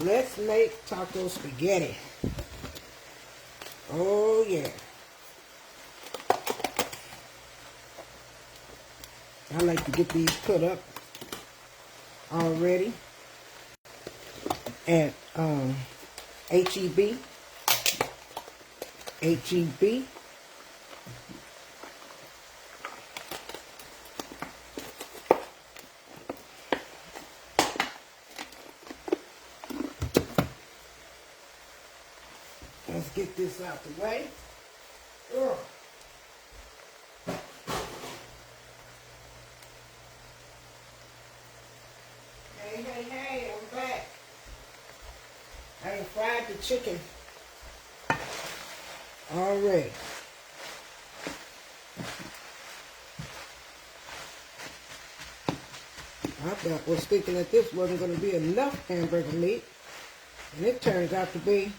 Let's make taco spaghetti. Oh yeah. I like to get these put up already at HEB. HEB. Let's get this out the way. Ugh. Hey, I'm back. I done fried the chicken already. I was thinking that this wasn't going to be enough hamburger meat, and it turns out to be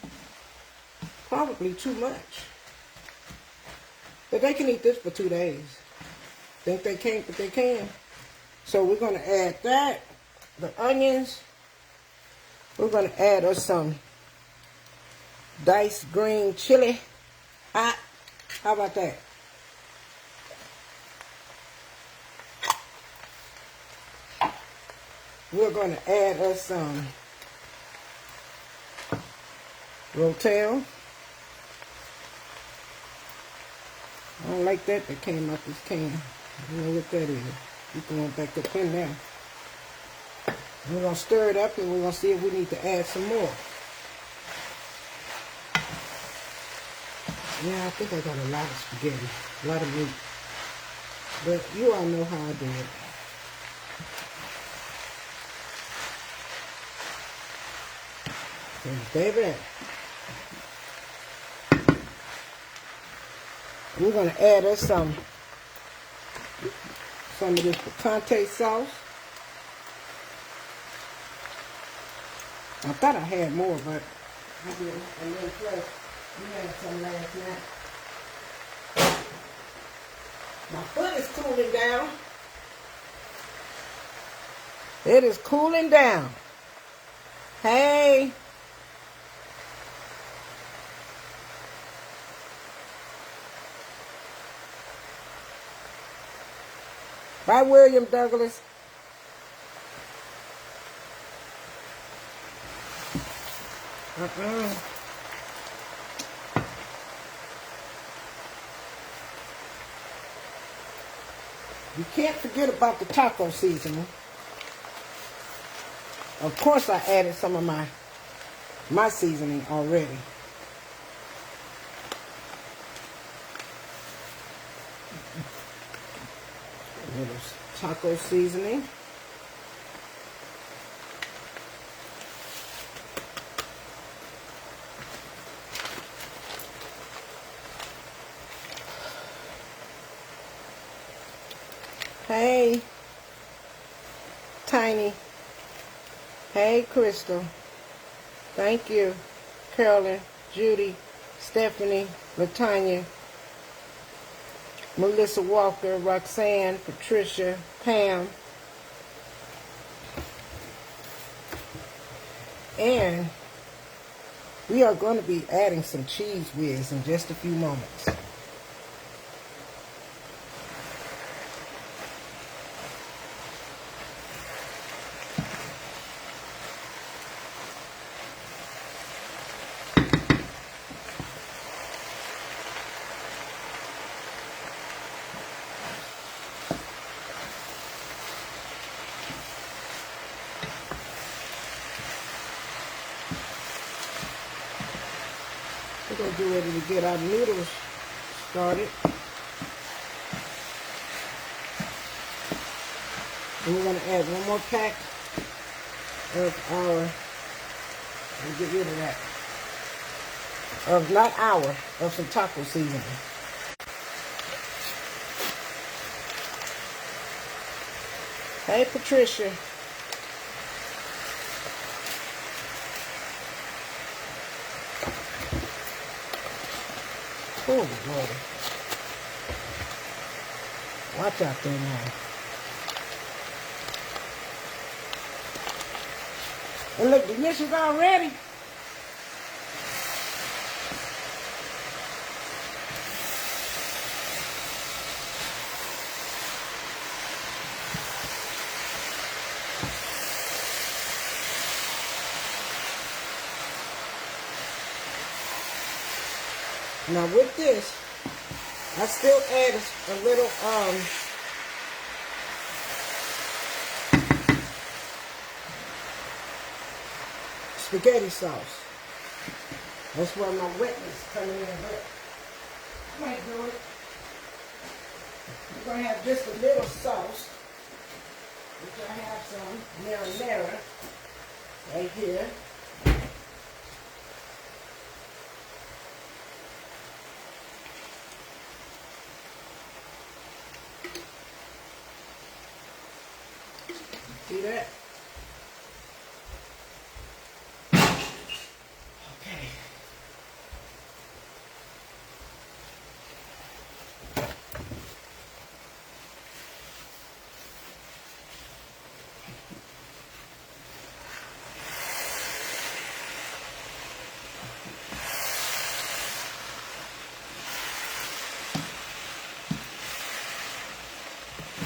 probably too much. But they can eat this for 2 days. Think they can't, but they can. So we're going to add that, the onions. We're going to add us some diced green chili. Hot. How about that? We're going to add us some Rotel. I don't like that came out this can. I don't know what that is. We're going back up in there. We're going to stir it up and we're going to see if we need to add some more. Yeah, I think I got a lot of spaghetti, a lot of meat. But you all know how I do it. Baby, we're going to add us some of this picante sauce. I thought I had more, but I didn't. And then plus, we had some last night. My foot is cooling down. It is cooling down. Hey. Bye, William Douglas. You can't forget about the taco seasoning. Of course, I added some of my seasoning already. A little taco seasoning. Hey, Tiny. Hey, Crystal. Thank you. Carolyn, Judy, Stephanie, Latanya, Melissa Walker, Roxanne, Patricia, Pam, and we are going to be adding some cheese whiz in just a few moments. We're going to get ready to get our noodles started. And we're going to add one more pack of our, let me get rid of that, of some taco seasoning. Hey, Patricia. Oh, Lord. Watch out there now. It look delicious already. Now with this, I still add a little spaghetti sauce. That's where my wetness coming in. But I might do it. I'm gonna have just a little sauce, which I have some marinara right here. See that? Okay.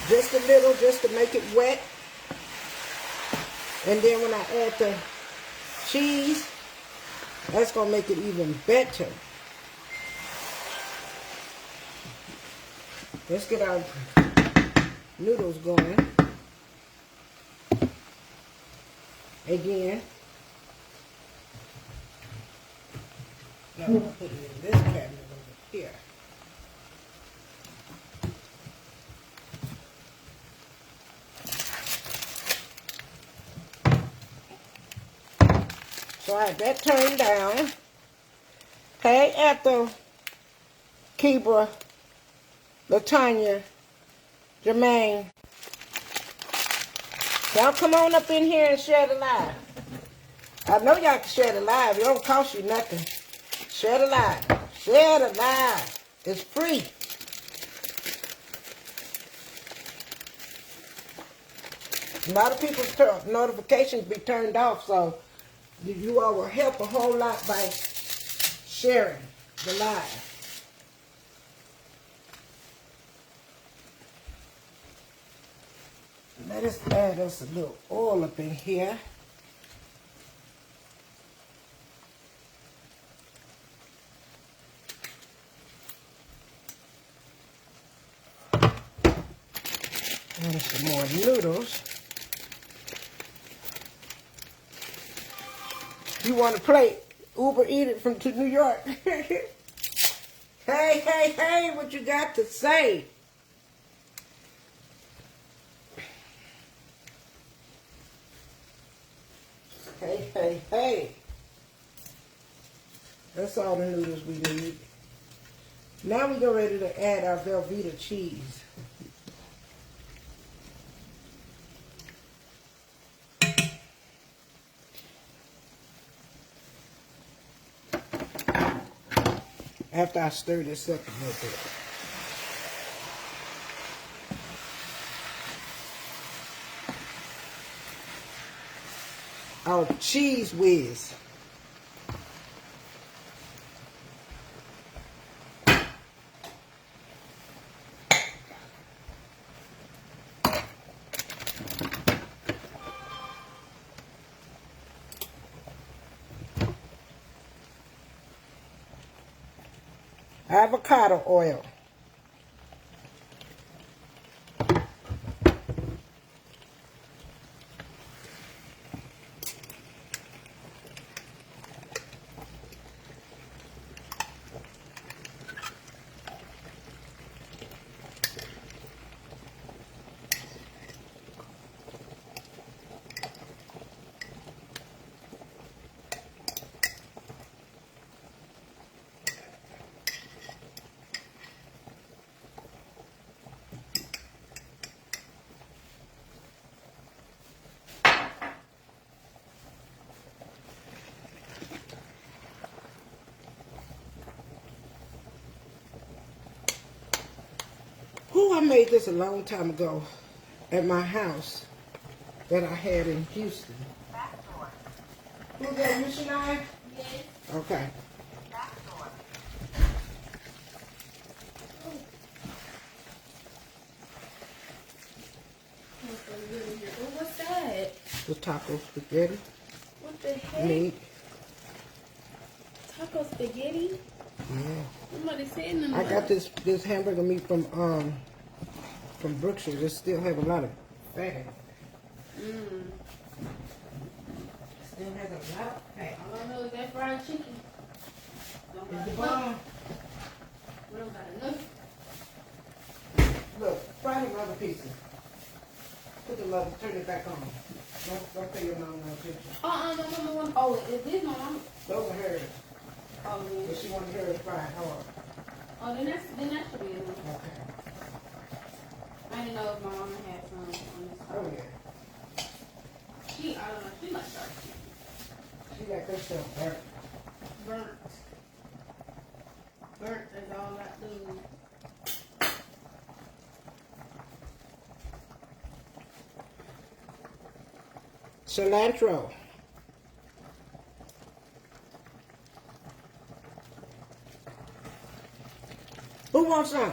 Just a little, just to make it wet. And then when I add the cheese, that's going to make it even better. Let's get our noodles going. Again. Now I'm going to put it in this cabinet over here. So I have that turned down. Hey, Ethel, Kibra, Latanya, Jermaine. Y'all come on up in here and share the live. I know y'all can share the live. It don't cost you nothing. Share the live. Share the live. It's free. A lot of people's notifications be turned off, so you all will help a whole lot by sharing the live. Let us add us a little oil up in here. And some more noodles. You want to play Uber Eat It from to New York? Hey, hey, hey, what you got to say? Hey, hey, hey. That's all the noodles we need. Now we get ready to add our Velveeta cheese. After I stir this up a little bit. Our cheese whiz. Avocado oil. Ooh, I made this a long time ago at my house that I had in Houston. Who's that, you, Shania? Yes. Okay. Oh, what's that? The taco spaghetti. What the heck? Meat. Taco spaghetti? Yeah. Somebody said nothing I about got this hamburger meat from Brookshire. It still have a lot of fat in it. Still has a lot of fat. All I know is that fried chicken. Don't got Is the enough. bomb. We don't got enough. Look, fry them other pieces. Put the level, turn it back on. Don't pay your mom no attention. No. Oh, is this my mom? Those are hers. Oh, yeah. But she wanted hers fried hard. Oh, then that should be enough. Okay. I didn't know if my mama had some on this. Oh yeah. I don't know, she like dark chicken. She got herself burnt. Burnt is all I do. Cilantro. Who wants some?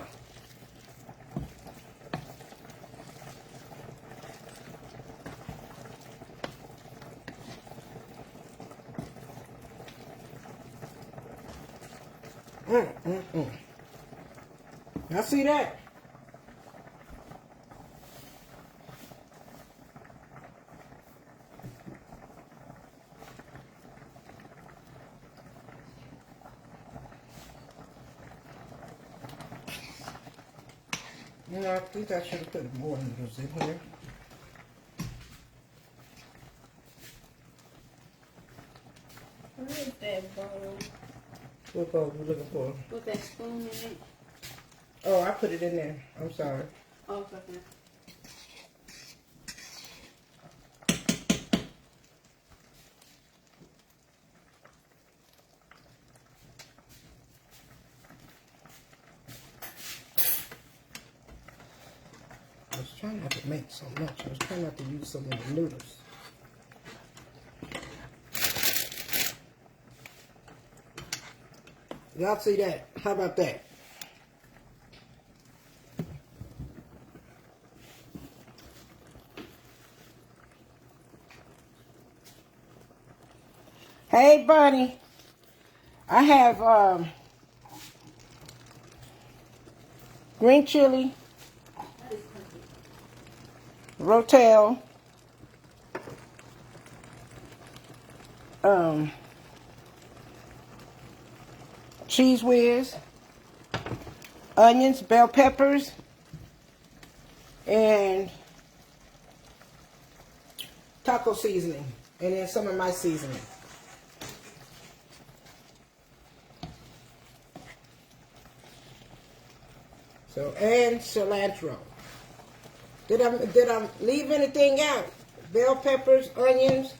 Y'all see that? You know, I think I should have put more noodles in here. Where is that bowl? What bowl you looking for? With that spoon in it? Oh, I put it in there. I'm sorry. Oh, okay. I was trying not to make so much. I was trying not to use so many noodles. Y'all see that? How about that? Hey, Bunny. I have green chili, rotel, cheese whiz, onions, bell peppers, and taco seasoning, and then some of my seasoning. So, and cilantro. Did I leave anything out? Bell peppers, onions.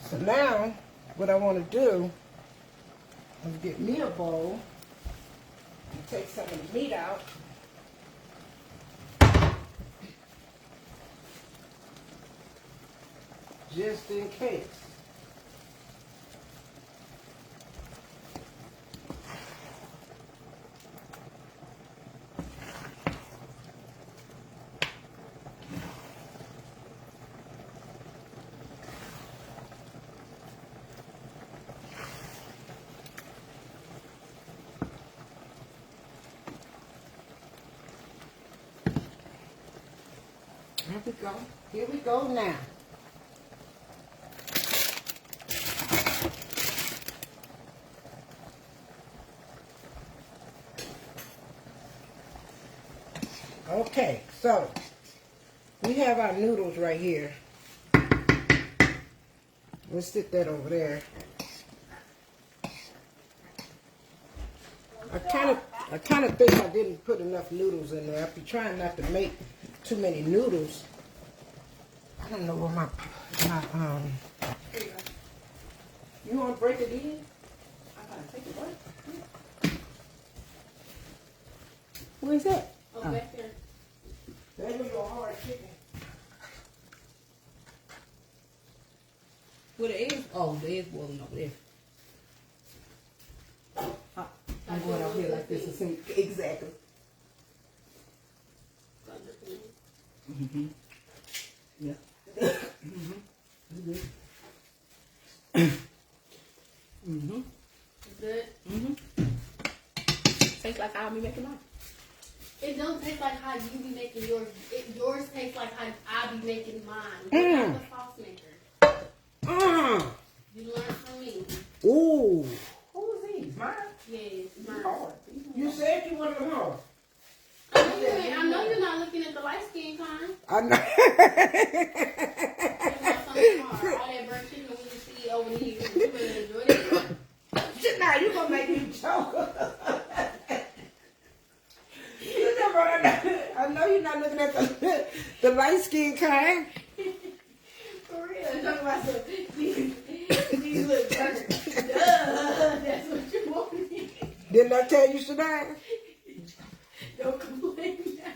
So now, what I want to do is get me a bowl and take some of the meat out. Just in case. Here we go. Here we go now. Okay, so we have our noodles right here. We'll stick that over there. I kind of think I didn't put enough noodles in there. I've been trying not to make too many noodles. I don't know where my You want to break it in? I gotta take it what? Where's that? Oh, back there. There goes your hard chicken. Where the eggs? Oh, the eggs boiling over there. I'm going out here like this to see exactly. Mm-hmm. Yeah. Mm-hmm. Mm-hmm. Good. Mm-hmm. Tastes like I'll be making mine. It don't taste like how you be making yours. Yours tastes like how I be making mine. Mm. You're not the sauce maker. Mm. You learned from me. Ooh. Who's these? Mine? Yes, mine. Hard. You said you wanted them home. I know you're not looking at the light skin kind. I know. You want something hard. All that burnt chicken we used to eat over the years. You better enjoy that. Now you gonna make me joke. You never. I know you're not looking at the light skin kind. For real. Talking about some, these look burnt. That's what you want me. Didn't I tell you, Shania? Don't complain now.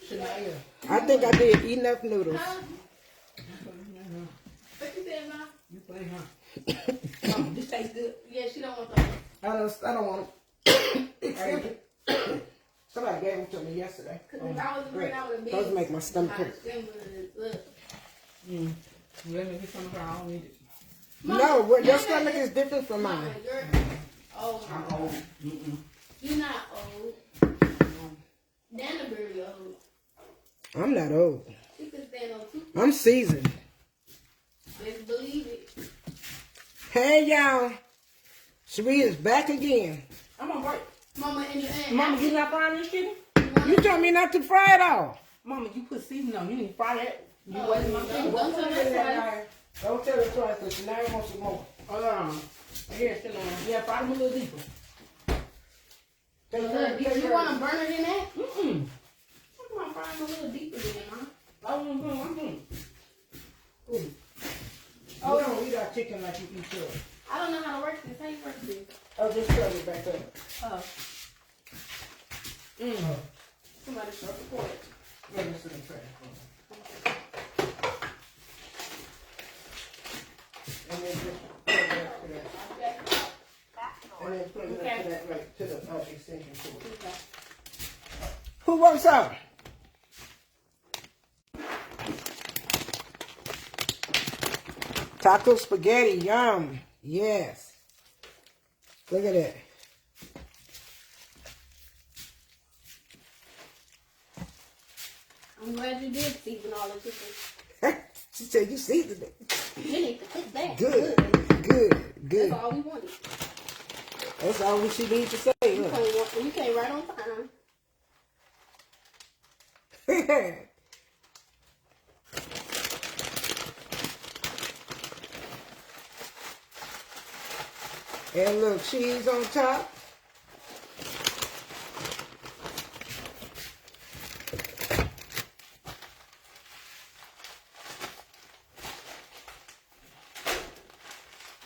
Shania. I think I did enough noodles. Huh? What you said, Ma? You play, huh? This tastes good. Yeah, she don't want those. I don't want them. Somebody gave them to me yesterday. Because if I was a I would have been. Those make my stomach hurt. Look. Mm. Let me get some of her. I don't need it. No, your stomach is different from Mama, mine. you're old. I'm old. You're not old. Nana barely old. I'm not old. She could stand on two. I'm seasoned. Let's believe it. Hey, y'all. Sheree is back again. I'm on break. Mama and your aunt. Mama, you not frying this chicken? You told me not to fry it all. Mama, you put seasoning on. You need to fry that. You Oh, wasting my chicken. don't tell her twice. Don't tell her twice, because Shania wants some more. Hold on. Here, sit down. Yeah, fry them a little deeper. You want to burn it in that? Mm-mm. I want to fry them a little deeper than that, Mama. Oh, don't eat our chicken like you eat yours. I don't know how to work this. How you work this? Oh, just shove it back up. Oh. Somebody show support. Let me see the trash. And then just put it back to that. And then put it back to that, right, to the extension cord. Okay. Who wants some? Taco spaghetti, yum. Yes. Look at that. I'm glad you did season all the chicken. She said you seasoned it. You need to cook that. Good. That's all we wanted. That's all she needs to say. Look. You came right on time. And look, cheese on top.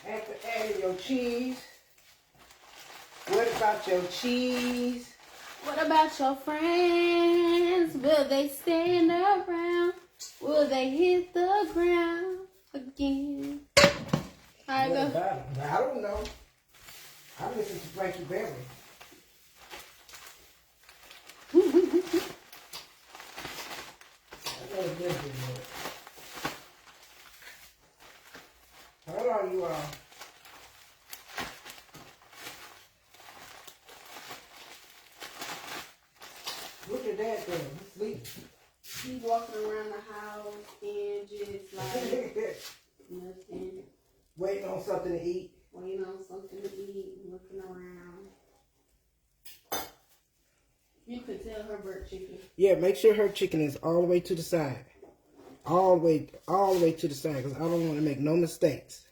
After adding your cheese, what about your cheese? What about your friends? Will they stand around? Will they hit the ground again? How What go? about them? I don't know. I listen to Frankie Berry. I know it's different, but hold on, you all. What's your dad doing? He's sleeping. He's walking around the house and just like nothing, Waiting on something to eat. waiting on something to eat, looking around. You could tell her burnt chicken. Yeah, make sure her chicken is all the way to the side. All the way to the side, because I don't want to make no mistakes.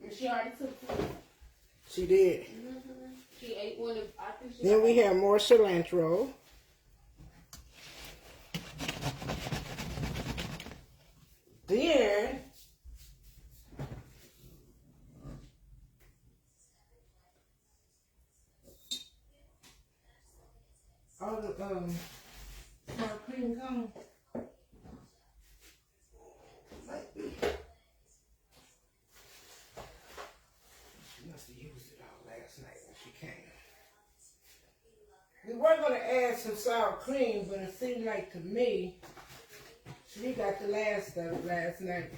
And she already took one. She did. Mm-hmm. She ate one of, I think she Then we have more cilantro. Then all the smart cream gone? Might be. She must have used it all last night when she came. We were going to add some sour cream, but it seemed like to me, she got the last of it last night.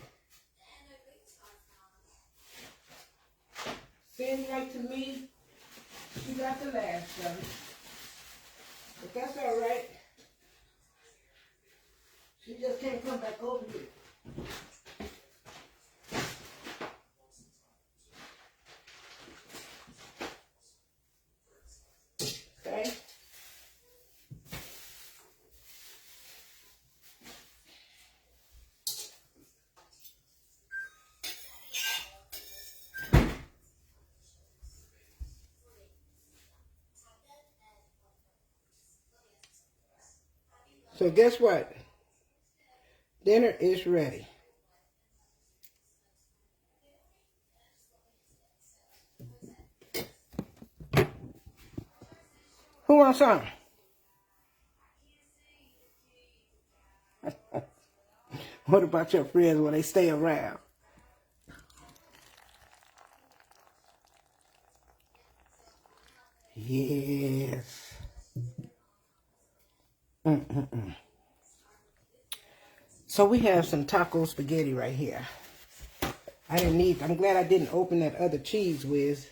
Seemed like to me, she got the last of it. But that's all right. She just can't come back over here. Okay. So guess what? Dinner is ready. Who wants some? What about your friends when they stay around? Yes. So we have some taco spaghetti right here. I'm glad I didn't open that other cheese whiz.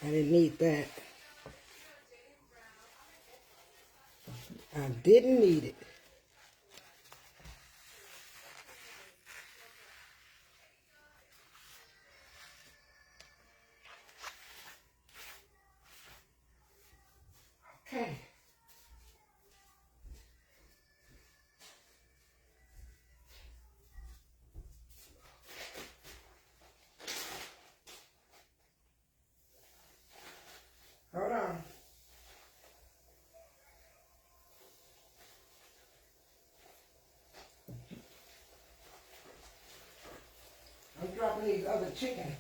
I didn't need that. I didn't need it. Okay. Hold on. I'm dropping these other chickens.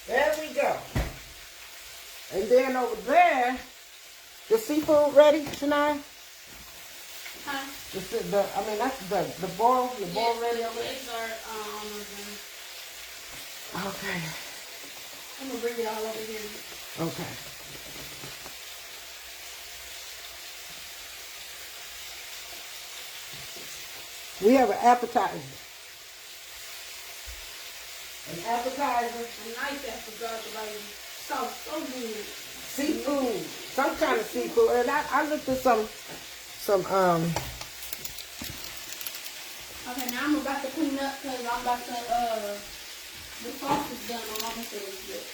There we go. And then over there, the seafood ready, Shania? Huh? That's the boil ready over there? Eggs are Okay. I'm gonna bring it all over here. Okay. We have an appetizer. An appetizer. A nice appetizer, baby. So good. Seafood. Some kind of seafood. And I looked at some Okay, now I'm about to clean up because I'm about to the sauce is done. My mama said it's good.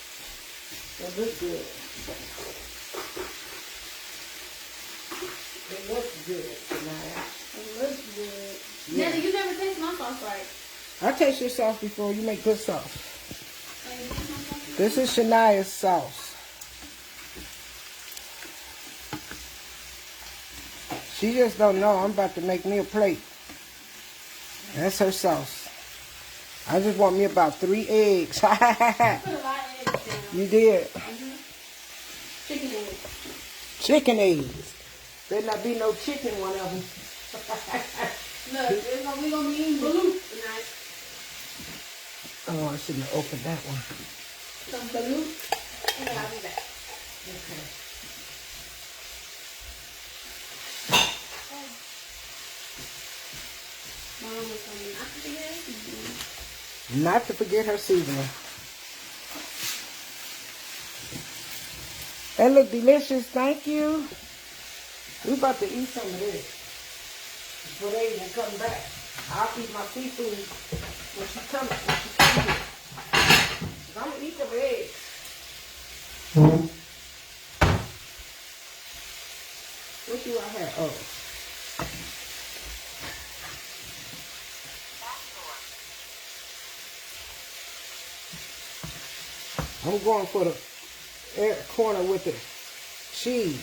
It looks good. It looks good tonight. It looks good. Yeah. Nelly, you never taste my sauce right. I taste your sauce before. You make good sauce. Hey, you taste my sauce? This is Shania's sauce. She just don't know. I'm about to make me a plate. That's her sauce. I just want me about 3 eggs. Put a lot of eggs down. You did. Chicken eggs. Chicken eggs. Better not be no chicken one of them. Look, we're gonna be eating balut tonight. Oh, I shouldn't have opened that one. Some balut, and then I'll be back. Okay. Mom was telling me not to forget it. Not to forget her seasoning. That look delicious. Thank you. We about to eat some of this before they even come back. I'll eat my seafood when she comes here. I'm gonna eat the eggs. What do I have? Oh. I'm going for the corner with the cheese.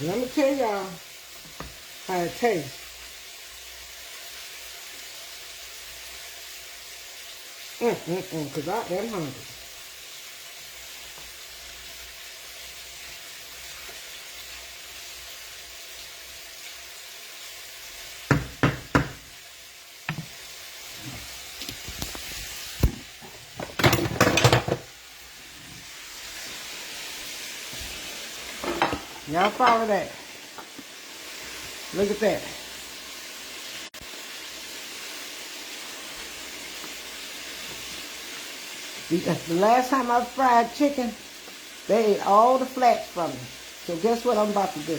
And I'm going to tell y'all how it tastes. Because I am hungry. Y'all follow that. Look at that. The last time I fried chicken, they ate all the flats from me. So guess what I'm about to do?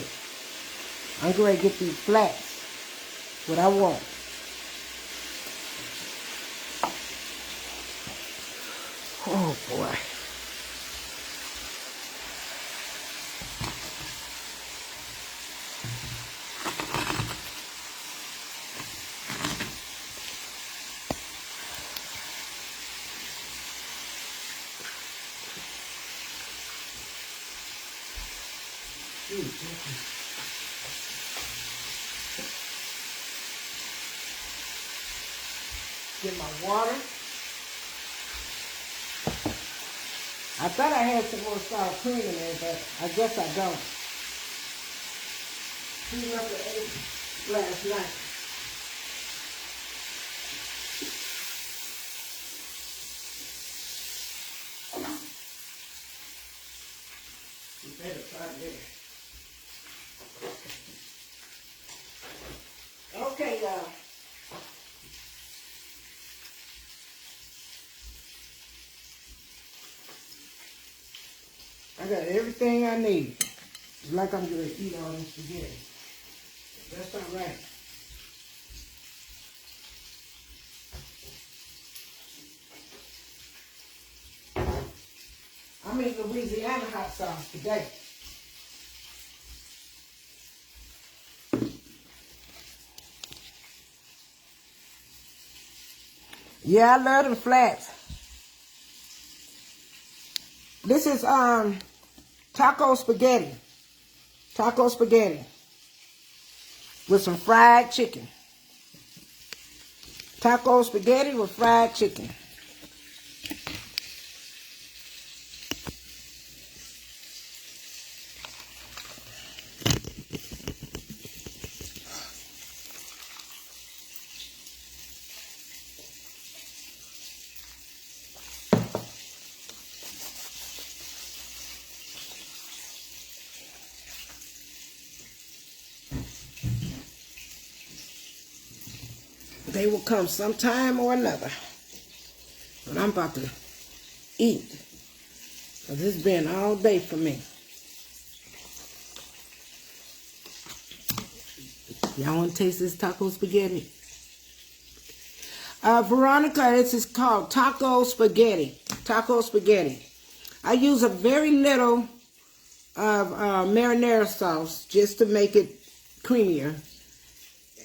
I'm going to get these flats, what I want. Oh boy. Get my water. I thought I had some more sour cream in there, but I guess I don't. He left the egg last night. You better try this. Okay, y'all. I got everything I need. It's like I'm going to eat all this spaghetti. That's not right. I'm eating Louisiana hot sauce today. Yeah, I love them flats. This is taco spaghetti. Taco spaghetti with some fried chicken. Taco spaghetti with fried chicken. They will come sometime or another. But I'm about to eat. Because it's been all day for me. Y'all want to taste this taco spaghetti? Veronica, this is called taco spaghetti. Taco spaghetti. I use a very little of marinara sauce just to make it creamier.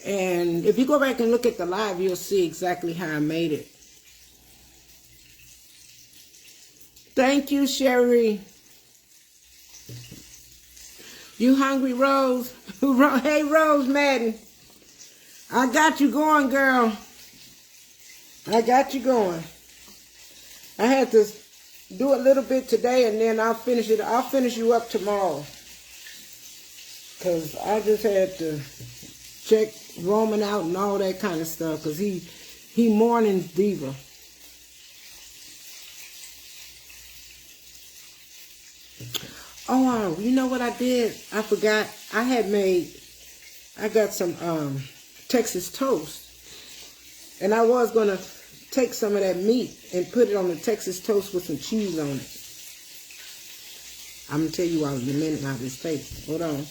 And if you go back and look at the live, you'll see exactly how I made it. Thank you, Sherry. You hungry, Rose? Hey, Rose Madden. I got you going, girl. I got you going. I had to do a little bit today, and then I'll finish it. I'll finish you up tomorrow. Because I just had to check Roman out and all that kind of stuff. Because he morning diva. Oh, you know what I did? I forgot. I got some Texas toast. And I was going to take some of that meat and put it on the Texas toast with some cheese on it. I'm going to tell you all in a minute how this tastes. Hold on.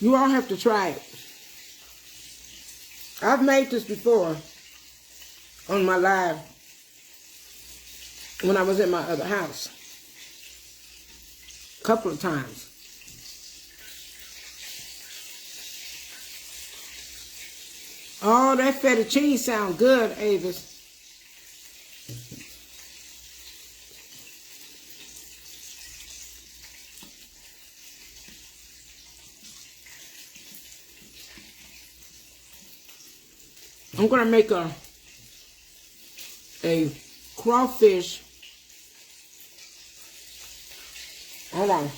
You all have to try it. I've made this before on my live when I was at my other house. A couple of times. Oh, that fettuccine sound good, Avis. I'm gonna make a crawfish. Hold on.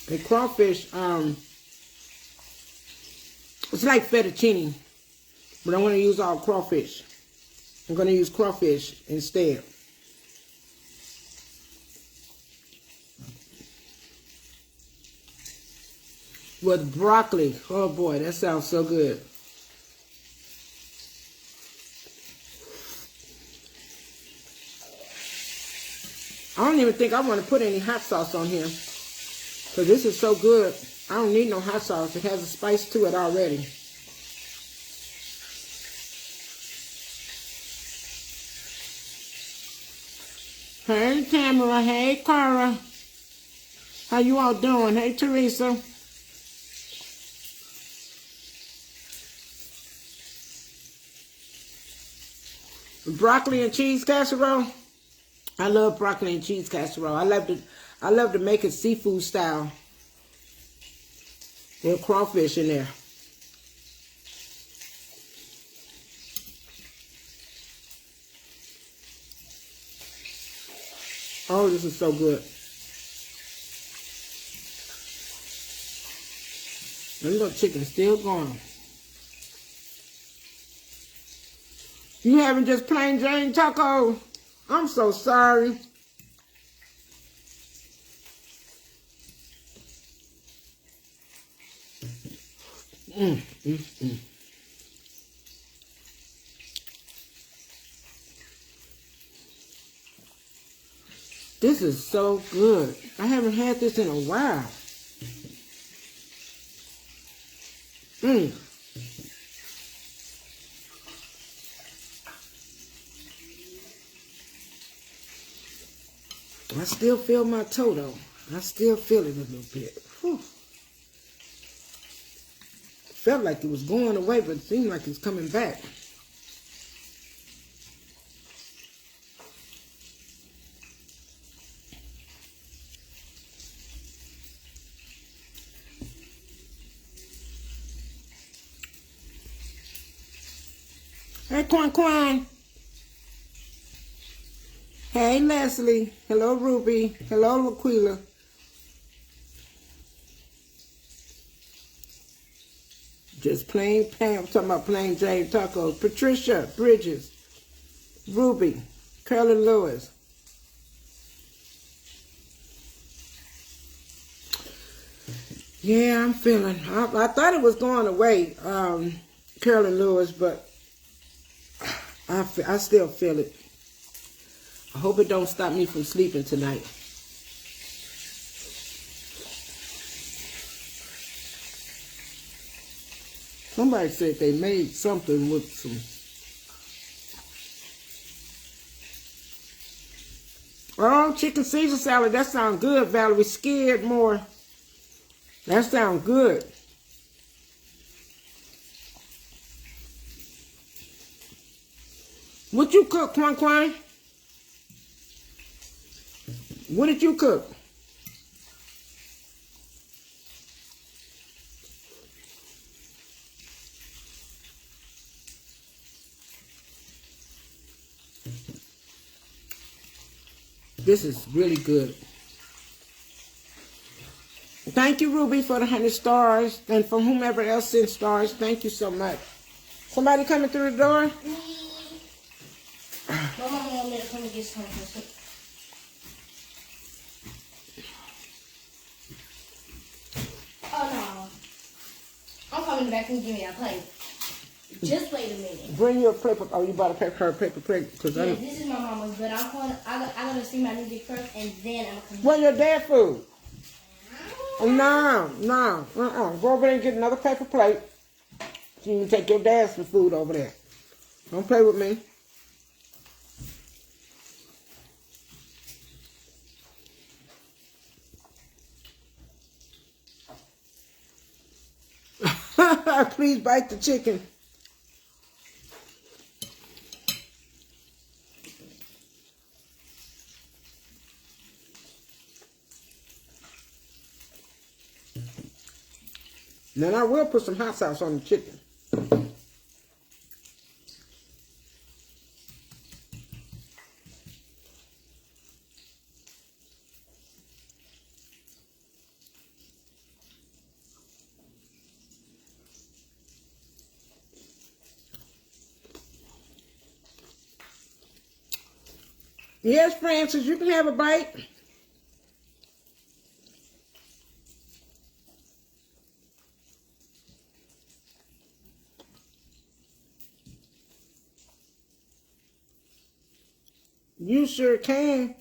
A crawfish, it's like fettuccine, but I'm gonna use all crawfish. I'm gonna use crawfish instead. With broccoli. Oh boy, that sounds so good. I don't even think I want to put any hot sauce on here, because this is so good. I don't need no hot sauce. It has a spice to it already. Hey Tamara, hey Cara. How you all doing? Hey Teresa. Broccoli and cheese casserole. I love broccoli and cheese casserole. I love to make it seafood style with crawfish in there. Oh, this is so good. And look, chicken still going. You having just plain Jane taco? I'm so sorry. This is so good. I haven't had this in a while. I still feel my toe though. I still feel it a little bit. Whew. Felt like it was going away, but it seemed like it's coming back. Hey, Quan. Hey, Leslie. Hello, Ruby. Hello, Laquila. Just plain Pam. I'm talking about plain Jane tacos. Patricia, Bridges, Ruby, Curly Lewis. Yeah, I'm feeling. I thought it was going away, Curly Lewis, but I still feel it. I hope it don't stop me from sleeping tonight. Somebody said they made something with some. Oh, chicken Caesar salad. That sounds good, Valerie. Scared more. That sounds good. What you cook, Quan? What did you cook? This is really good. Thank you, Ruby, for the 100 stars. And from whomever else sent stars, thank you so much. Somebody coming through the door? Me. My mama want me to come and get something. Oh, no. I'm coming back and give me a plate. Just wait a minute. Bring your paper. Oh, you bought her paper plate. Yeah, this is my mama's, but I'm gonna sing my music first, and then I'm gonna come. Where's your dad food? No. Go over there and get another paper plate. So you can take your dad's food over there. Don't play with me. Please bite the chicken. Then I will put some hot sauce on the chicken. Yes, Francis, you can have a bite. You sure can.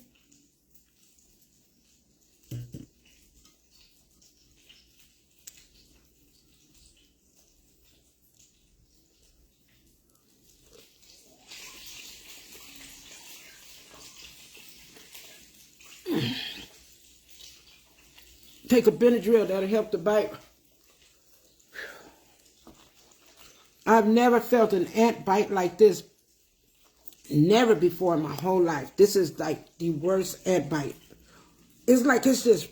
Take a Benadryl, that'll help the bite. I've never felt an ant bite like this. Never before in my whole life. This is like the worst ant bite. It's like it's just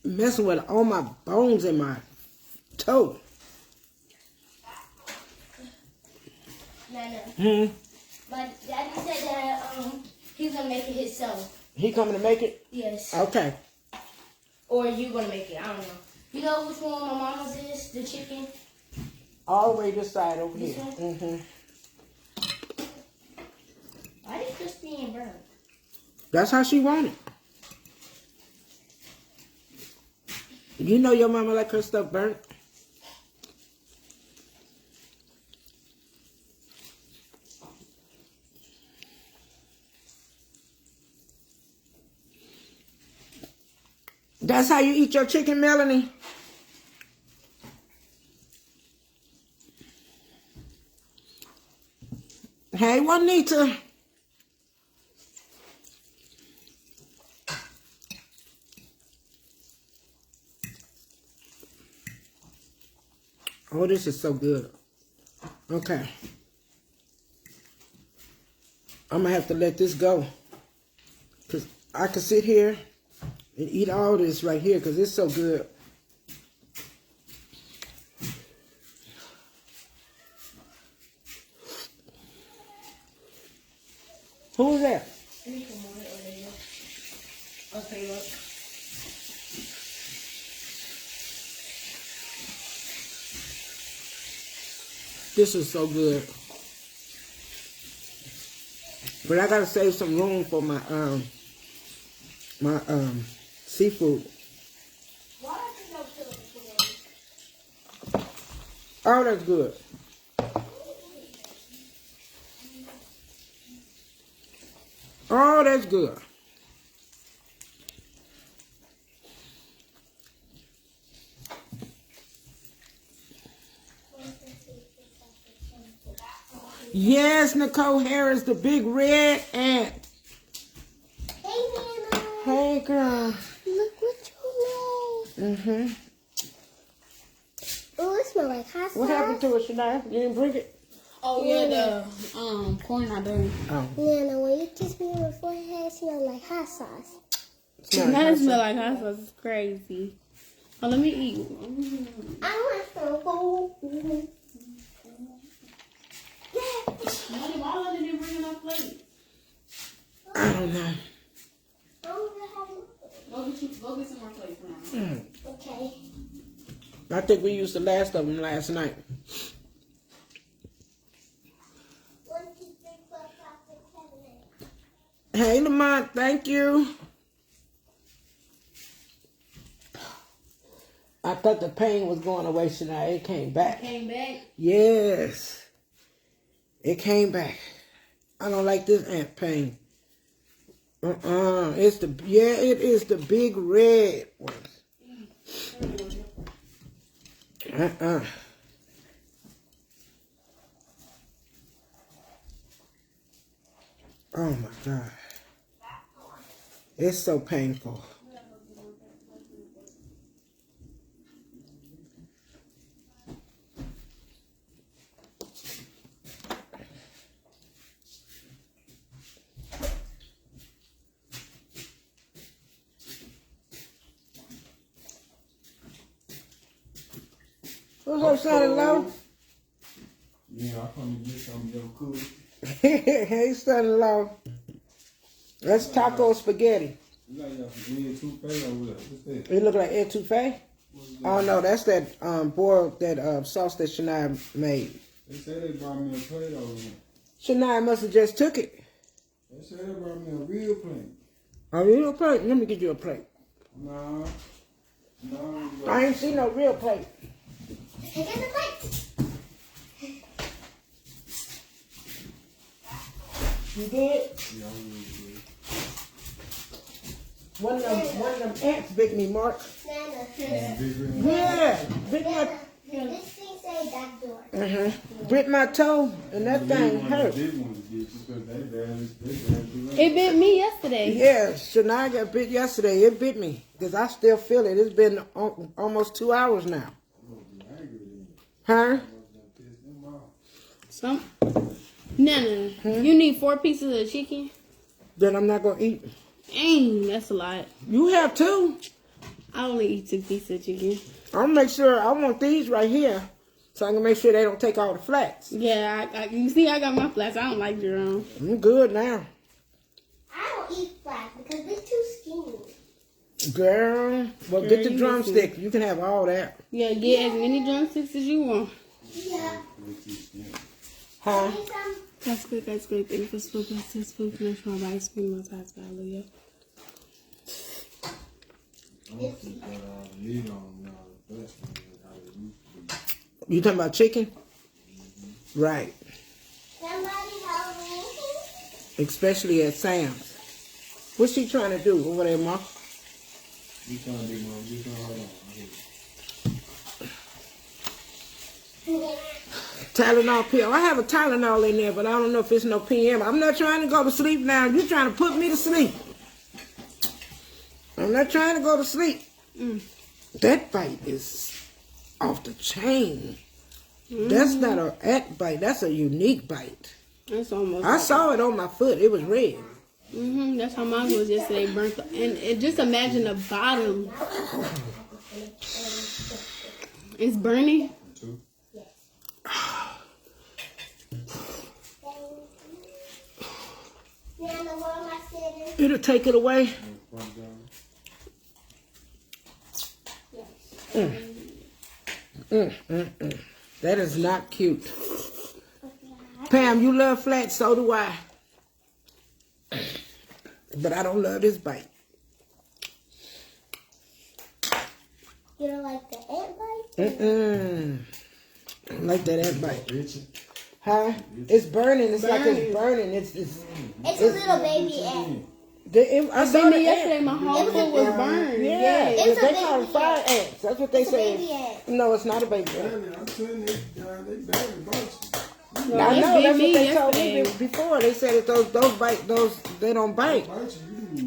messing with all my bones in my toe. Nana. My daddy said that he's gonna make it himself. He coming to make it? Yes. Okay. Or you gonna make it? I don't know. You know which one my mama's is? The chicken. All the way this side over This here. one? Why is this being burnt? That's how she want it. You know your mama like her stuff burnt. That's how you eat your chicken, Melanie? Hey, Juanita. Oh, this is so good. Okay. I'm going to have to let this go. Because I can sit here and eat all this right here because it's so good. Who is that? Okay, look. This is so good. But I gotta save some room for my seafood. Oh, that's good. Oh, that's good. Yes, Nicole Harris, the big red ant. Hey, Nana. Hey, girl. Look what you made. Mm-hmm. Oh, it smells like hot sauce. What happened to it, Shania? You didn't bring it? Oh yeah, the corn I burned. Oh. Nana, when you kiss me on the forehead, it smells like hot sauce. Smell like That hot smell sauce. like hot sauce. It's crazy. Oh, let me eat. I want some food. Why didn't bring enough plate? I don't know. Go get some more plates now. Okay. I think we used the last of them last night. 1, 2, 3, 4, 5, 6, 7, 8. Hey, Lamont, thank you. I thought the pain was going away, Shania. It came back. Came back. Yes. It came back. I don't like this ant pain. It's the, it is the big red one. Oh my God. It's so painful. What's up, son-in-law? Yeah, I'm gonna get some of your cool. Hey, son-in-law. That's taco spaghetti. You got your etouffee over there. What's that? It look like etouffee? Oh, no, that's that boiled, that sauce that Shania made. They said they brought me a plate over here. Shania must have just took it. They said they brought me a real plate. A real plate? Let me get you a plate. No. I ain't seen no real plate. Take the plate. You did? Yeah, I'm really good. One of them ants bit me, Mark. Nana. Yeah, bit my. This thing say back door. Bit my toe, and that thing hurt. It bit me yesterday. Yeah, Shania got bit yesterday. It bit me because I still feel it. It's been almost 2 hours now. Huh? Some. Nana, you need 4 pieces of chicken. Then I'm not gonna eat. Dang, that's a lot. You have 2. I only eat 2 pieces of chicken. I'll make sure. I want these right here, so I can make sure they don't take all the flats. Yeah, you see, I got my flats. I don't like your own. I'm good now. I don't eat flat because they're too skinny. Girl, well, Girl, get the you drumstick. You can have all that. Yeah, get as many drumsticks as you want. Yeah. Huh? Need some? That's good. Thank you for spook. That's his spook. That's my rice cream. My size. Hallelujah. You talking about chicken? Right. Somebody help me. Especially at Sam's. What's she trying to do over there, Ma? You trying to do, Mom? You trying to hold on. Tylenol pill. I have a Tylenol in there, but I don't know if it's no PM. I'm not trying to go to sleep now. You're trying to put me to sleep. I'm not trying to go to sleep. That bite is off the chain. That's not a ant bite. That's a unique bite. That's almost. I saw it on my foot. It was red. That's how mine was yesterday. Burnt. And just imagine the bottom. It's burning. Nana, where am I sitting? It'll take it away. That is not cute. Pam, you love flat, so do I. But I don't love this bite. You don't like the ant bite? I don't like that ant bite. Huh? It's burning. It's like it's burning. It's It's a little baby ant. I saw the Yesterday, ant. my whole foot was burned. Yeah, It's a they baby call them fire ants. That's what they It's a say. baby ant. No, it's not a baby ant. I'm telling you, they barely bite I know that's what me they told me yesterday. before. They said that those bite they don't bite. you.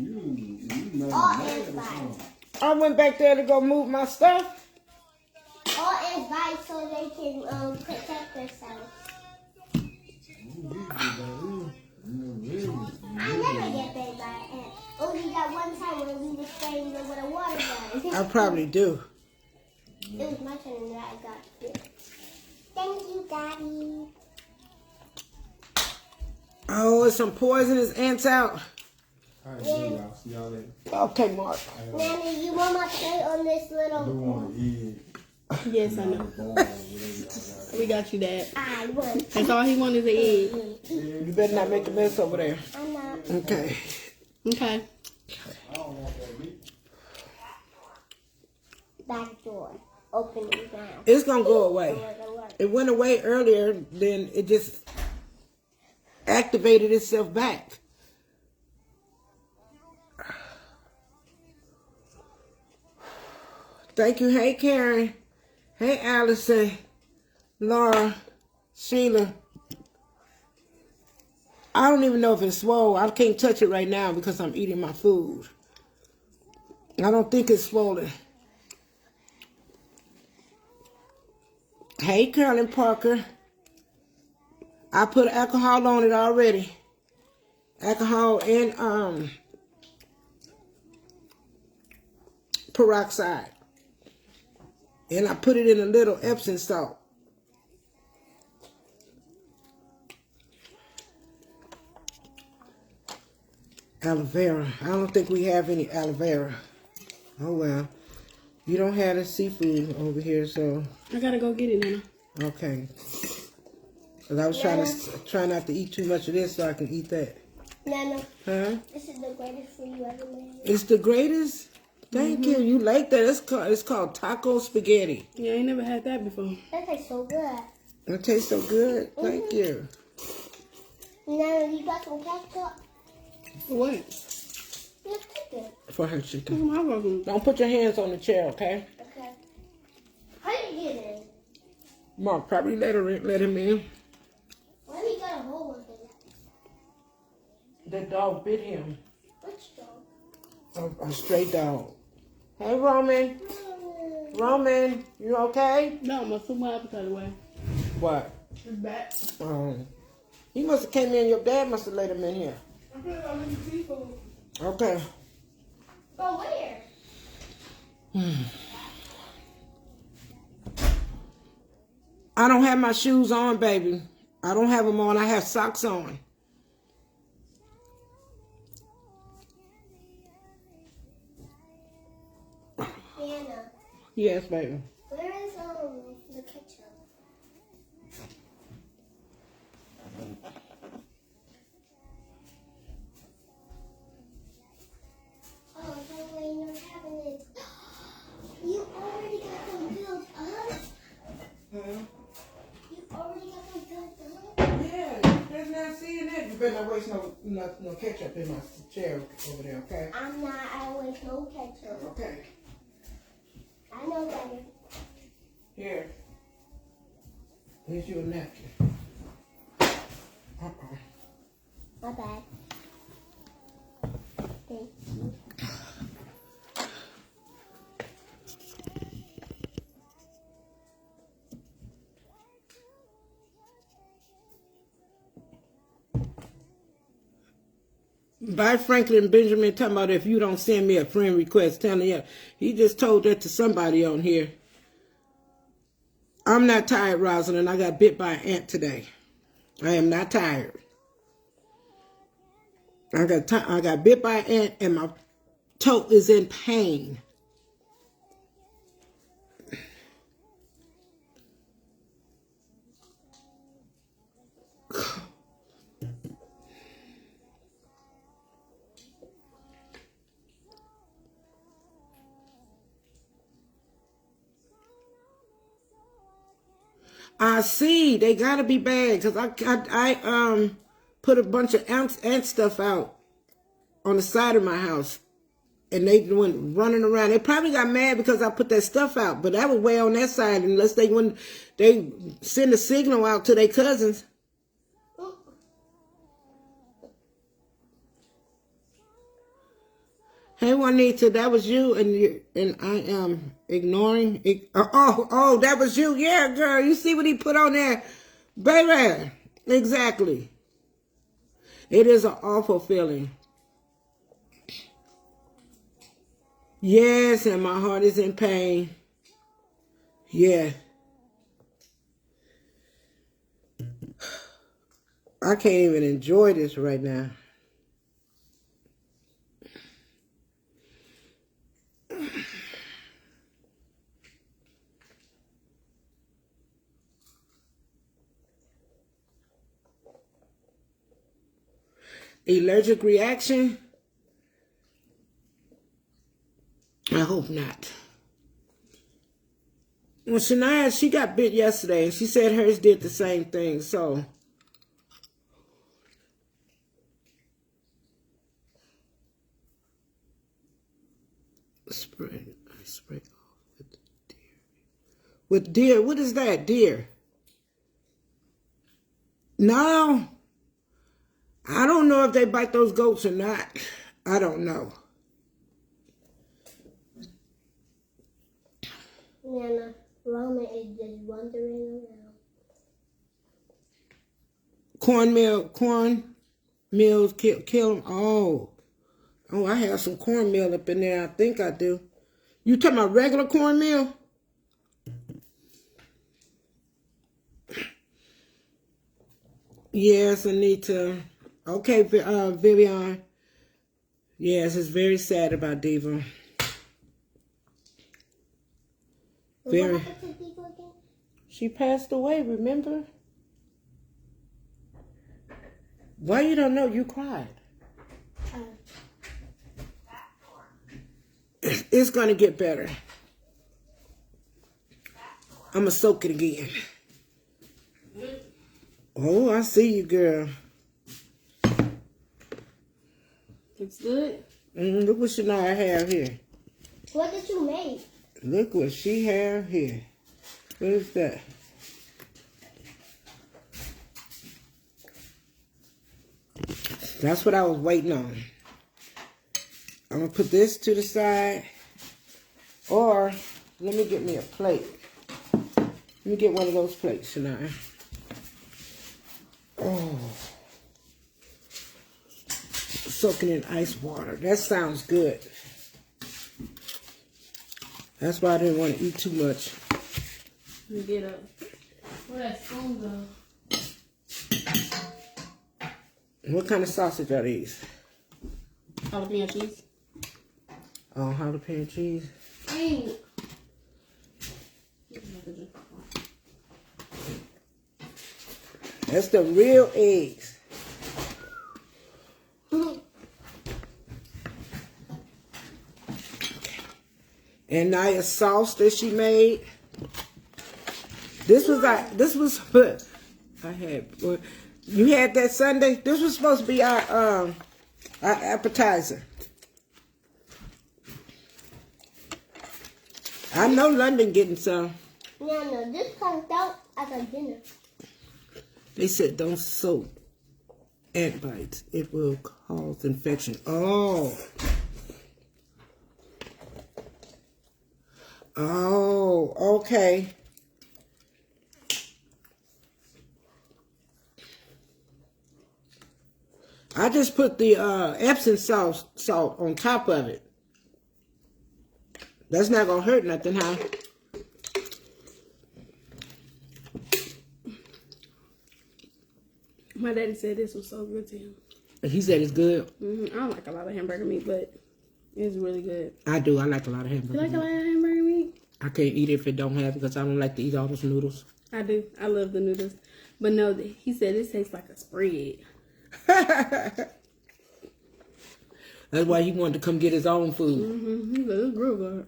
You All ants bite. I went back there to go move my stuff. All ants bite so they can protect themselves. I never get bit by an ant. Only that one time when we were spraying them with a water gun. I probably do. It was my turn and I got bit. Thank you, Daddy. Oh, it's some poisonous ants out. All right, y'all. See y'all later. Okay, Mark. Nana, you want my plate on this little... You want to eat Yes, I know. ball or whatever y'all got. We got you that. I want. That's all he wanted to eat. You better not make a mess over there. I'm not. Okay. Okay. Back door. Open it now. It's going to go away. It went away earlier, then it just activated itself back. Thank you. Hey, Karen. Hey, Allison. Laura. Sheila. I don't even know if it's swole. I can't touch it right now because I'm eating my food. I don't think it's swollen. Hey, Carolyn Parker. I put alcohol on it already. Alcohol and peroxide. And I put it in a little Epsom salt. Aloe vera. I don't think we have any aloe vera. Oh well. You don't have the seafood over here, so. I gotta go get it now. Okay. Cause I was try not to eat too much of this so I can eat that. Nana. Huh? This is the greatest food you ever made. It's the greatest? Thank you. You like that? It's called taco spaghetti. Yeah, I ain't never had that before. That tastes so good. It tastes so good. Thank you. Nana, you got some ketchup? What? Your chicken. For her chicken. My welcome. Don't put your hands on the chair, okay? Okay. How you get in? Mark, probably let him in. Why do you got a hole in it? The dog bit him. Which dog? A stray dog. Hey, Roman. Roman, you okay? No, my food, my appetite away. What? It's back. He must have came in. Your dad must have let him in here. I'm gonna go get the seafood. Okay. Go where? I don't have my shoes on, baby. I don't have them on. I have socks on. Anna, Yes, baby. where is the ketchup? Oh, no way, you're having it. You already got them built up? Huh? You already got them built up? Yeah, there's not seeing that. You better not waste no ketchup in my chair over there, okay? I'm not, I waste no ketchup. Okay. I know better. Here. Here's your napkin. My bad. Thank you. By Franklin Benjamin talking about if you don't send me a friend request, telling you. He just told that to somebody on here. I'm not tired, Rosalind. I got bit by an ant today. I am not tired. I got bit by an ant and my toe is in pain. I see. They gotta be bad because I put a bunch of ant stuff out on the side of my house, and they went running around. They probably got mad because I put that stuff out, but that was way on that side. Unless they send a signal out to their cousins. Hey Juanita, that was you, and I am ignoring. Oh, that was you. Yeah, girl, you see what he put on there, baby? Exactly. It is an awful feeling. Yes, and my heart is in pain. Yeah. I can't even enjoy this right now. Allergic reaction? I hope not. Well, Shania, she got bit yesterday, and she said hers did the same thing, so. I spray off with deer. With deer? What is that, deer? No. I don't know if they bite those goats or not. I don't know. Nana, Roman is just wandering around. Cornmeal kill them. Oh, I have some cornmeal up in there. I think I do. You talking about regular cornmeal? Yes, Anita. Okay, Vivian. Yes, it's very sad about Diva. Very. What happened to Diva again? She passed away, remember? Why you don't know? You cried. It's going to get better. I'm going to soak it again. Oh, I see you, girl. Looks good. Look what Shania have here. What did you make? Look what she have here. What is that? That's what I was waiting on. I'm going to put this to the side. Or, let me get me a plate. Let me get one of those plates, Shania. Oh. Soaking in ice water. That sounds good. That's why I didn't want to eat too much. Let me get up. Where that spoon go? What kind of sausage are these? Jalapeno cheese. Oh, jalapeno cheese. Dang. That's the real eggs. And Naya's sauce that she made. This was what I had. You had that Sunday. This was supposed to be our appetizer. I know London getting some. No, this comes out as a dinner. They said don't soak ant bites. It will cause infection. Oh. Oh, okay. I just put the Epsom salt on top of it. That's not gonna hurt nothing, huh? My daddy said this was so good to him. He said it's good. I don't like a lot of hamburger meat, but it's really good. I do. I like a lot of hamburger. You like meat. a lot of hamburger meat? I can't eat it if it don't have it because I don't like to eat all those noodles. I do. I love the noodles. But no, he said it tastes like a spread. That's why he wanted to come get his own food. He said it's real good.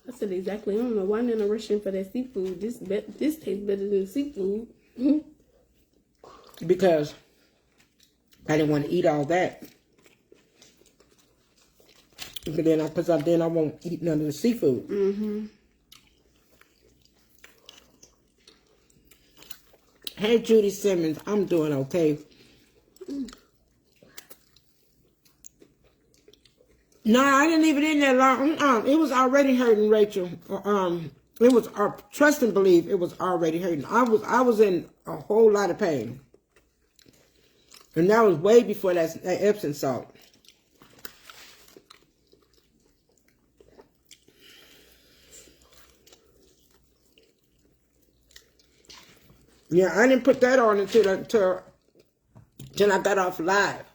I said exactly. I don't know why I'm in a rushing for that seafood. This tastes better than seafood. Because I didn't want to eat all that. But then, then I won't eat none of the seafood. Hey, Judy Simmons, I'm doing okay. No, I didn't leave it in there long. It was already hurting, Rachel. It was. Trust and believe, it was already hurting. I was in a whole lot of pain, and that was way before that Epsom salt. Yeah, I didn't put that on until I got off live.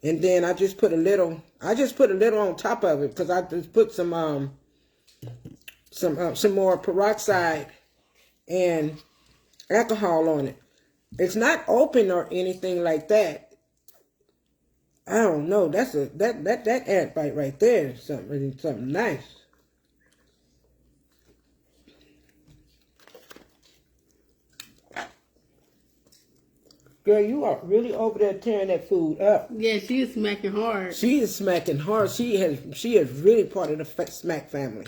And then I just put a little on top of it because I just put some more peroxide and alcohol on it. It's not open or anything like that. I don't know. That's that ant bite right there. Something nice. Girl, you are really over there tearing that food up. Yeah, she is smacking hard. She is smacking hard. She is really part of the smack family.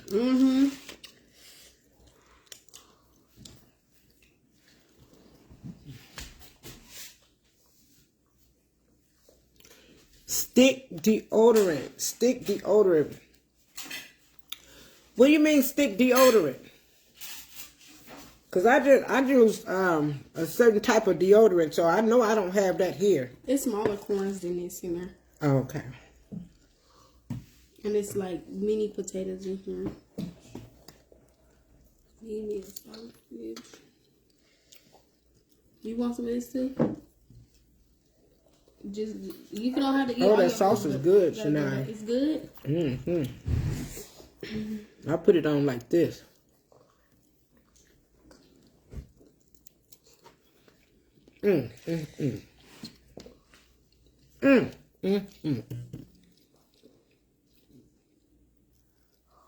Stick deodorant. Stick deodorant. What do you mean stick deodorant? Because I use a certain type of deodorant, so I know I don't have that here. It's smaller corns than this in there. Oh, okay. And it's like mini potatoes in here. Give me a sausage. You want some of this too? Just you don't have to eat. Oh, all that your sauce food, is but- good, but Shania. It's good. Mm-hmm. I put it on like this.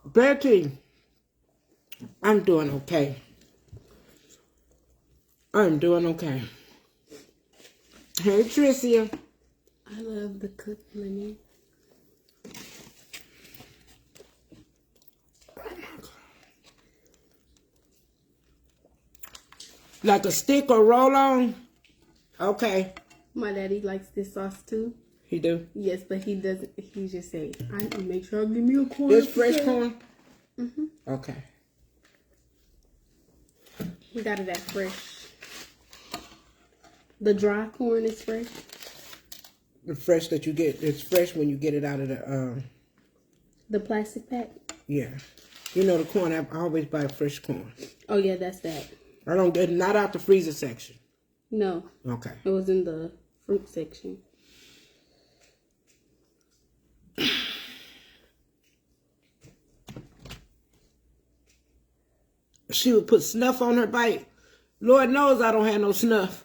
Betty, I'm doing okay. I'm doing okay. Hey, Tricia. I love the cooked lemon. Like a stick or roll on? Okay. My daddy likes this sauce too. He do? Yes, but he doesn't. He just say, "I make sure I give me a corn." This fresh corn? Mhm. Okay. He got it at fresh. The dry corn is fresh. The fresh that you get, it's fresh when you get it out of The plastic pack. yeah. You know the corn, I always buy fresh corn. Oh yeah, that's that. I don't get not out the freezer section. No, Okay. it was in the fruit section. She would put snuff on her bite. Lord knows I don't have no snuff.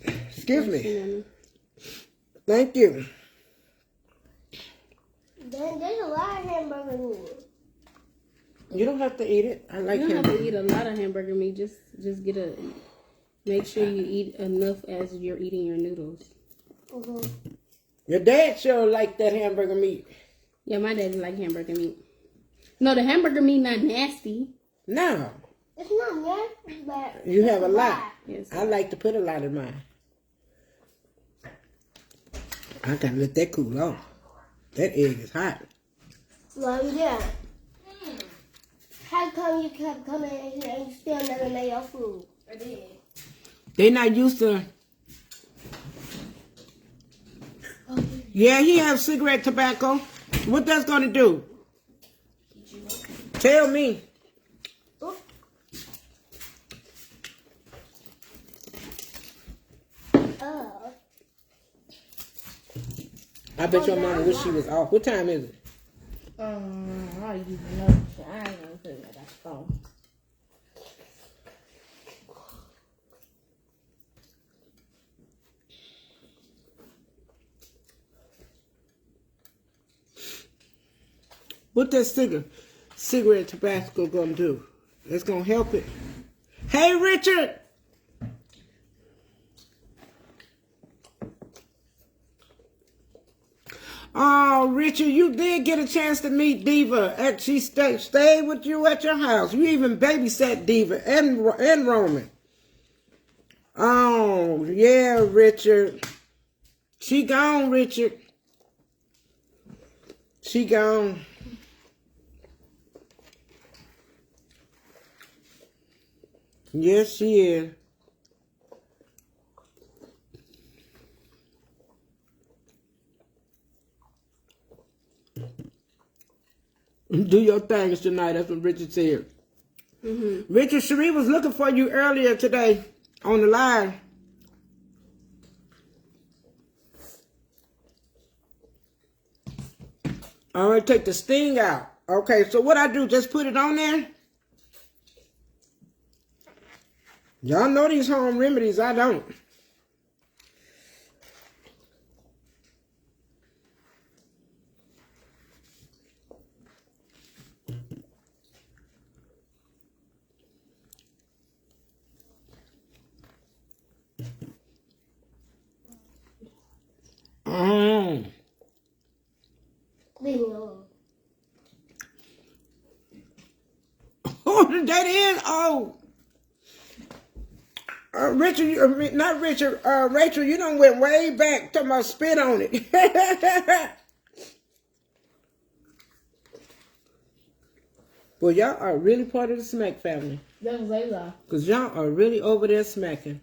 Excuse me. Thank you. There's a lot of hamburger meat. You don't have to eat it. I like You don't have hamburger. to eat a lot of hamburger meat. Just get a. Make sure you eat enough as you're eating your noodles. Mm-hmm. Your dad sure like that hamburger meat. Yeah, my daddy like hamburger meat. No, the hamburger meat not nasty. No. It's not nasty, but You have a lot. Yes. I like to put a lot in mine. I gotta let that cool off. That egg is hot. Mom, yeah. How come you kept coming in here and you still never made your food? Or did? They not used to. Yeah, he have cigarette tobacco. What that's gonna do? Tell me. Oh. I bet your mama wish she was off. What time is it? I don't even know. I ain't gonna put it on that phone. What that cigarette tobacco gonna do? It's gonna help it. Hey, Richard. Oh, Richard, you did get a chance to meet Diva. And she stayed with you at your house. You even babysat Diva and Roman. Oh, yeah, Richard. She gone, Richard. She gone. Yes, she is. Do your things tonight. That's what Richard said. Mm-hmm. Richard, Cherie was looking for you earlier today on the live. All right, take the sting out. Okay, so what I do, just put it on there? Y'all know these home remedies. I don't. Leave me alone. Oh, that is. Oh. Richard, not Richard, Rachel, you done went way back talking about spit on it. Well, y'all are really part of the smack family. That's Layla. Because y'all are really over there smacking.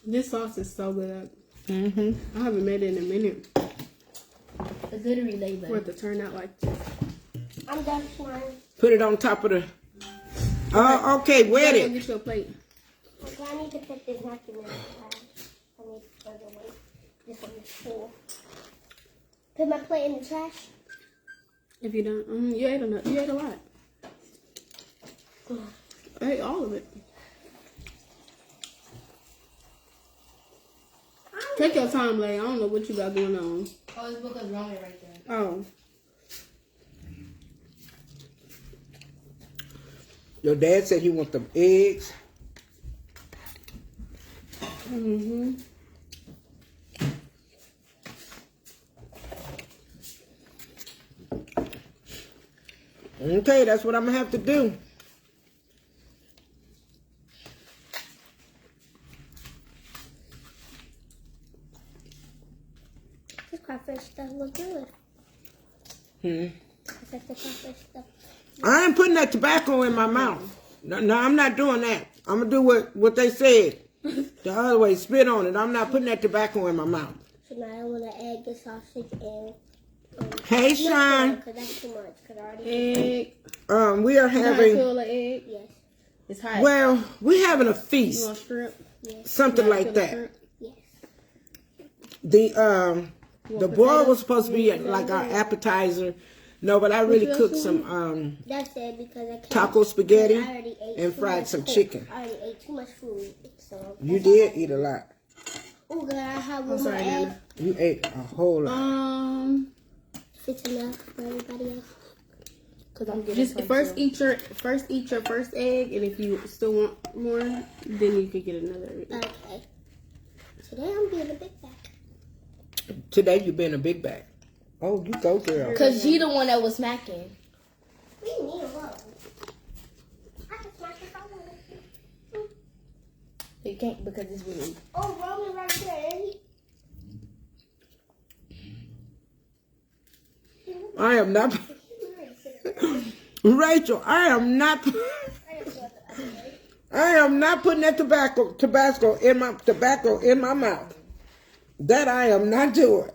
This sauce is so good. I haven't made it in a minute It's literally labor. for it to turn out like this. I'm done trying. Put it on top of the... Oh, okay, wet Go it. get you a plate. I need to put this napkin in the trash. I need to throw it away. This one is full. Put my plate in the trash. If you don't, you ate enough. You ate a lot. I ate all of it. Take your time, Lay. I don't know what you got going on. Oh, it's because Roman right there. Oh. Your dad said he want them eggs. Mm-hmm. Okay, that's what I'm gonna have to do. This crawfish stuff look good. I said the crawfish stuff. I ain't putting that tobacco in my mouth. No, I'm not doing that. I'm gonna do what they said. The other way, spit on it. I'm not putting that tobacco in my mouth. So now I want to add the sausage and... Hey, Sean. Because that's too much. Because I already ate Egg. We are You having... feel like egg? Yes. It's hot. Well, we're having a You feast. want shrimp? Yes. Something You like want that. shrimp? Yes. The boil was supposed to be like our appetizer. No, but I really cooked some That's it because I can't. taco spaghetti I already ate and too fried much some food. chicken. I already ate too much food. So You did eat a lot. Oh, God, I have I'm one more sorry, egg. Nana. You ate a whole lot. It's enough for everybody else. Cause I'm just first eat your first egg, and if you still want more, then you could get another egg. Okay. Today I'm being a big back. Today you been a big bag. Oh, you go, girl. Because she the one that was smacking. Leave me alone. I can smack if I want to. You can't because it's weird. Oh, Roman right there. I am not... Rachel, I am not putting that tobacco in my mouth. That I am not doing.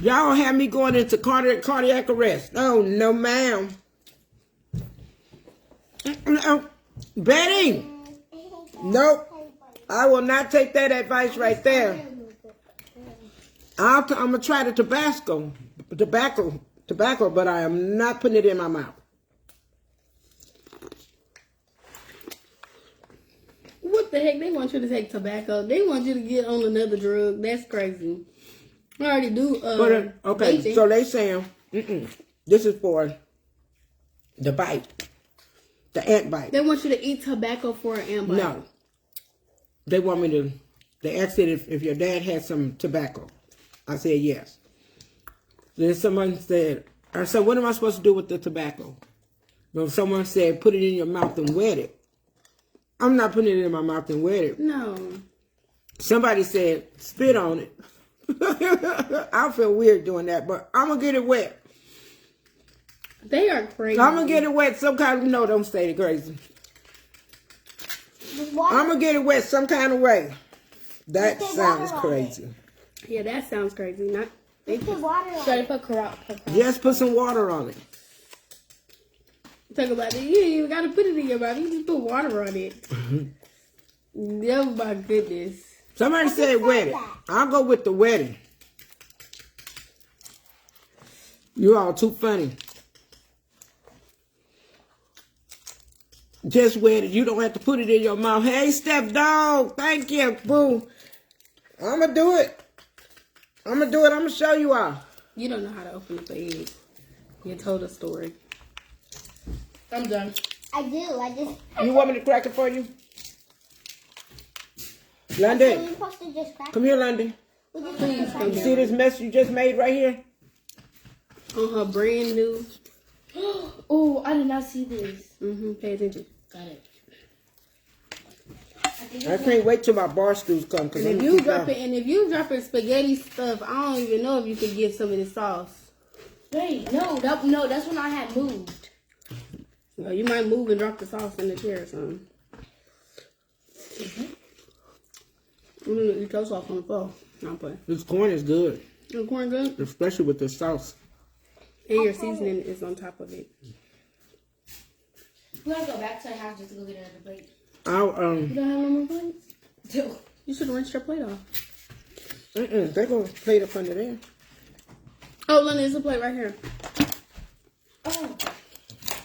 Y'all have me going into cardiac arrest. Oh, no, ma'am. Betty. Nope. I will not take that advice right there. I'm going to try the tobacco, but I am not putting it in my mouth. What the heck? They want you to take tobacco. They want you to get on another drug. That's crazy. I already do. Okay, vaping. so they saying this is for the bite, the ant bite. They want you to eat tobacco for an ant bite. No, they want me to. They asked it if your dad had some tobacco. I said yes. Then someone said, I said, what am I supposed to do with the tobacco? Then someone said, put it in your mouth and wet it. I'm not putting it in my mouth and wet it. No. Somebody said, spit on it. I feel weird doing that, but I'm going to get it wet. They are crazy. I'm going to get it wet some kind of... No, don't say it crazy. I'm going to get it wet some kind of way. That sounds crazy. Yeah, that sounds crazy. Not. Put water on it. Just put some water on it. Talk about it. You ain't even got to put it in your mouth. You just put water on it. Oh, my goodness. Somebody said wet it. I'll go with the wetting. You all too funny. Just wet it. You don't have to put it in your mouth. Hey, Step Dog. Thank you, boo. I'm going to do it. I'm going to show you all. You don't know how to open up an egg. You told a story. I'm done. I do. You want me to crack it for you? London. We're supposed to just crack Come here, London. Please come You here. see this mess you just made right here? On her brand new. Oh, I did not see this. Pay attention. Got it. I can't wait till my bar stools come. Cause And if you dropping spaghetti stuff, I don't even know if you can get some of this sauce. Wait, no, that's when I had moved. Well, you might move and drop the sauce in the chair or something. gonna eat your sauce on the floor. Not playing. This corn is good. The corn good? Especially with the sauce. And your seasoning is on top of it. We gotta go back to the house just to go get another plate. You don't have no more plates? You should have rinsed your plate off. They're going to plate up under there. Oh, London, there's a plate right here. Oh.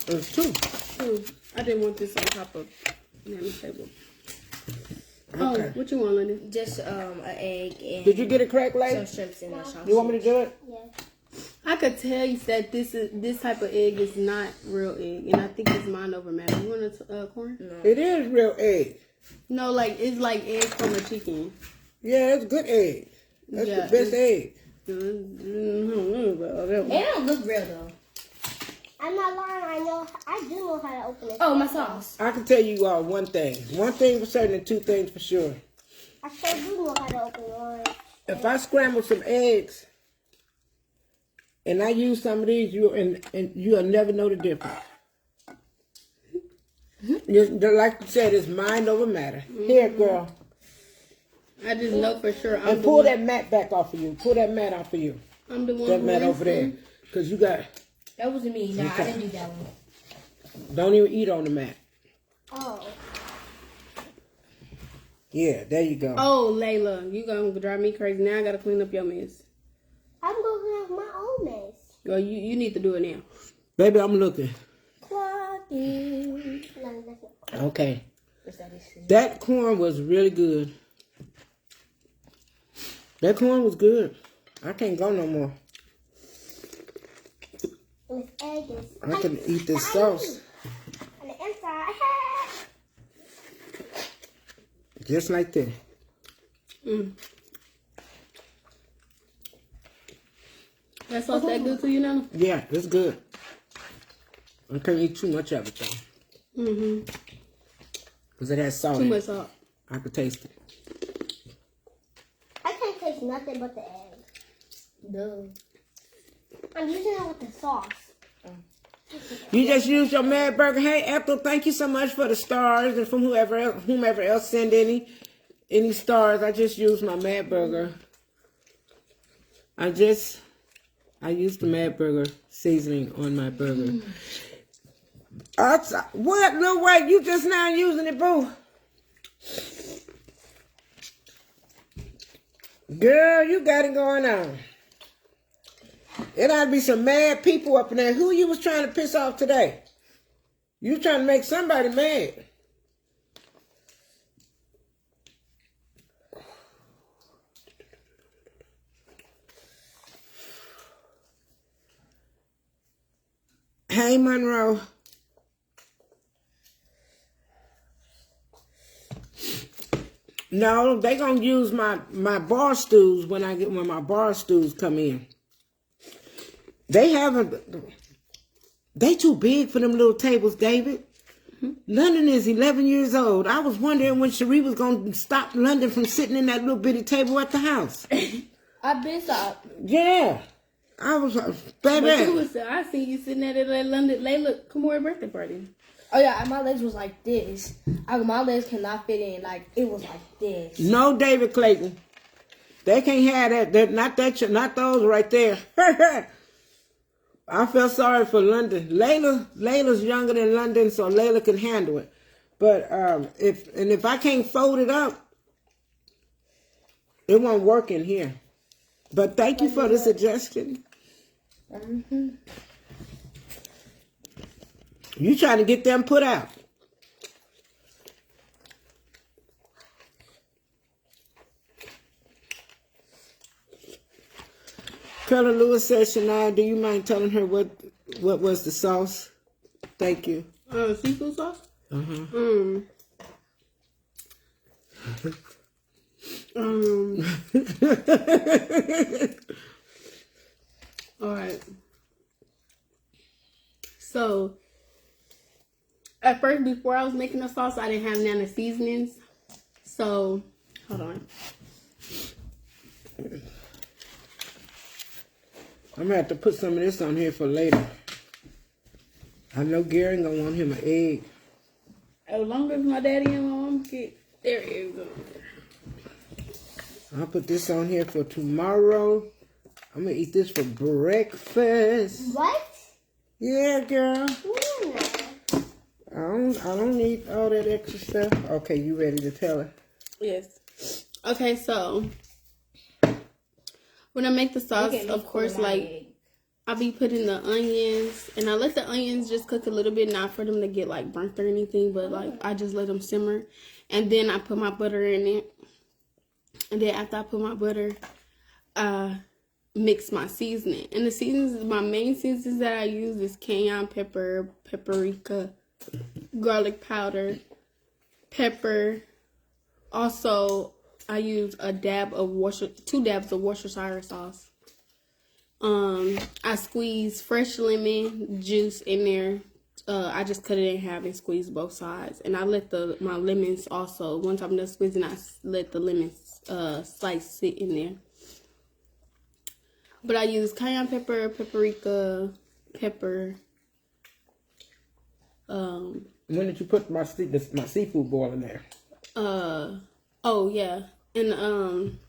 There's two. Ooh, I didn't want this on top of Nana's table. Okay. Oh, what you want, London? Just an egg and Did you get it cracked, lady? some shrimps in the sausage. You want me to do it? Yeah. I could tell you that this type of egg is not real egg, and I think it's mind over matter. You want a corn? No. It is real egg. No, like it's like egg from a chicken. Yeah, it's good egg. That's the best egg. It don't look real though. I'm not lying. I do know how to open it. Oh, my sauce. I can tell you all one thing. One thing for certain and two things for sure. I sure do know how to open one. If I scramble some eggs and I use some of these, you'll never know the difference. Like you said, it's mind over matter. Here, girl. I just know for sure. And pull that mat back off of you. Pull that mat off of you. I'm the one. That mat over there. Because you got... That wasn't me. Nah, I didn't do that one. Don't even eat on the mat. Oh. Yeah, there you go. Oh, Layla, you gonna drive me crazy. Now I gotta clean up your mess. I'm going to have my own mess. Well, you need to do it now. Baby, I'm looking. Clocking. Okay. That corn was really good. That corn was good. I can't go no more. With egg is I can eat this sauce. on the inside. Just like that. That sauce that good to you now? Yeah, it's good. I can't eat too much of it though. Because it has salt Too in much it. salt. I could taste it. I can't taste nothing but the egg. Duh. I'm using it with the sauce. You just used your Mad Burger. Hey, Ethel, thank you so much for the stars and from whomever else send any stars. I just used my Mad Burger. I used the Mad Burger seasoning on my burger. What? No way, you just now using it, boo. Girl, you got it going on. It ought to be some mad people up in there. Who you was trying to piss off today? You trying to make somebody mad. Hey, Monroe. No, they gonna use my bar stools when my bar stools come in. They too big for them little tables, David. London is 11 years old. I was wondering when Cherie was going to stop London from sitting in that little bitty table at the house. I've been stopped. Yeah. I was, baby. I seen you sitting at that London Layla Kamora birthday party. Oh yeah, and my legs was like this. My legs cannot fit in. Like it was like this. No, David Clayton. They can't have that. Not those right there. I felt sorry for London. Layla's younger than London, so Layla can handle it. But if I can't fold it up, it won't work in here. But thank you for the suggestion. You trying to get them put out. Colonel Lewis says, Shania, do you mind telling her what was the sauce? Thank you. Seafood sauce? All right. So, at first, before I was making the sauce, I didn't have none of seasonings. So, hold on. I'm going to have to put some of this on here for later. I know Gary ain't going to want him an egg. As long as my daddy and my mom get their eggs on. I'll put this on here for tomorrow. I'm gonna eat this for breakfast. What? Yeah, girl. Mm. I don't need all that extra stuff. Okay, you ready to tell her? Yes. Okay, so when I make the sauce, of course, like I'll be putting the onions, and I let the onions just cook a little bit, not for them to get like burnt or anything, but like I just let them simmer, and then I put my butter in it, and then after I put my butter, mix my seasoning. And the seasons, my main seasons that I use is cayenne pepper, paprika, garlic powder, pepper. Also, I use two dabs of Worcestershire sauce. I squeeze fresh lemon juice in there. I just cut it in half and squeeze both sides. And I let my lemons also, once I'm done squeezing, I let the lemons slice sit in there. But I use cayenne pepper, paprika, pepper. When did you put my seafood boil in there? Oh yeah, and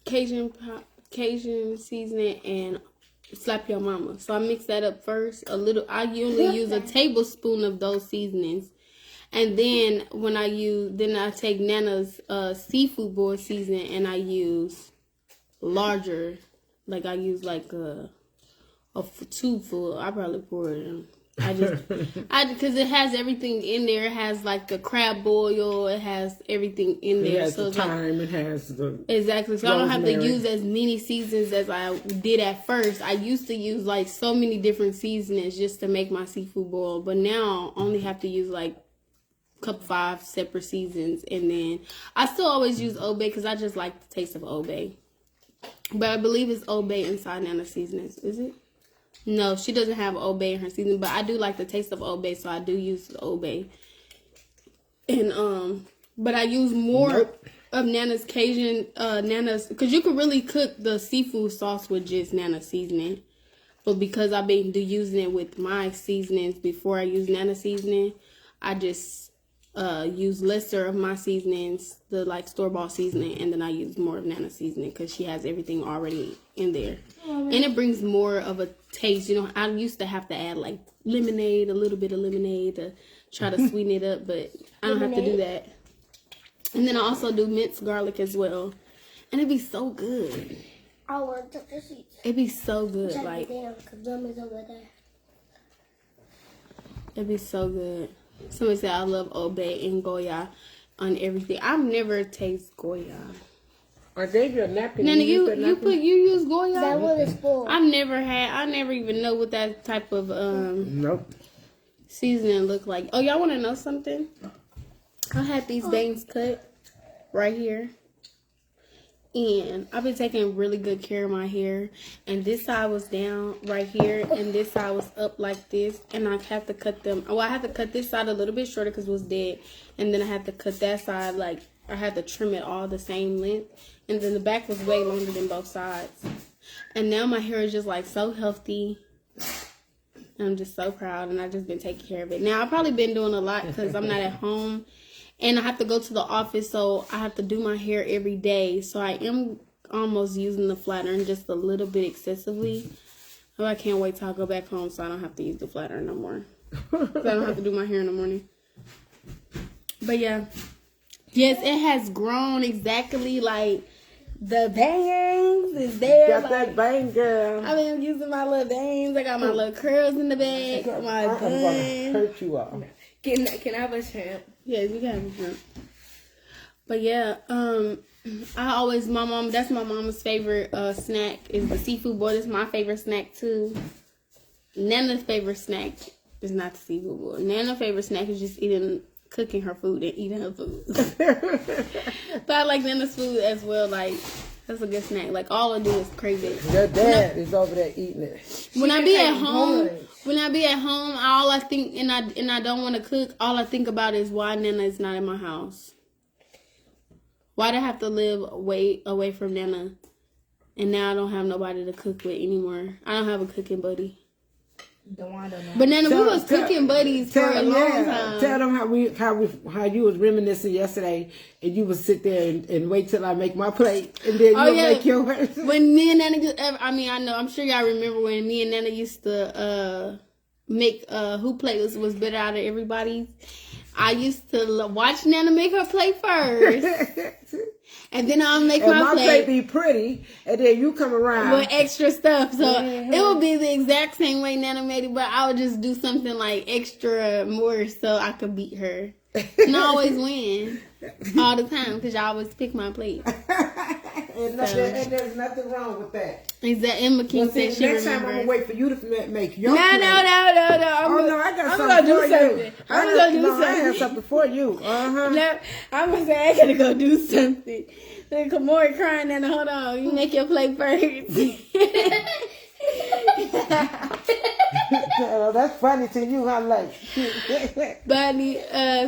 Cajun seasoning and slap your mama. So I mix that up first a little. I usually use a tablespoon of those seasonings, and then I take Nana's seafood boil seasoning and I use larger, like I use like a tube full. I probably pour it in. Because it has everything in there. It has like the crab boil. It has everything in there. It has so the thyme. It has the exactly. So I don't have to rosemary. use as many seasons as I did at first. I used to use like so many different seasonings just to make my seafood boil, but now I only have to use like 5 separate seasons, and then I still always use Old Bay because I just like the taste of Old Bay. But I believe it's Old Bay inside Nana's seasonings. Is it? No, she doesn't have Old Bay in her season, but I do like the taste of Old Bay, so I do use Old Bay. And but I use more of Nana's Cajun, because you can really cook the seafood sauce with just Nana's seasoning. But because I've been using it with my seasonings before I use Nana's seasoning, I just use lesser of my seasonings, the like store-bought seasoning, and then I use more of Nana's seasoning because she has everything already in there. And it brings more of a taste. You know, I used to have to add like a little bit of lemonade to try to sweeten it up, but I don't have to do that. And then I also do minced garlic as well. And it'd be so good. I want to take the seats. It'd be so good. Check Like, it down, because Mommy's over there. it'd be so good. Somebody said I love Old Bay and Goya on everything. I've never tasted Goya. I gave you a napkin. Nana, you use Goya? That one is full. I never even know what that type of Nope. seasoning look like. Oh, y'all want to know something? I had these bangs cut right here, and I've been taking really good care of my hair. And this side was down right here, and this side was up like this. And I have to cut them. Well, I have to cut this side a little bit shorter because it was dead, and then I have to cut that side like I had to trim it all the same length. And then the back was way longer than both sides. And now my hair is just like so healthy. I'm just so proud, and I've just been taking care of it. Now, I've probably been doing a lot because I'm not at home, and I have to go to the office, so I have to do my hair every day. So I am almost using the flat iron just a little bit excessively. Oh, I can't wait till I go back home so I don't have to use the flat iron no more. So I don't have to do my hair in the morning. But yeah. Yes, it has grown exactly like the bangs is there. Got that bang, girl. I've been using my little bangs. I got my little curls in the back. My I'm gonna bun. hurt you all. Can I have a shrimp? Yes, you can have a shrimp. But yeah, that's my mama's favorite snack is the seafood boil. It's my favorite snack too. Nana's favorite snack is not the seafood boil. Nana's favorite snack is just cooking her food and eating her food. But I like Nana's food as well. Like, that's a good snack. Like, all I do is crave it. Your dad is over there eating it. When I be at home, all I think, and I don't want to cook, all I think about is why Nana is not in my house. Why do I have to live way away from Nana? And now I don't have nobody to cook with anymore. I don't have a cooking buddy. But Nana, we was cooking buddies for a long time. Tell them how you was reminiscing yesterday, and you would sit there and wait till I make my plate, and then you make yours. When me and Nana, I know, I'm sure y'all remember when me and Nana used to make who plate was better out of everybody's. I used to watch Nana make her plate first. And then I'll make my plate be pretty, and then you come around with extra stuff. So it would be the exact same way Nana made it, but I would just do something like extra more so I could beat her. And I always win all the time because y'all always pick my plate. And there's nothing wrong with that. Exactly. Emma King said she next time I'm gonna wait for you to make your plate. No. I got something for you. I'm gonna do something. I have something for you. No, I'm gonna say I gotta go do something. Then Kamori crying and hold on, you make your plate first. That's funny to you, huh? Like Bonnie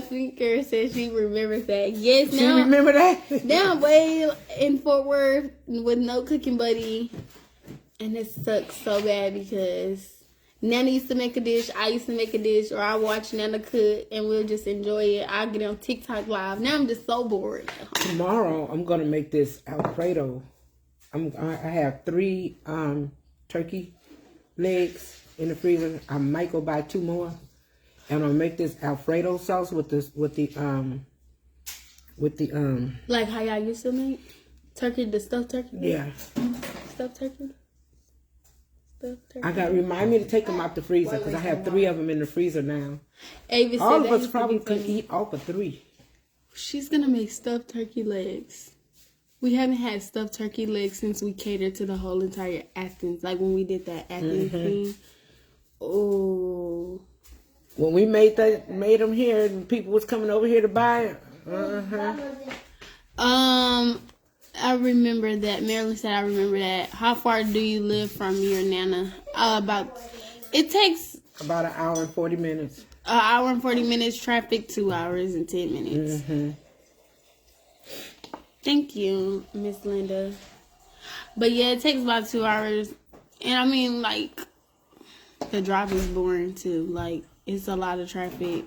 Speaker says she remembers that. Yes, she remember that. Now I'm way in Fort Worth with no cooking buddy, and it sucks so bad because Nana used to make a dish, I used to make a dish, or I watch Nana cook, and we'll just enjoy it. I get on TikTok live. Now I'm just so bored. Tomorrow I'm gonna make this Alfredo. I have 3 turkey legs in the freezer. I might go buy 2 more, and I'll make this Alfredo sauce with the like how y'all used to make turkey, the stuffed turkey. Yeah, stuffed turkey. I got remind me to take them out the freezer because I have 3 of them in the freezer now. Avis all of us probably could eat all but 3. She's gonna make stuffed turkey legs. We haven't had stuffed turkey legs since we catered to the whole entire Athens. Like when we did that Athens thing. Oh. When we made them here, and people was coming over here to buy it. I remember that. Marilyn said, I remember that. How far do you live from your Nana? It takes about an hour and 40 minutes. An hour and 40 minutes. Traffic, 2 hours and 10 minutes. Thank you, Miss Linda. But yeah, it takes about 2 hours. And I mean, like, the drive is boring too. Like, it's a lot of traffic.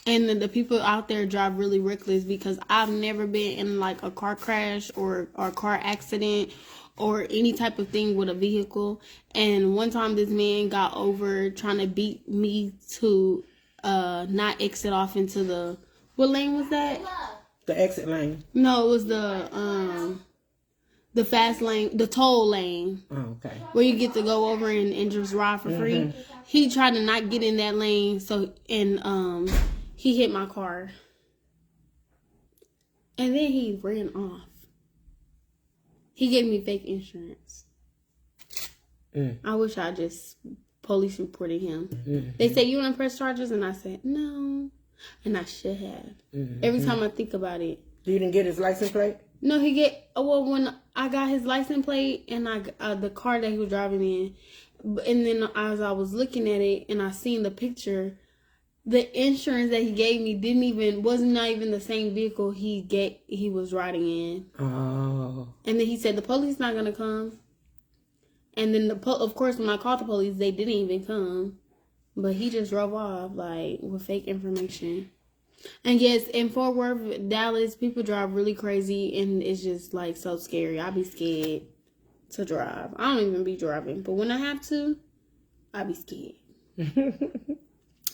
And the people out there drive really reckless because I've never been in like a car crash or a car accident or any type of thing with a vehicle. And one time this man got over trying to beat me to not exit off into the, what lane was that? The exit lane. No, it was the fast lane, the toll lane. Oh, okay. Where you get to go over and just ride for free. He tried to not get in that lane, he hit my car. And then he ran off. He gave me fake insurance. I wish I just police reported him. They said, you want to press charges? And I said, no. And I should have. Every time I think about it. You didn't get his license plate? No, when I got his license plate and the car that he was driving in. And then as I was looking at it and I seen the picture, the insurance that he gave me wasn't not even the same vehicle he was riding in. Oh. And then he said the police not gonna come. And then of course when I called the police, they didn't even come. But he just drove off like with fake information. And yes, in Fort Worth, Dallas, people drive really crazy and it's just like so scary. I be scared to drive. I don't even be driving, but when I have to, I be scared.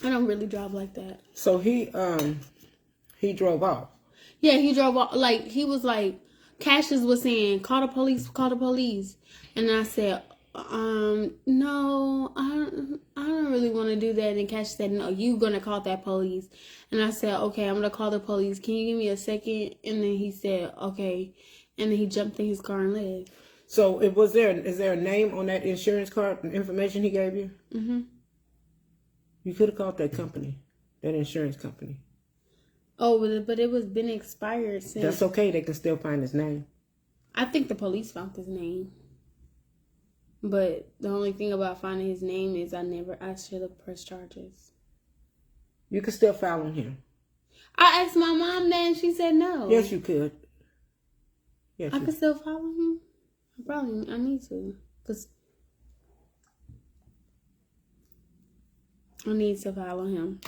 I don't really drive like that. So he drove off. Yeah, he drove off. Like, he was like, Cassius was saying, call the police. And I said, no, I don't really want to do that. And Cassius said, no, you going to call that police. And I said, okay, I'm going to call the police. Can you give me a second? And then he said, okay. And then he jumped in his car and left. So is there a name on that insurance card and information he gave you? You could have called that company, that insurance company. Oh, but it was been expired since. That's okay. They can still find his name. I think the police found his name. But the only thing about finding his name is I should have pressed charges. You could still file on him. I asked my mom that and she said no. Yes, you could. Yes, I could still follow him. I need to. I need to follow him.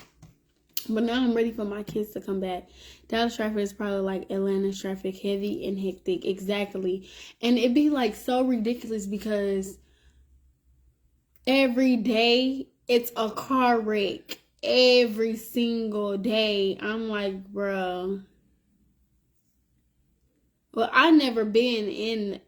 But now I'm ready for my kids to come back. Dallas traffic is probably like Atlanta traffic, heavy and hectic. Exactly. And it'd be like so ridiculous because every day it's a car wreck. Every single day. I'm like, bro. Well, I've never been in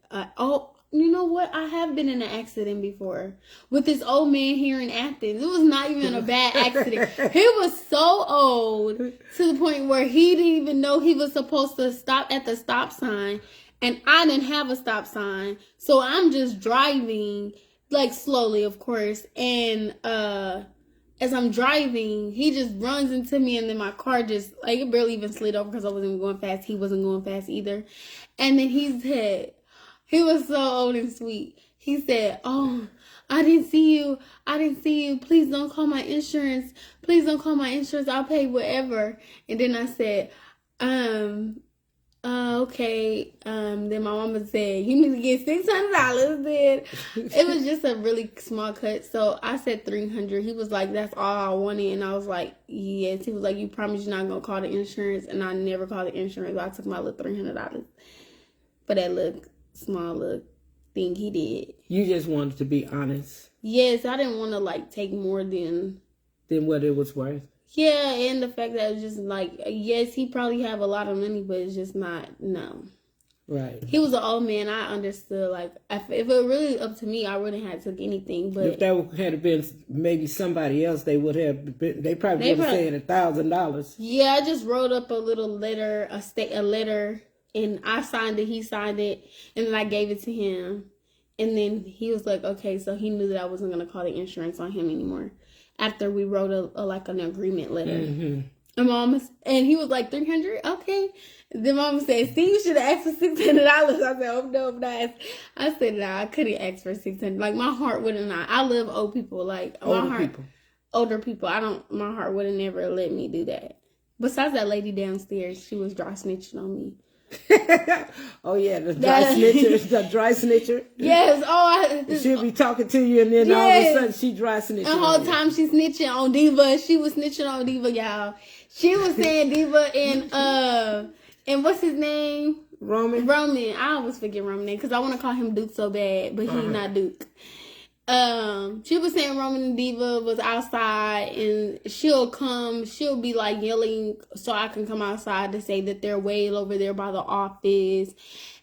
you know what? I have been in an accident before with this old man here in Athens. It was not even a bad accident. He was so old to the point where he didn't even know he was supposed to stop at the stop sign. And I didn't have a stop sign. So I'm just driving, like slowly, of course. And as I'm driving, he just runs into me. And then my car just, like, it barely even slid over because I wasn't going fast. He wasn't going fast either. And then he said, he was so old and sweet. He said, "Oh, I didn't see you. I didn't see you. Please don't call my insurance. Please don't call my insurance. I'll pay whatever." And then I said, okay. Then my mama said, "You need to get $600." Then it was just a really small cut. So I said $300. He was like, "That's all I wanted." And I was like, "Yes." He was like, "You promise you're not going to call the insurance?" And I never called the insurance. I took my little $300 for that little small little thing he did. You just wanted to be honest. Yes, I didn't want to like take more than what it was worth. Yeah, and the fact that it was just like, yes, he probably have a lot of money, but it's just not, no. Right. He was an old man. I understood. Like, if it were really up to me, I wouldn't have took anything. But if that had been maybe somebody else, they would have been, they probably would have said $1,000. Yeah, I just wrote up a little letter, a letter, and I signed it. He signed it, and then I gave it to him. And then he was like, okay, so he knew that I wasn't going to call the insurance on him anymore. After we wrote like an agreement letter. Mm-hmm. And he was like, $300? Okay. Then mama said, see, you should have asked for $600. I said, oh, no, I'm not. I said, nah, I couldn't ask for $600. Like, my heart wouldn't. I love old people. Like, older people. My heart would have never let me do that. Besides that lady downstairs, she was dry snitching on me. Oh yeah, the dry snitcher. The dry snitcher. Yes. Oh, she'll be talking to you, and then all of a sudden she dry snitching. The whole time she snitching on Diva. She was snitching on Diva, y'all. She was saying Diva and what's his name? Roman. I always forget Roman name because I want to call him Duke so bad, but he's not Duke. She was saying Roman and Diva was outside, and she'll be like yelling so I can come outside to say that they're way over there by the office,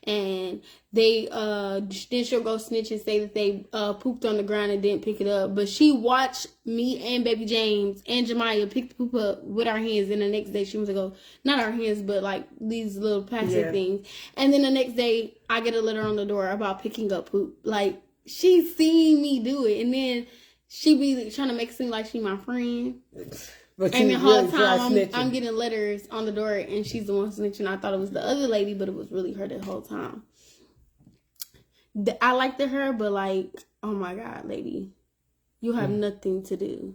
and they then she'll go snitch and say that they pooped on the ground and didn't pick it up. But she watched me and baby James and Jemiah pick the poop up with our hands, and the next day she was to go, not our hands, but like these little plastic things. And then the next day I get a letter on the door about picking up poop. Like, she seen me do it, and then she be trying to make it seem like she my friend. But and the whole time I'm getting letters on the door, and she's the one snitching. I thought it was the other lady, but it was really her the whole time. I liked her, but like, oh my God, lady, you have nothing to do.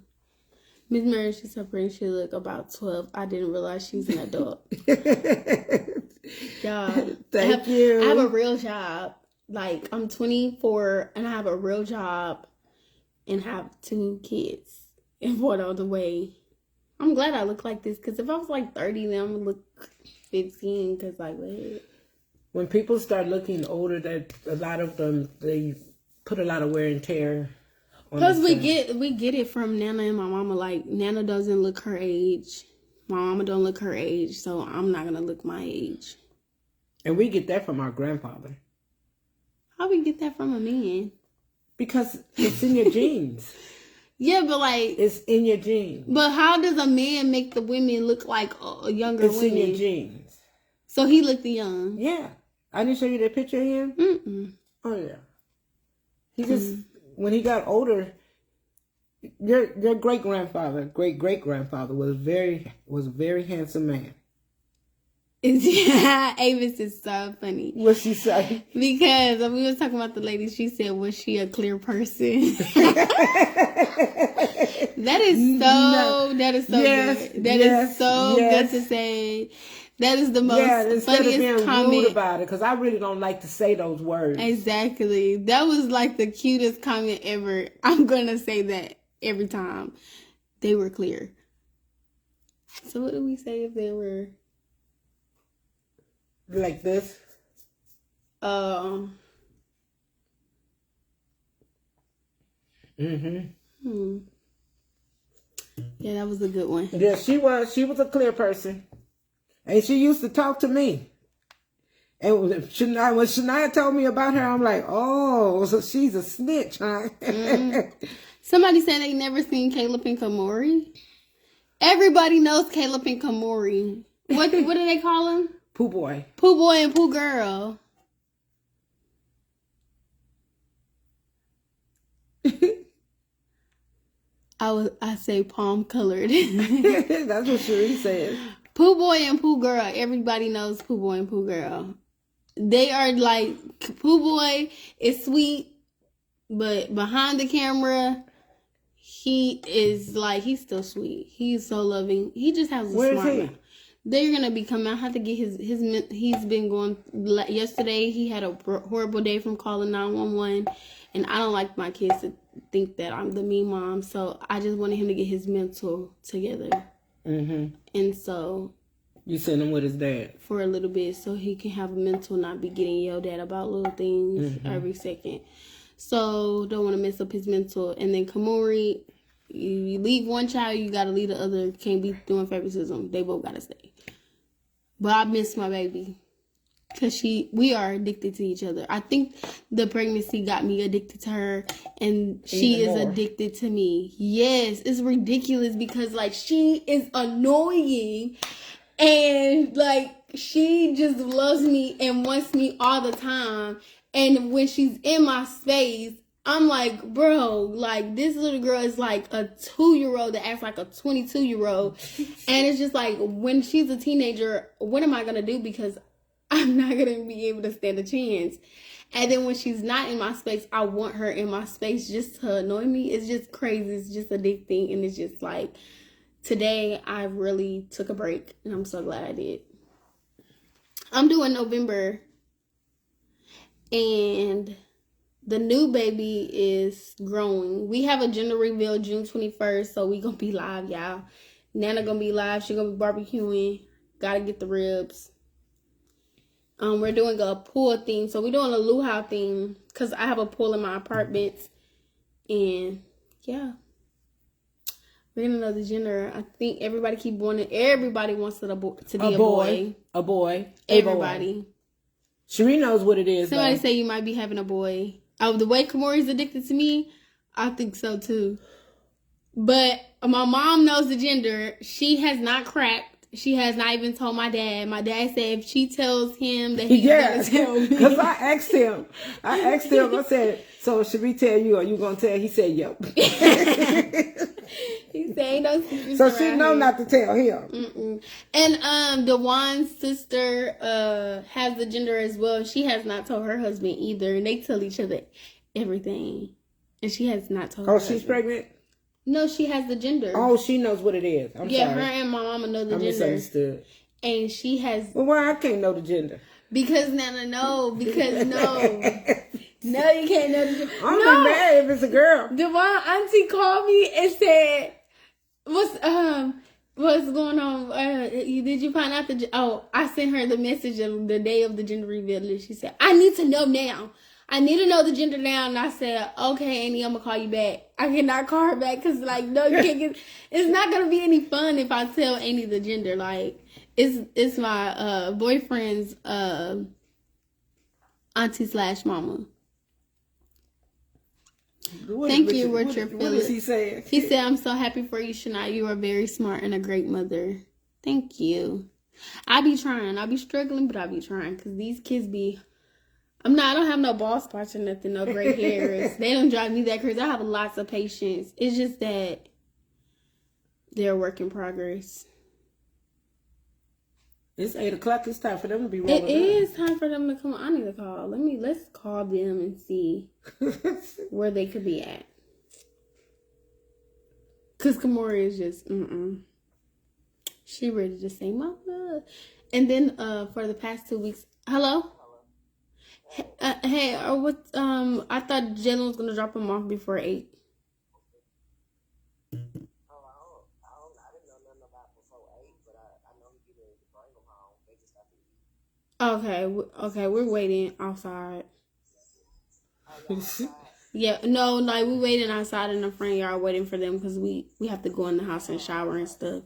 Miss Mary, she's her friend. She look about 12. I didn't realize she's an adult. Y'all, Thank you. I have a real job. Like, I'm 24 and I have a real job and have 2 kids and 1 on the way. I'm glad I look like this, because if I was like 30, then I'm going to look 15, because like, what? When people start looking older, that a lot of them, they put a lot of wear and tear on. Plus, we get it from Nana and my mama. Like, Nana doesn't look her age. My mama don't look her age, so I'm not going to look my age. And we get that from our grandfather. How we get that from a man? Because it's in your genes. Yeah, but like... It's in your genes. But how does a man make the women look like younger women? It's in your genes. So he looked young. Yeah. I didn't show you that picture of him? Mm-mm. Oh, yeah. He just... When he got older... Your great-grandfather was a very handsome man. Avis is so funny. What'd she say? Because we was talking about the lady, she said, was she a clear person? That is so good. That is so good to say. That is the most funniest comment. Rude about it, because I really don't like to say those words. Exactly. That was like the cutest comment ever. I'm going to say that every time. they were clear. So what do we say if they were like this? Yeah, that was a good one. Yeah, she was a clear person. And she used to talk to me. And when Shania told me about her, I'm like, oh, so she's a snitch, huh? Somebody said they never seen Caleb and Kamori. Everybody knows Caleb and Kamori. What do they call him? Pooh boy. Pooh boy and Pooh girl. I say palm colored. That's what Cherie said. Pooh boy and Pooh girl. Everybody knows Pooh boy and Pooh girl. They are like, Pooh boy is sweet, but behind the camera, he is like, he's still sweet. He's so loving. He just has a smart mouth. They're gonna be coming. I have to get his. He's been going. Yesterday he had a horrible day from calling 911, and I don't like my kids to think that I'm the mean mom. So I just wanted him to get his mental together. And so you sent him with his dad for a little bit, so he can have a mental, not be getting yelled at about little things every second. So don't want to mess up his mental. And then Kamori, you leave one child, you gotta leave the other. Can't be doing favoritism. They both gotta stay. But I miss my baby because we are addicted to each other. I think the pregnancy got me addicted to her, and she is addicted to me. Yes, it's ridiculous because like she is annoying, and like she just loves me and wants me all the time. And when she's in my space, I'm like, bro, like, this little girl is like a 2-year-old that acts like a 22-year-old. And it's just like, when she's a teenager, what am I going to do? Because I'm not going to be able to stand a chance. And then when she's not in my space, I want her in my space just to annoy me. It's just crazy. It's just addicting. And it's just like, today I really took a break. And I'm so glad I did. I'm doing November. And the new baby is growing. We have a gender reveal June 21st, so we gonna be live, y'all. Nana gonna be live. She gonna be barbecuing. Gotta get the ribs. We're doing a pool theme, so we're doing a luau theme because I have a pool in my apartment, and yeah, we're gonna know the gender. I think everybody keep wanting. Everybody wants it to be a boy. A boy. Everybody. Cherie knows what it is. Somebody say you might be having a boy. Oh, the way Kamori's addicted to me, I think so too. But my mom knows the gender. She has not cracked. She has not even told my dad. My dad said if she tells him that he's gonna tell me. Because I asked him. I said, so should we tell you or you gonna tell? He said, yep. He said ain't no secrets. So she know here. not to tell him. And Dewan's sister has the gender as well. She has not told her husband either. And they tell each other everything. And she has not told her she's pregnant? No, she has the gender. Oh, she knows what it is. I'm sorry. Her and my mama know the gender. Misunderstood. And she has... Well, why I can't know the gender? Because Nana, no. Because no. No, you can't know the gender. I'm not mad if it's a girl. Dewan auntie called me and said, what's going on? Did you find out I sent her the message of the day of the gender reveal. And she said, I need to know now. I need to know the gender now. And I said, okay, Annie, I'm going to call you back. I cannot call her back because, like, no, you can't get... It's not going to be any fun if I tell Annie the gender. Like, it's my boyfriend's auntie/mama. Thank you, Richard Phillips. What is he saying? He said, I'm so happy for you, Shania. You are very smart and a great mother. Thank you. I be trying. I be struggling, but I be trying because these kids be... I don't have no bald spots or nothing, no gray hairs. They don't drive me that crazy. I have lots of patience. It's just that they're a work in progress. It's 8 o'clock. It's time for them to be rolling. It is time for them to come. I need to call. Let's call them and see where they could be at. Cause Kamori is just She ready to say mama. And then for the past 2 weeks, hello. Hey, what? I thought Jalen was gonna drop him off before 8. Okay, okay, we're waiting outside. Yeah, no, like we waiting outside in the front yard waiting for them because we have to go in the house and shower and stuff.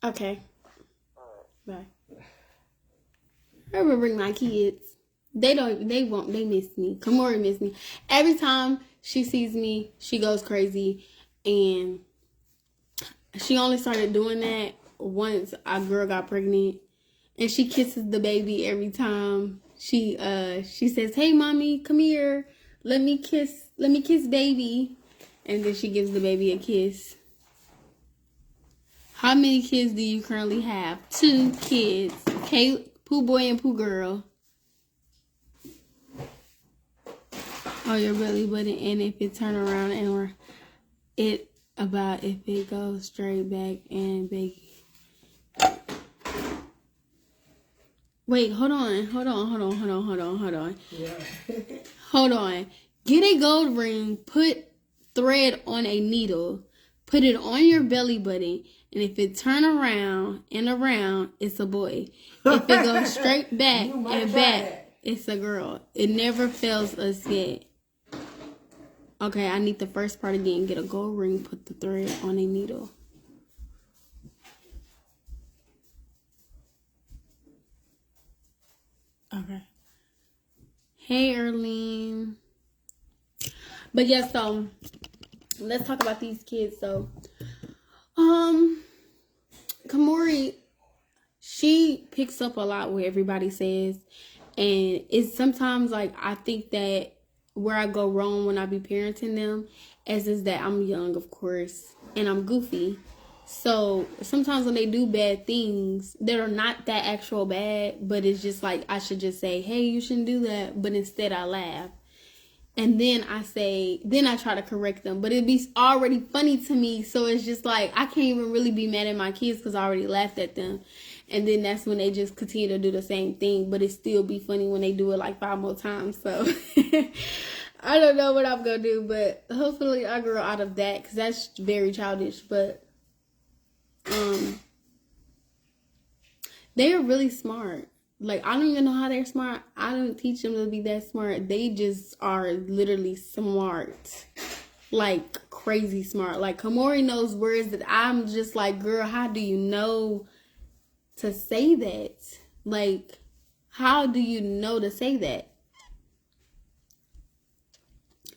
Okay. Bye. I will bring my kids. They miss me. Kamori miss me. Every time she sees me, she goes crazy. And she only started doing that once our girl got pregnant. And she kisses the baby every time. She says, "Hey mommy, come here. Let me kiss baby." And then she gives the baby a kiss. How many kids do you currently have? 2 kids. Okay, Pooh boy and Pooh girl. Oh, your belly button, and if it turn around and if it goes straight back and big. Wait, hold on. Yeah. Hold on. Get a gold ring, put thread on a needle, put it on your belly button, and if it turn around and around, it's a boy. If it goes straight back and back, it's a girl. It never fails us yet. Okay, I need the first part again. Get a gold ring, put the thread on a needle. Okay. Hey, Erlene. But yeah, so let's talk about these kids. So, Kamori, she picks up a lot what everybody says, and it's sometimes like I think that where I go wrong when I be parenting them is that I'm young, of course, and I'm goofy. So sometimes when they do bad things that are not that actual bad, but it's just like I should just say, "Hey, you shouldn't do that," but instead I laugh. And then I try to correct them, but it'd be already funny to me. So it's just like, I can't even really be mad at my kids because I already laughed at them. And then that's when they just continue to do the same thing, but it still be funny when they do it like 5 more times. So I don't know what I'm going to do, but hopefully I grow out of that because that's very childish. But they are really smart. Like, I don't even know how they're smart. I don't teach them to be that smart. They just are literally smart. Like, crazy smart. Like, Kamori knows words that I'm just like, girl, how do you know to say that? Like, how do you know to say that?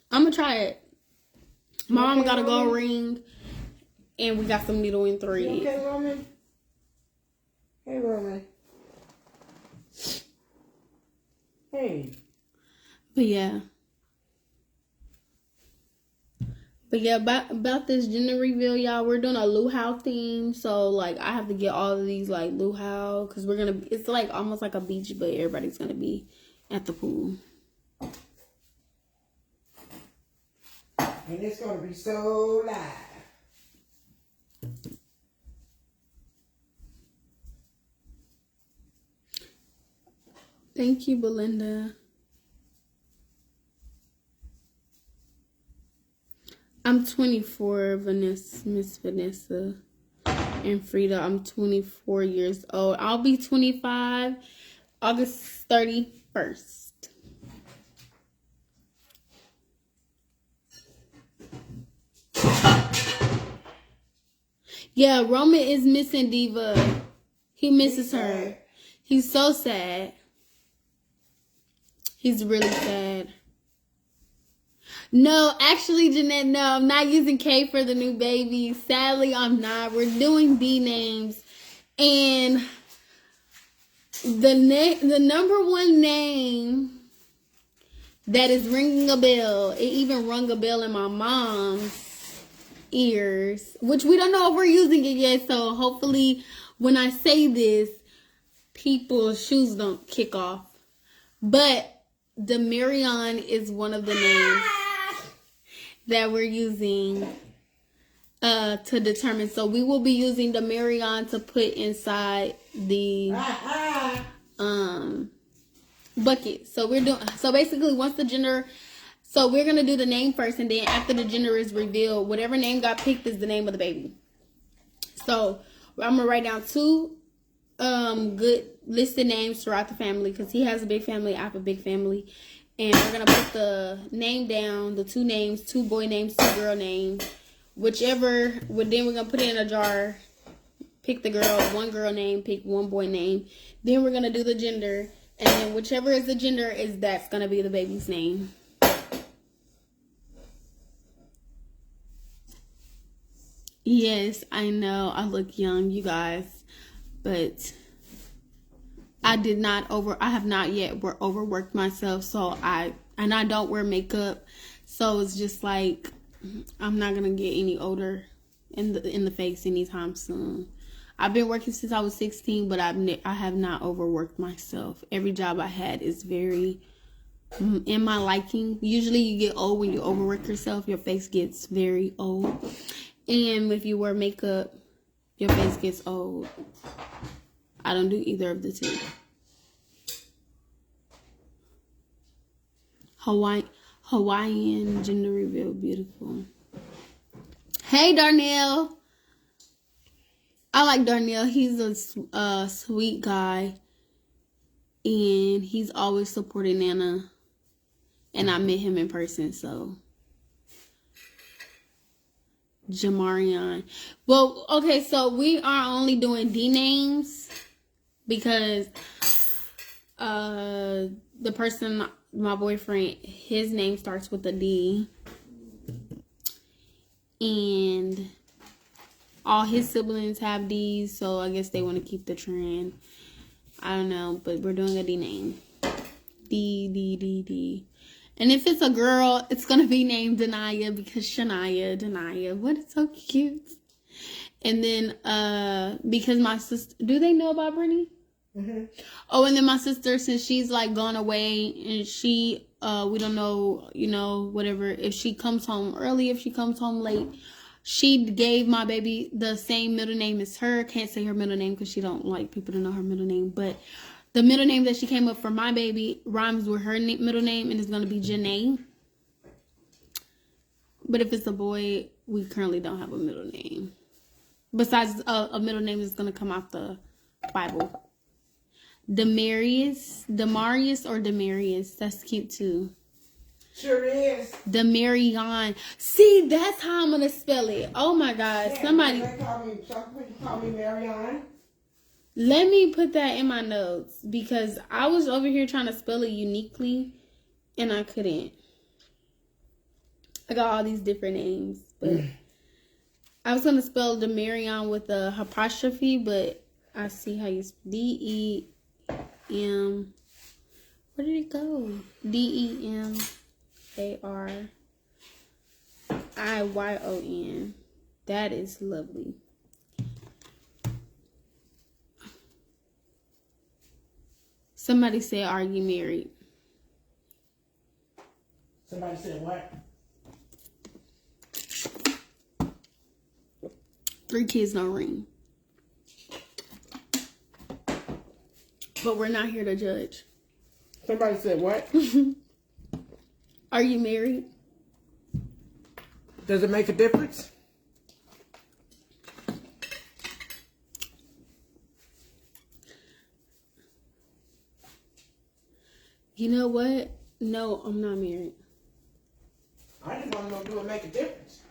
I'm going to try it. My mama got a gold ring, and we got some needle and thread. You okay, Roman? Hey, Roman. Hey. But yeah, about this gender reveal, y'all, we're doing a luau theme. So, like, I have to get all of these, like, luau, because it's, like, almost like a beach, but everybody's going to be at the pool. And it's going to be so live. Thank you, Belinda. I'm 24, Miss Vanessa. And Frida, I'm 24 years old. I'll be 25 August 31st. Yeah, Roman is missing Diva. He misses her. He's so sad. He's really sad. No, actually, Jeanette, no, I'm not using K for the new baby. Sadly, I'm not. We're doing B names. And the number one name that is ringing a bell, it even rung a bell in my mom's ears, which we don't know if we're using it yet. So hopefully when I say this, people's shoes don't kick off. But Demarion is one of the names that we're using to determine. So we will be using Demarion to put inside the bucket. So basically once the gender, so we're gonna do the name first, and then after the gender is revealed, whatever name got picked is the name of the baby. So I'm gonna write down 2 good listed names throughout the family because he has a big family. I have a big family, and we're gonna put the name down, the 2 names, 2 boy names, 2 girl names, whichever. Then we're gonna put it in a jar. Pick the girl, 1 girl name, pick 1 boy name. Then we're gonna do the gender, and then whichever is the gender that's gonna be the baby's name. Yes, I know I look young, you guys, but I have not yet overworked myself, so I don't wear makeup, so it's just like I'm not gonna get any older in the face anytime soon. I've been working since I was 16, but I have not overworked myself. Every job I had is very in my liking. Usually you get old when you overwork yourself. Your face gets very old. And if you wear makeup, your face gets old. I don't do either of the 2. Hawaiian gender reveal, beautiful. Hey, Darnell. I like Darnell. He's a sweet guy. And he's always supporting Nana. And I met him in person, so... Jamarion. Well, okay, so we are only doing D names because the person, my boyfriend, his name starts with a D, and all his siblings have D's, so I guess they want to keep the trend. I don't know, but we're doing a D name. D. And if it's a girl, it's going to be named Denaya because Denaya. What? It's so cute. And then, because my sister, do they know about Brittany? Mm-hmm. Oh, and then my sister, since she's like gone away and she, we don't know, whatever, if she comes home early, if she comes home late, she gave my baby the same middle name as her. Can't say her middle name because she don't like people to know her middle name, but the middle name that she came up for my baby rhymes with her middle name, and it's going to be Janae. But if it's a boy, we currently don't have a middle name. Besides a middle name that's going to come out the Bible. Demarius or Demarius. That's cute too. Sure is. Demarion. See, that's how I'm going to spell it. Oh my God. Yeah, some people call me Marion. Let me put that in my notes because I was over here trying to spell it uniquely and I couldn't. I got all these different names, but I was going to spell Demarion with a apostrophe, but I see how you spell D-E-M. Where did it go? D-E-M-A-R-I-Y-O-N. That is lovely. Somebody said, are you married? Somebody said what? 3 kids, no ring. But we're not here to judge. Somebody said what? Are you married? Does it make a difference? You know what? No, I'm not married. I just want to know, do it make a difference?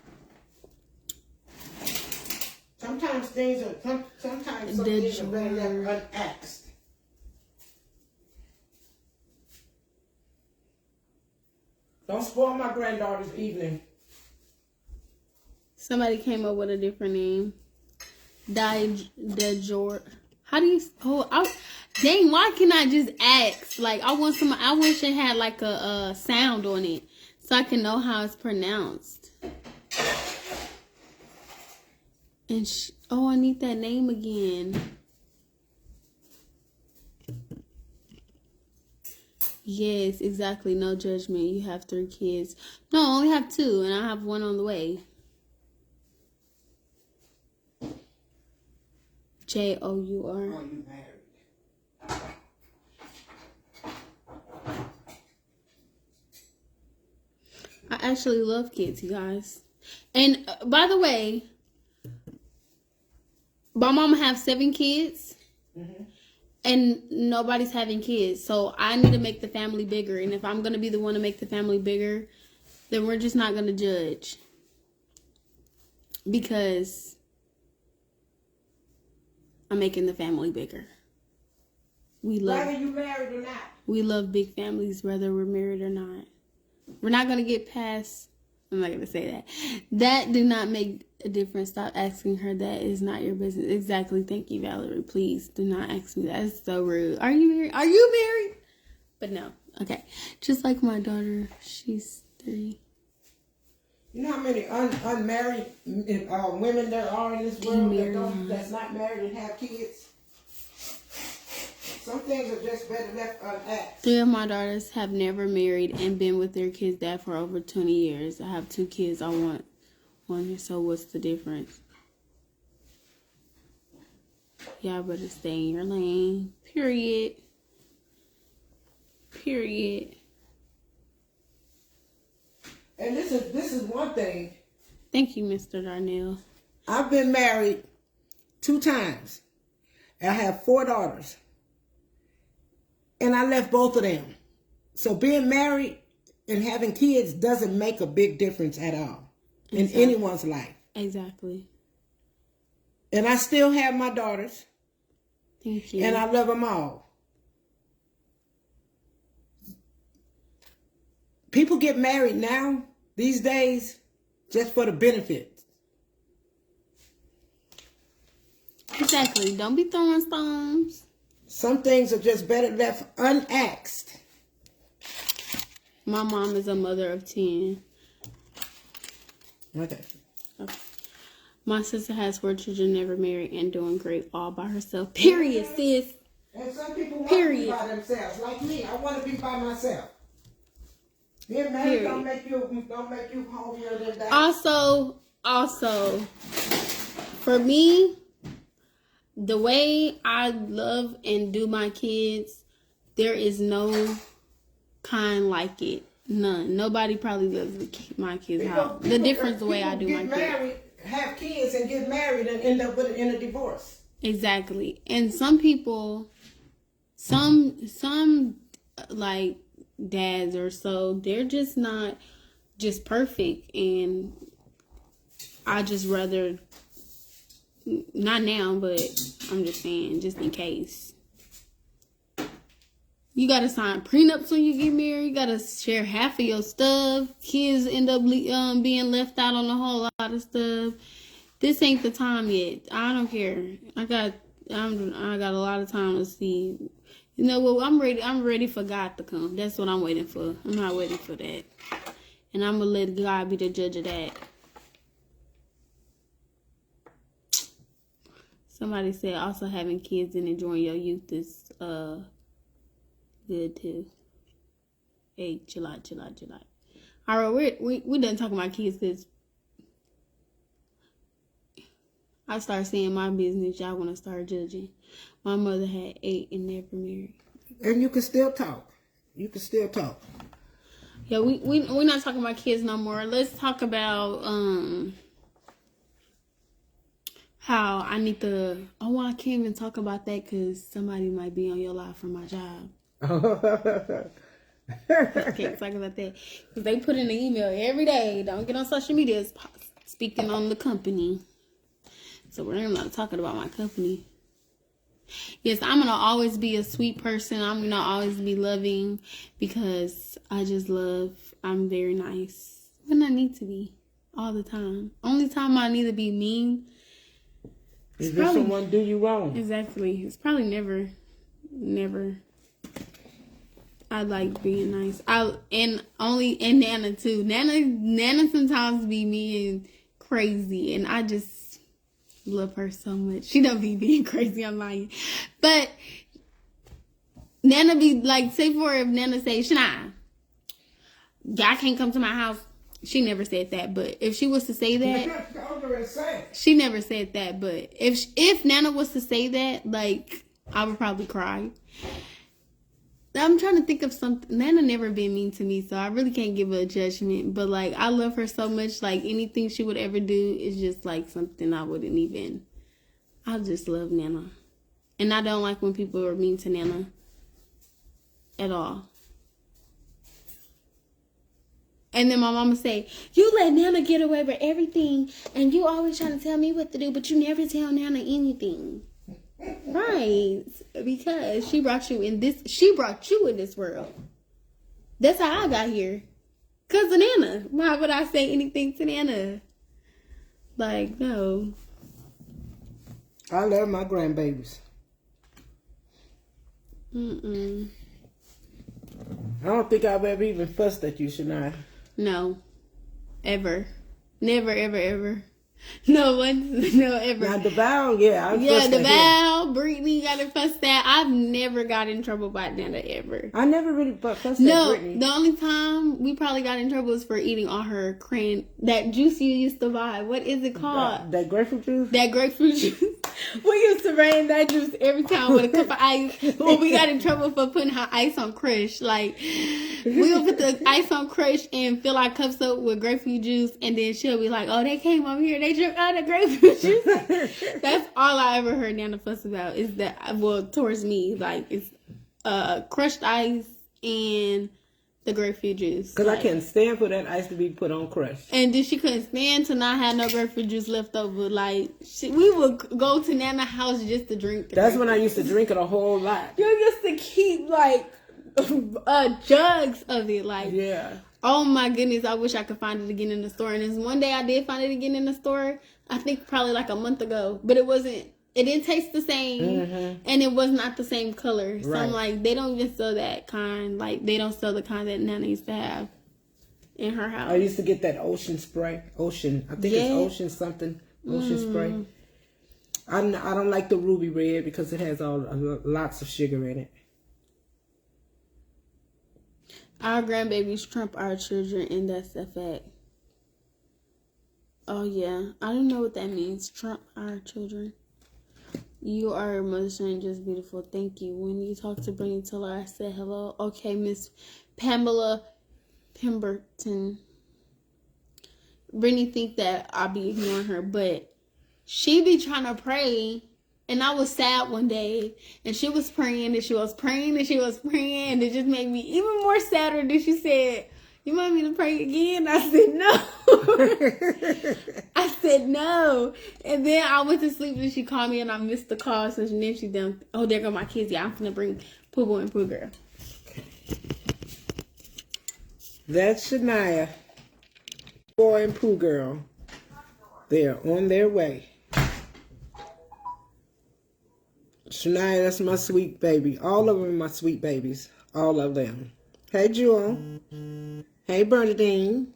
Sometimes things are, sometimes some things are better left unasked. Don't spoil my granddaughter's evening. Somebody came up with a different name. Dejor. How do you? Dang! Why can't I just ask? Like I wish it had like a sound on it so I can know how it's pronounced. And I need that name again. Yes, exactly. No judgment. You have 3 kids. No, I only have 2, and I have 1 on the way. Jour. Oh, you married. I actually love kids, you guys. And by the way, my mama have 7 kids. And nobody's having kids. So I need to make the family bigger. And if I'm going to be the one to make the family bigger, then we're just not going to judge. Because I'm making the family bigger. Whether you married or not. We love big families, whether we're married or not. We're not going to get past... I'm not going to say that. That did not make a difference. Stop asking her. That is not your business. Exactly. Thank you, Valerie. Please do not ask me. That's so rude. Are you married? Are you married? But no. Okay. Just like my daughter. She's 3. You know how many unmarried women there are in this world that's not married and have kids? Some things are just better left unasked. 3 of my daughters have never married and been with their kid's dad for over 20 years. I have 2 kids. I want one. So what's the difference? Y'all better stay in your lane. Period. Period. And this is one thing. Thank you, Mr. Darnell. I've been married 2 times. And I have 4 daughters. And I left both of them. So being married and having kids doesn't make a big difference at all in anyone's life. Exactly. And I still have my daughters. Thank you. And I love them all. People get married now, these days, just for the benefits. Exactly. Don't be throwing stones. Some things are just better left unasked. My mom is a mother of 10. Okay. My sister has 4 children, never married, and doing great all by herself. Period, sis. And some people want to be by themselves. Like me, I want to be by myself. Being married don't make you holier than that. Also, for me, the way I love and do my kids, there is no kind like it. None. Nobody probably loves my kids how. The difference the way I do my kids. Have kids and get married and end up in a divorce. Exactly. And some people, some like dads or so, they're just not just perfect. And I just rather... Not now, but I'm just saying, just in case. You gotta sign prenups when you get married. You gotta share half of your stuff. Kids end up being left out on a whole lot of stuff. This ain't the time yet. I don't care. I got a lot of time to see. You know what? I'm ready for God to come. That's what I'm waiting for. I'm not waiting for that. And I'm gonna let God be the judge of that. Somebody said also having kids and enjoying your youth is good too. Hey, chill out. All right, we done talking about kids because I start seeing my business. Y'all want to start judging. My mother had 8 and never married. And you can still talk. Yeah, we're not talking about kids no more. Let's talk about how I need to... Oh, I can't even talk about that because somebody might be on your live from my job. I can't talk about that because they put in an email every day. Don't get on social media. It's speaking on the company. So we're not talking about my company. Yes, I'm going to always be a sweet person. I'm going to always be loving because I just love... I'm very nice. When I need to be. All the time. Only time I need to be mean... Is there someone do you wrong? Exactly. It's probably never. I like being nice. And Nana too. Nana sometimes be mean and crazy, and I just love her so much. She don't be being crazy. I'm lying, but Nana be like, say for if Nana say, Shania, y'all can't come to my house. She never said that, but if she was to say that, she never said that. But if Nana was to say that, like, I would probably cry. I'm trying to think of something. Nana never been mean to me, so I really can't give her a judgment. But like, I love her so much. Like, anything she would ever do is just like something I wouldn't even I just love Nana. And I don't like when people are mean to Nana at all. And then my mama say, you let Nana get away with everything, and you always trying to tell me what to do, but you never tell Nana anything. Right. Because she brought you in this world. That's how I got here. Because of Nana. Why would I say anything to Nana? Like, no. I love my grandbabies. Mm-mm. I don't think I've ever even fussed at you, Shania. No. Ever. Never, ever, ever. No once. No, ever. Now, DeVal, yeah. DeVal, Brittany got to fuss that. I've never got in trouble by Nana, ever. I never really fussed at Brittany. The only time we probably got in trouble was for eating all her that juice you used to buy. What is it called? That grapefruit juice? That grapefruit juice. We used to rain that juice every time with a cup of ice. Well, we got in trouble for putting her ice on Crush. Like, we would put the ice on Crush and fill our cups up with grapefruit juice, and then she'll be like, oh, they came over here, they drank all the grapefruit juice. That's all I ever heard Nana fuss about, is that, well, towards me, like, it's crushed ice and the grapefruit juice. Because I can't stand for that ice to be put on Crush. And then she couldn't stand to not have no grapefruit juice left over. Like, we would go to Nana's house just to drink. That's when I used to drink it a whole lot. You used to keep, like, jugs of it. Like, yeah. Oh, my goodness. I wish I could find it again in the store. And this one day I did find it again in the store. I think probably like a month ago. But it didn't taste the same, and it was not the same color. So I'm like, they don't even sell that kind. Like, they don't sell the kind that Nana used to have in her house. I used to get that ocean spray. I think it's ocean something. Ocean spray. I don't like the ruby red because it has lots of sugar in it. Our grandbabies trump our children, and that's a fact. Oh, yeah. I don't know what that means. Trump our children. You are Mother Shane, just beautiful. Thank you. When you talk to Brittany, tell her I said hello. Okay, Miss Pamela Pemberton. Brittany think that I'll be ignoring her, but she be trying to pray. And I was sad one day, and she was praying, and she was praying, and she was praying, and it just made me even more sadder. Then she said, you want me to pray again? I said, no. I said, no. And then I went to sleep, and she called me, and I missed the call. So then she done, oh, there go my kids. Yeah, I'm going to bring Pooh Boy and Pooh Girl. That's Shania. Boy and Pooh Girl. They're on their way. Shania, that's my sweet baby. All of them are my sweet babies. All of them. Hey, Jewel. Hey, Bernadine.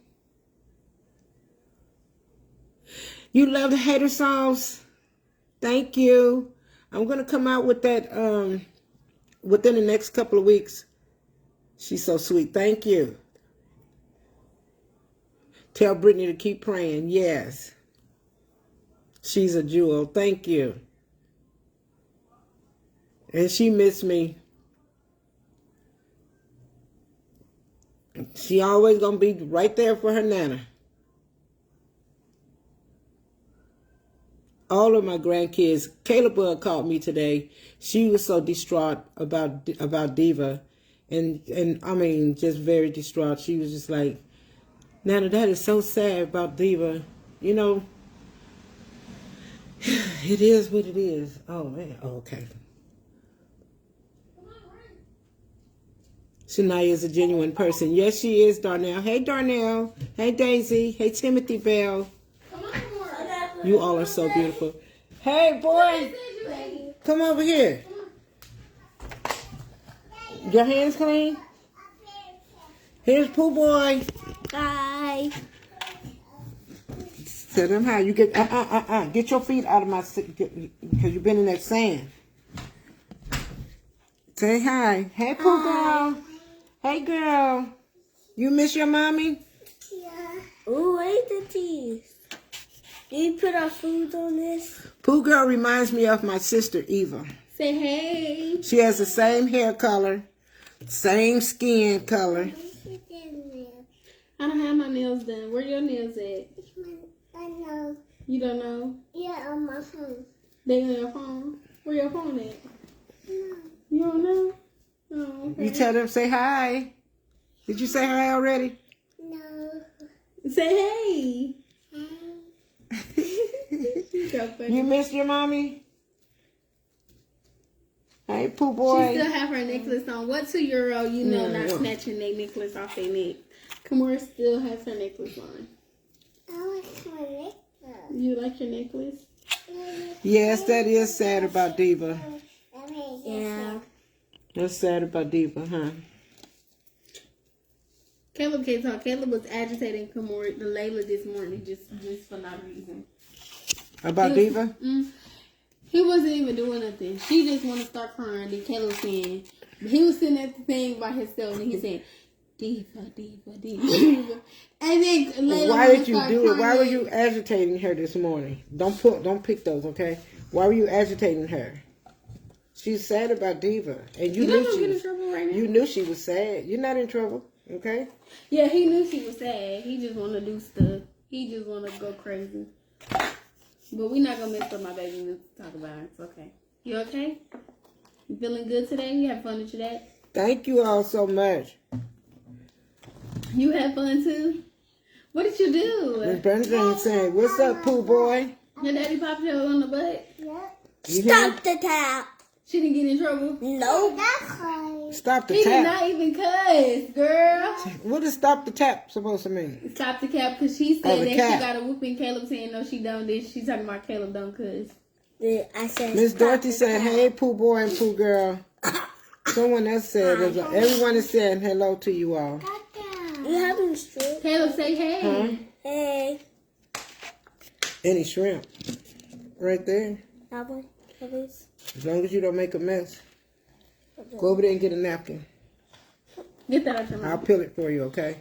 You love the hater songs? Thank you. I'm going to come out with that within the next couple of weeks. She's so sweet. Thank you. Tell Brittany to keep praying. Yes. She's a jewel. Thank you. And she missed me. She always gonna be right there for her Nana. All of my grandkids. Kayla Bug called me today. She was so distraught about Diva, and I mean just very distraught. She was just like, Nana, that is so sad about Diva. You know, it is what it is. Oh man. Oh, okay. Shania is a genuine person. Yes, she is, Darnell. Hey, Darnell. Hey, Daisy. Hey, Timothy Bell. You all are so beautiful. Hey, boy. Come over here. Your hands clean? Here's Pooh Boy. Hi. Tell them how you get, get your feet out of my, because you've been in that sand. Say hi. Hey, Pooh Girl. Hey, girl. You miss your mommy? Yeah. Oh, wait the teeth. Did you put our food on this? Pooh Girl reminds me of my sister, Eva. Say hey. She has the same hair color, same skin color. I don't have my nails done. Where your nails at? I know. You don't know? Yeah, on my phone. They on your phone? Where your phone at? You don't know? Oh, okay. You tell them, say hi. Did you say hi already? No. Say hey. So funny. You missed your mommy? Hey, Pooh She boy. still have her necklace on. What 2-year-old you know not snatching their necklace off their neck? Kamora still has her necklace on. I like my necklace. You like your necklace? Yes, that is sad about Diva. Yeah. That's sad about Diva, huh? Caleb can't talk. Caleb was agitating Kamora, the Layla this morning, just for no reason. About Diva? He wasn't even doing nothing. She just want to start crying. Then Caleb saying, he was sitting at the thing by himself, and he said, Diva, Diva, Diva, Diva. And then Layla Why did you do it? Why were crying. you agitating her this morning? Don't pick those, okay? Why were you agitating her? She's sad about Diva, and you You knew not she gonna get in was. trouble right now? You knew she was sad. You're not in trouble, okay? Yeah, he knew she was sad. He just want to do stuff. He just want to go crazy. But we not going to mess up my baby. We'll talk about it. It's okay. You okay? You feeling good today? You have fun at your dad? Thank you all so much. You had fun too? What did you Miss do? Bernadine saying, "What's up, Pooh boy?" Your daddy popped you on the butt? Yep. You hear? Stop the tap. She didn't get in trouble? No. That's fine. Stop the He did tap. not even cuss, girl. What is stop the tap supposed to mean? Stop the cap because she said Oh, the that cap. she got a whooping. Caleb saying no, she don't. Then she talking about Caleb don't cuss. I said. Miss stop Dorothy the said, tap. "Hey, Pooh boy and Pooh girl." Someone else said, everyone is saying hello to you all. You having straight? Caleb say hey. Huh? Hey. Any shrimp? Right there. That one, please. As long as you don't make a mess. Go over there and get a napkin. Get that out your I'll mouth. peel it for you, okay?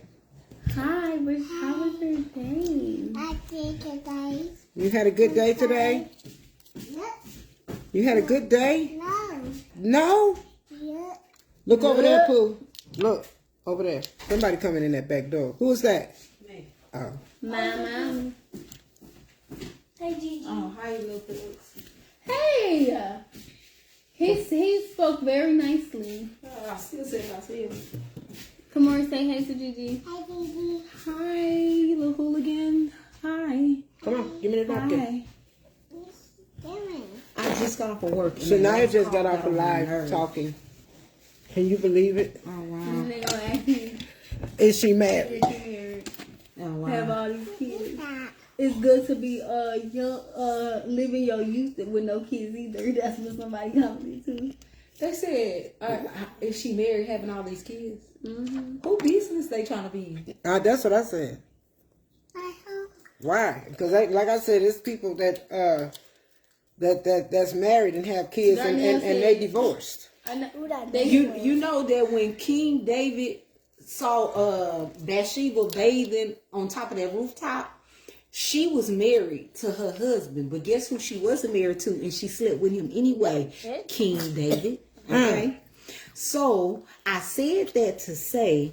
Hi, but how was your day? I think it guys. You had a good day today? Yep. You had a good day? No. No? Yep. Look over there, Pooh. Look, over there. Somebody coming in that back door. Who is that? Me. Oh. Mama. Hey, Gigi. Oh, how you little things? Hey! He spoke very nicely. I still say I see him. Come on, say hey to Gigi. Hi, Gigi. Hi, little hooligan. Hi. Come on, give me the napkin. Hi. What's doing? I just got off of work. and Shania that just call got off on a my live nerves. talking. Can you believe it? Oh, wow. And they gonna ask me Is she married? if you married. Oh, Have wow. all these kids. It's good to be young, living your youth with no kids either. That's what somebody told me too. They said, is she married having all these kids? Mm-hmm. Who business they trying to be? That's what I said. I hope. Why? Because like I said, it's people that's married and have kids and they divorced. I know. Who that? You know that when King David saw Bathsheba bathing on top of that rooftop, she was married to her husband, but guess who she wasn't married to, and she slept with him anyway? King David. Okay, so I said that to say,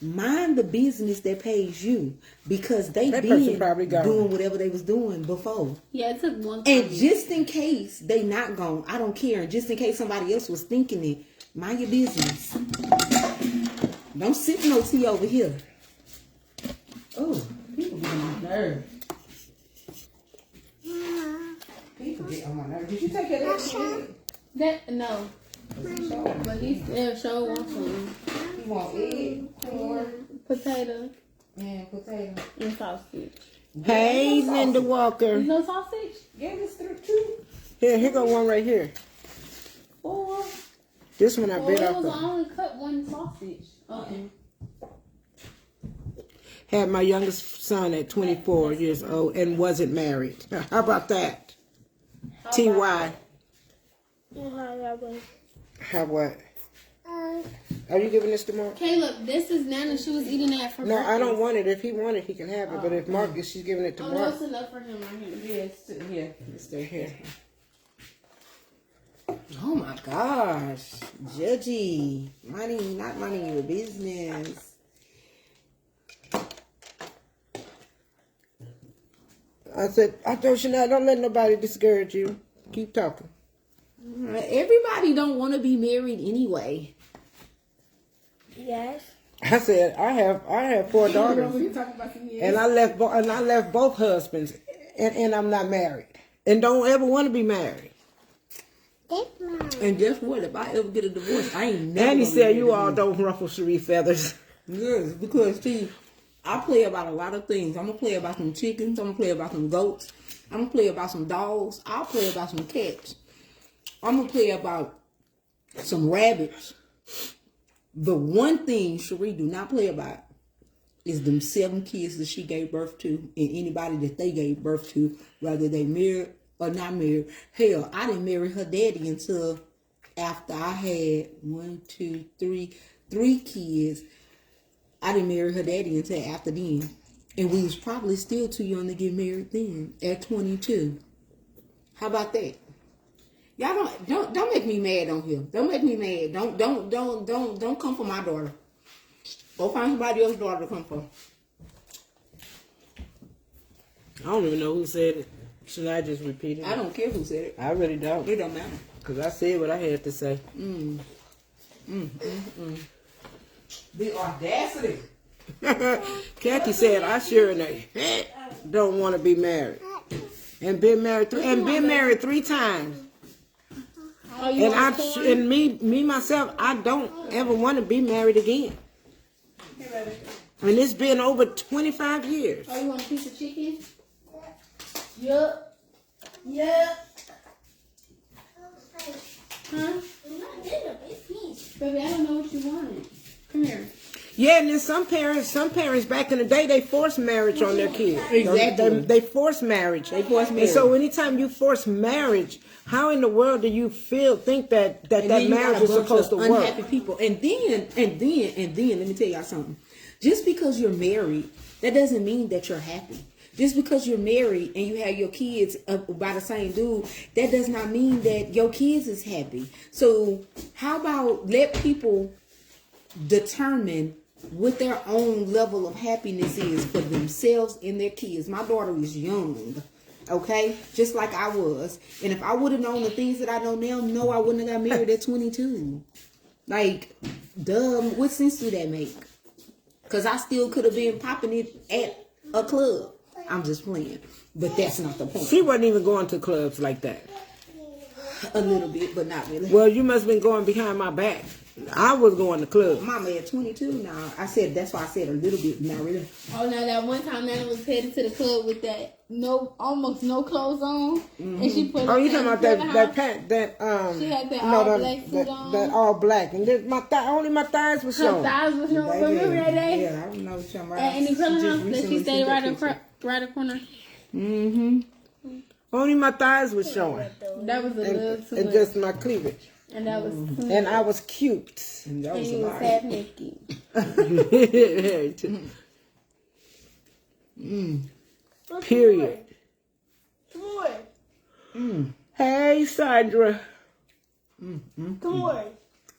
mind the business that pays you, because they That person been probably gone. doing whatever they was doing before. Yeah, it took one. And just in case they not gone, I don't care. And just in case somebody else was thinking it, mind your business. Don't sip no tea over here. Oh, people get on my nerves. People get on my nerves. Did you take care of that shit? That no, but he still sure wants some You want egg, corn, potato and potato. and sausage. Hey, Linda Walker. There's no sausage. Gave us two. Here go one right here. Or This one I well, bit it off. was I only cut one sausage. Had my youngest son at 24 years old and wasn't married. How about that? T.Y. Have what? Are you giving this to Mark? Caleb, this is Nana. She was eating that for No, breakfast. I don't want it. If he wanted, he can have it. But if Mark is, she's giving it to Oh, Mark. no, it's enough for him right here. Yeah. Stay here. Oh my gosh, Judgy, not minding your business. I told Shania, don't let nobody discourage you. Keep talking. Everybody don't want to be married anyway. Yes. I said I have 4 daughters, and I left both husbands, and I'm not married, and don't ever want to be married. And guess what? If I ever get a divorce, I ain't never. And he gonna said, be "You all don't ruffle Cherie feathers." Yes, because see, I play about a lot of things. I'm gonna play about some chickens. I'm gonna play about some goats. I'm gonna play about some dogs. I'll play about some cats. I'm gonna play about some rabbits. The one thing Cherie do not play about is them 7 kids that she gave birth to, and anybody that they gave birth to, whether they married or not married. Hell, I didn't marry her daddy until after I had 3 kids. I didn't marry her daddy until after then. And we was probably still too young to get married then, at 22. How about that? Y'all don't make me mad on here. Don't make me mad. Don't come for my daughter. Go find somebody else's daughter to come for. I don't even know who said it. Should I just repeat it? I don't care who said it. I really don't. It don't matter. Because I said what I had to say. The audacity. Kathy said, "I sure in the heck don't want to be married, and been married 3 times." Oh, you want corn? And me myself, I don't ever want to be married again. And it's been over 25 years. Oh, you want a piece of chicken? Yup. Yup. Huh? Baby, I don't know what you wanted. Come here. Yeah, and then some parents back in the day, they forced marriage on their kids. Exactly. They forced marriage. And so anytime you force marriage, how in the world do you think that marriage is supposed to work? Unhappy people. And then, let me tell y'all something. Just because you're married, that doesn't mean that you're happy. Just because you're married and you have your kids by the same dude, that does not mean that your kids is happy. So how about let people determine what their own level of happiness is for themselves and their kids. My daughter is young, okay? Just like I was. And if I would have known the things that I know now, no, I wouldn't have got married at 22. Like, duh, what sense do that make? Because I still could have been popping it at a club. I'm just playing. But that's not the point. She wasn't even going to clubs like that. A little bit, but not really. Well, you must have been going behind my back. I was going to clubs. Mama at 22 now. I said, that's why I said a little bit, not really. Oh, now that one time Nana was headed to the club with that almost no clothes on, and she put. Oh, you talking about that pant She had that all black suit on. That all black, and then only my thighs were Her showing. thighs was showing. Remember that day? Yeah, I don't know what you're talking about. And in the curling house that she stayed right in corner. Mm-hmm. Only my thighs were showing. That was a little too And much. just my cleavage. And that was too much. And I was cute. And that And was a you was lot. half naked. Period. Come Hey, Sandra. on.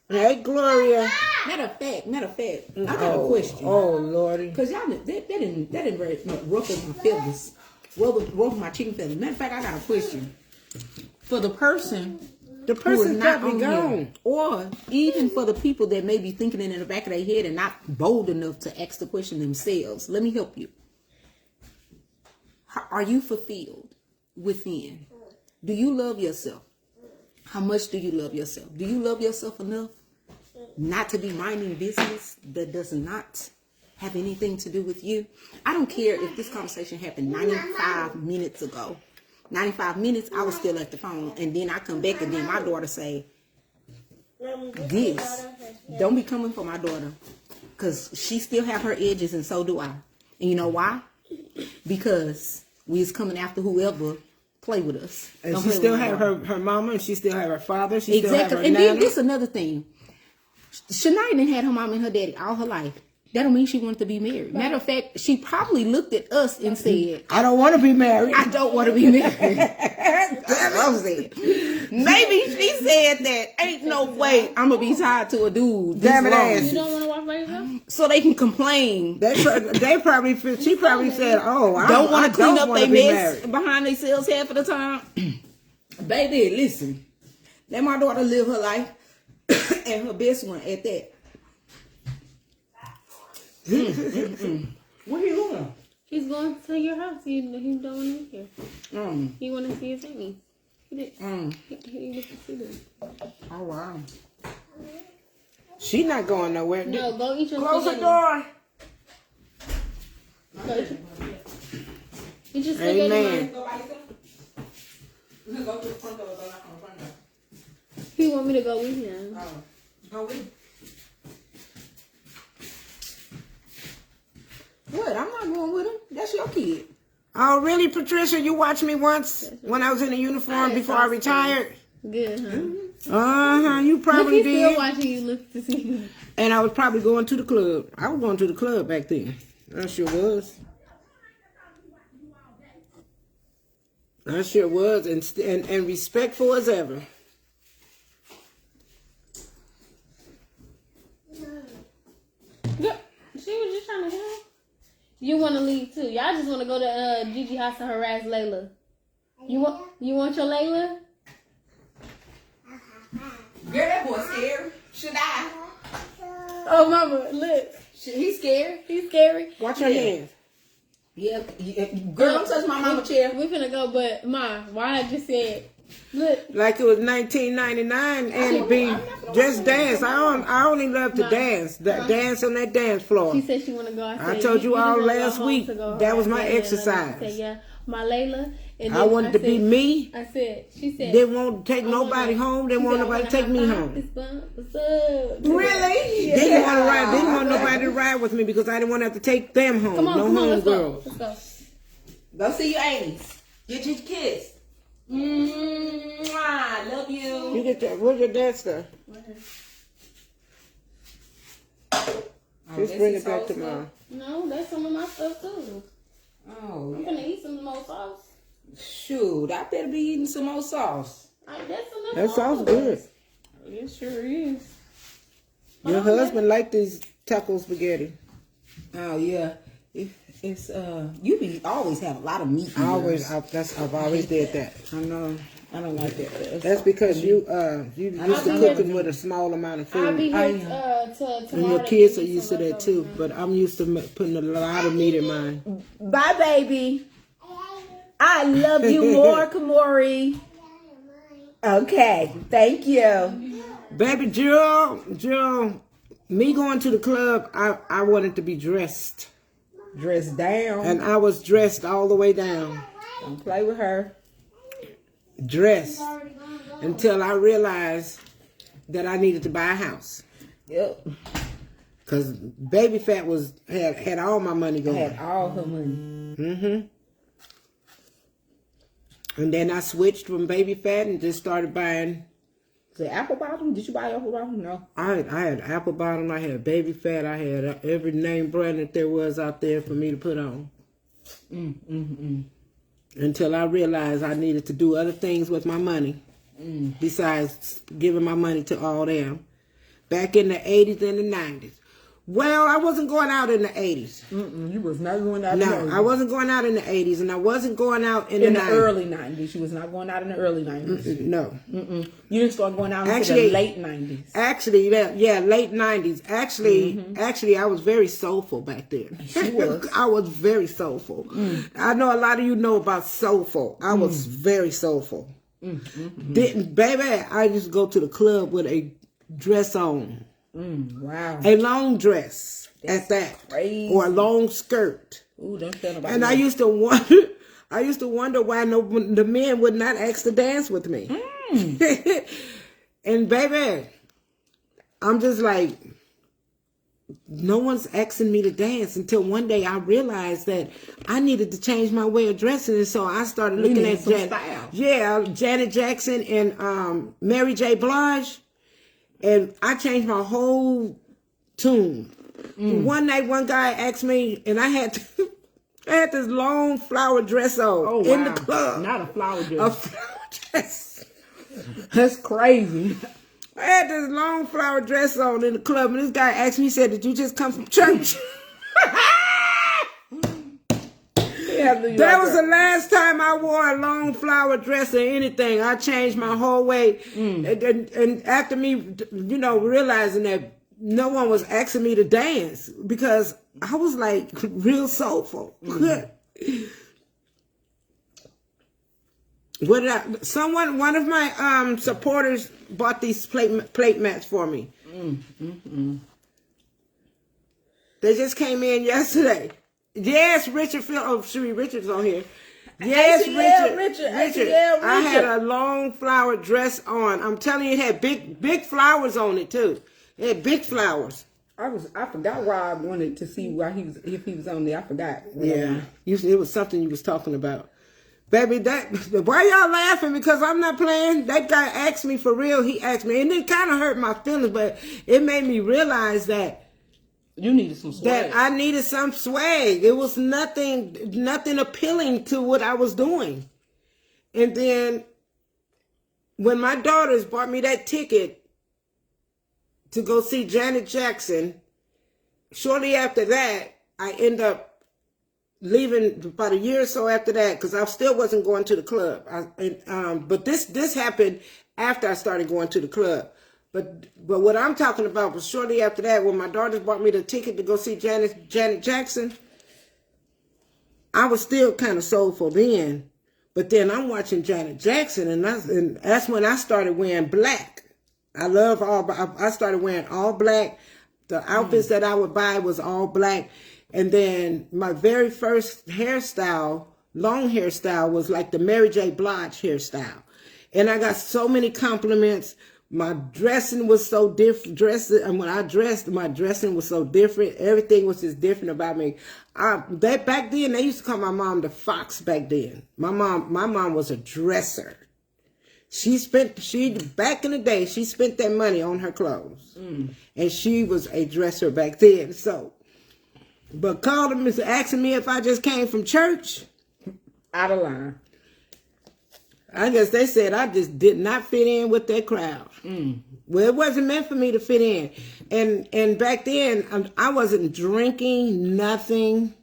Hey, Gloria. Matter of fact, I got a question. Oh, Lordy. Cause y'all, that didn't very ruffle my feathers, ruffle my chicken feathers. Matter of fact, I got a question for the person The who is person's not probably on gone. here, or even for the people that may be thinking it in the back of their head and not bold enough to ask the question themselves. Let me help you. Are you fulfilled within? Do you love yourself? How much do you love yourself? Do you love yourself enough not to be minding business that does not have anything to do with you? I don't care if this conversation happened 95 minutes ago. 95 minutes, I was still at the phone. And then I come back and then my daughter say, this, don't be coming for my daughter. Because she still have her edges and so do I. And you know why? Because we is coming after whoever play with us. And Don't she play still with my have daughter. her mama, and she still have her father. She still have Exactly. her And nana. then this another thing. Shania done had her mom and her daddy all her life. That don't mean she wanted to be married. Matter of fact, she probably looked at us and said, I don't want to be married. I don't want to be married. That's what I'm saying. Maybe she said that ain't no way I'm going to be tied to a dude this Damn it, long. ass. You don't want to walk by yourself? So they can complain. They probably, she probably said, oh, Don't want I to clean up wanna their be mess married. behind themselves half of the time. Baby, listen. Let my daughter live her life and her best one at that. What are you doing? He's going to your house. He don't want to be here. He want to see his Amy. He did. He wants to see them. Oh, wow. She not going nowhere. No, go eat your Close the spaghetti. door. Eat your spaghetti. Amen. He want me to go with him. Go with. What? I'm not going with him. That's your kid. Oh, really, Patricia? You watched me once when I was in a uniform before I retired? Good, huh? You Look, probably he's still did. watching you look to see. And I was probably going to the club. I was going to the club back then. I sure was. I sure was. And respectful as ever. Look, she was just trying to help. You want to leave too? Y'all just want to go to Gigi house to harass Layla. You want your Layla? Girl, that boy scared. Should I? Oh, mama, look. He's scared. He's scary. Watch your hands. Yeah. Girl, don't touch my mama chair. We finna go, but Ma, why I just said, look. Like it was 1999, Annie B. Just dance. I only love to dance. Dance on that dance floor. She said she wanna go. I told you all last week. That was my exercise. I said, yeah, my Layla. And I wanted to be me. I said, she said. Didn't want to take nobody home. Didn't want nobody to take me home. What's up? Really? Yeah. Didn't want to ride. Didn't want nobody to ride with me because I didn't want to have to take them home. Come on, home let's go. girls. Let's go. Go see your aunties. Get your kiss. Mwah, love you. You get that. Where's your dad stuff? Just bring it back tomorrow. No, that's some of my stuff too. Oh, I'm gonna eat some more sauce. shoot. I better be eating some more sauce. That sounds good. It sure is. Your husband liked these taco spaghetti. Oh, yeah. It's you be always have a lot of meat. In yours. I've always did that. I know. I don't like that. That's because you used to cooking with a small amount of I'll be food. here tomorrow. And your kids are used to that too. But I'm used to putting a lot of meat in mine. Bye, baby. I love you more, Kamori. Okay, thank you. Baby Jill, me going to the club, I wanted to be dressed. Dress down. And I was dressed all the way down. Don't play with her. Dressed. Until I realized that I needed to buy a house. Yep. Because Baby Fat had all my money going. Had all her money. Mm-hmm. And then I switched from Baby Fat and just started buying. The apple bottom? Did you buy apple bottom? No. I had apple bottom. I had Baby Fat. I had every name brand that there was out there for me to put on. Until I realized I needed to do other things with my money besides giving my money to all them. Back in the 80s and the 90s. Well, I wasn't going out in the 80s. You was not going out in the 80s. No, I wasn't going out in the 80s, and I wasn't going out in the 90s. Early 90s. You was not going out in the early 90s. No. You didn't start going out until the late 90s. Actually, yeah, late 90s. Actually, I was very soulful back then. She was. I was very soulful. I know a lot of you know about soulful. I was very soulful. Baby, I used to go to the club with a dress on. Wow. A long dress That's at that. crazy. Or a long skirt. Ooh, don't tell nobody. And I used to wonder why the men would not ask to dance with me. And baby, I'm just like, no one's asking me to dance until one day I realized that I needed to change my way of dressing, and so I started looking at Janet Jackson and Mary J. Blige, and I changed my whole tune. One night, one guy asked me, and I had this long flower dress on in the club. Not a flower dress. A flower dress. That's crazy. I had this long flower dress on in the club, and this guy asked me, he said, "Did you just come from church?" That was the last time I wore a long flower dress or anything. I changed my whole way. And after me, realizing that no one was asking me to dance because I was like real soulful. One of my supporters bought these plate mats for me. They just came in yesterday. Yes, Richard. Sheree Richard's on here. Yes, Richard. I had a long flower dress on. I'm telling you, it had big flowers on it too. It had big flowers. I forgot why I wanted to see if he was on there. I forgot. Yeah, it was something you was talking about. Baby, why y'all laughing? Because I'm not playing. That guy asked me for real. He asked me, and it kind of hurt my feelings, but it made me realize that you needed some swag. That I needed some swag. It was nothing appealing to what I was doing. And then when my daughters bought me that ticket to go see Janet Jackson, shortly after that, I ended up leaving about a year or so after that because I still wasn't going to the club. But this happened after I started going to the club. But what I'm talking about was shortly after that, when my daughters bought me the ticket to go see Janet Jackson, I was still kind of soulful then. But then I'm watching Janet Jackson, and that's when I started wearing black. I started wearing all black. The outfits that I would buy was all black. And then my very first hairstyle, long hairstyle, was like the Mary J. Blige hairstyle. And I got so many compliments. My dressing was so different. When I dressed, my dressing was so different. Everything was just different about me. Back then, they used to call my mom the Fox. Back then, my mom was a dresser. Back in the day, she spent that money on her clothes, and she was a dresser back then. So, but called them and asking me if I just came from church. Out of line. I guess they said I just did not fit in with that crowd. Well, it wasn't meant for me to fit in. And back then, I wasn't drinking nothing.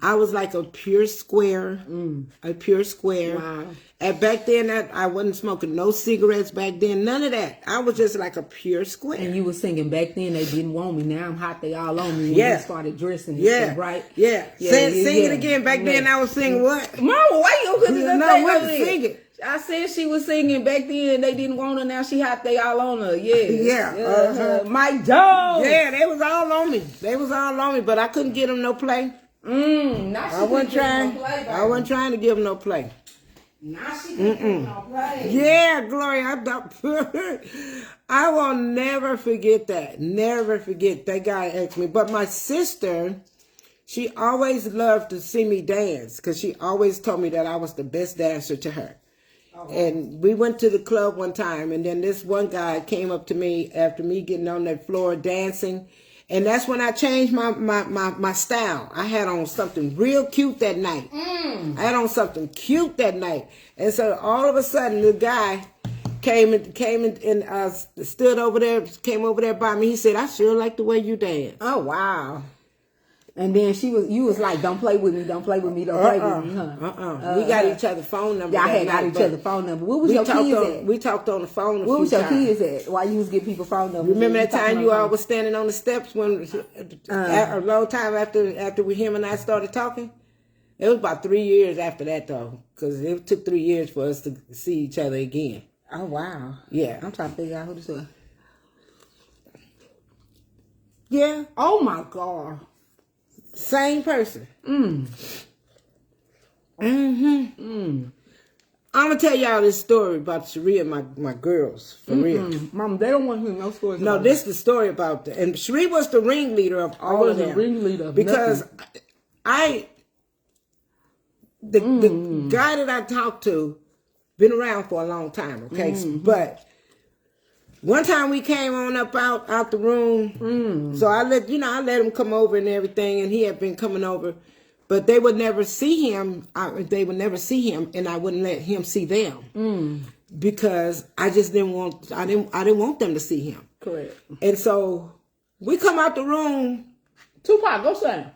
I was like a pure square. Wow. And back then, I wasn't smoking no cigarettes back then. None of that. I was just like a pure square. And you were singing back then, they didn't want me. Now I'm hot, they all on me. When you started dressing and stuff, right? Yeah. Sing it again. Back then, I was singing what? Mama, why you put this No, I wasn't singing. I said she was singing back then. They didn't want her. Now she hot. They all on her. Yeah. Mike Jones. Yeah, they was all on me. But I couldn't get them no play. I wasn't trying to give them no play. Now she couldn't give them no play. Yeah, Gloria. I will never forget that. Never forget that guy asked me. But my sister, she always loved to see me dance because she always told me that I was the best dancer to her. And we went to the club one time, and then this one guy came up to me after me getting on that floor dancing, and that's when I changed my style. I had on something real cute that night. And so all of a sudden, the guy came and stood over there, came over there by me. He said, "I sure like the way you dance." Oh wow. And then you was like, don't play with me, huh? We got each other's phone number. Y'all had got each other's phone number. What was your kids at? We talked on the phone What was your kids at? Why you was getting people phone numbers? Remember that time you all was standing on the steps when a long time after him and I started talking? It was about 3 years after that though, because it took 3 years for us to see each other again. Oh wow. Yeah. I'm trying to figure out who this was. Yeah. Oh my God. Same person. I'm gonna tell y'all this story about Sheree and my girls, for real. Mom, they don't want to hear no stories. No, this is the story about that. And Sheree was the ringleader of all of them. I was the ringleader of because the guy that I talked to been around for a long time, okay? But one time we came on up out the room, so I let him come over and everything, and he had been coming over, but they would never see him. They would never see him, and I wouldn't let him see them because I just didn't want. I didn't want them to see him. Correct. And so we come out the room. Tupac, go sing.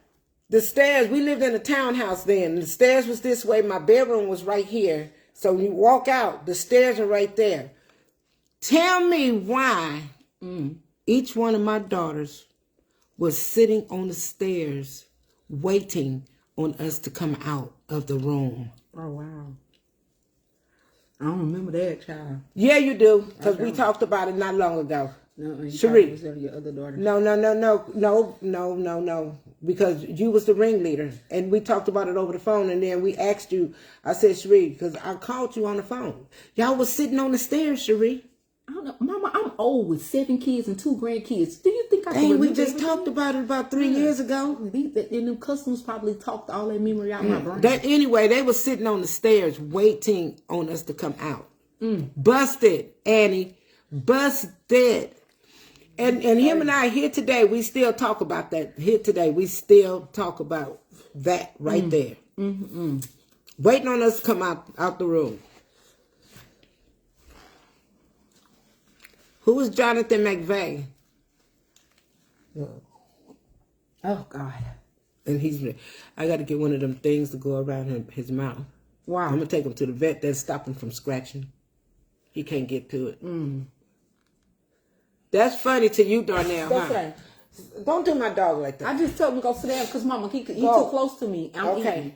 The stairs, we lived in a townhouse then. The stairs was this way. My bedroom was right here. So when you walk out, the stairs are right there. Tell me why each one of my daughters was sitting on the stairs waiting on us to come out of the room. Oh, wow. I don't remember that, child. Yeah, you do, because we talked about it not long ago. No, Cherie. was your other daughter. No. Because you was the ringleader, and we talked about it over the phone, and then we asked you. I said, Cherie, because I called you on the phone. Y'all was sitting on the stairs, Cherie. I don't know, Mama. I'm old with 7 kids and 2 grandkids. Do you think I can Hey, we remember just everything? talked about it about 3 years ago. And them customers probably talked all that memory out my brain. Anyway, they were sitting on the stairs waiting on us to come out. Busted, Annie. Busted. And him and I here today, we still talk about that. Here today, we still talk about that right there. Waiting on us to come out the room. Who was Jonathan McVeigh? Oh, God. And I got to get one of them things to go around his mouth. Wow. I'm going to take him to the vet. That'll stop him from scratching. He can't get to it. That's funny to you, Darnell, That's huh? right. Don't do my dog like that. I just told him to go sit down because, Mama, he too close to me. I'm Okay. eating.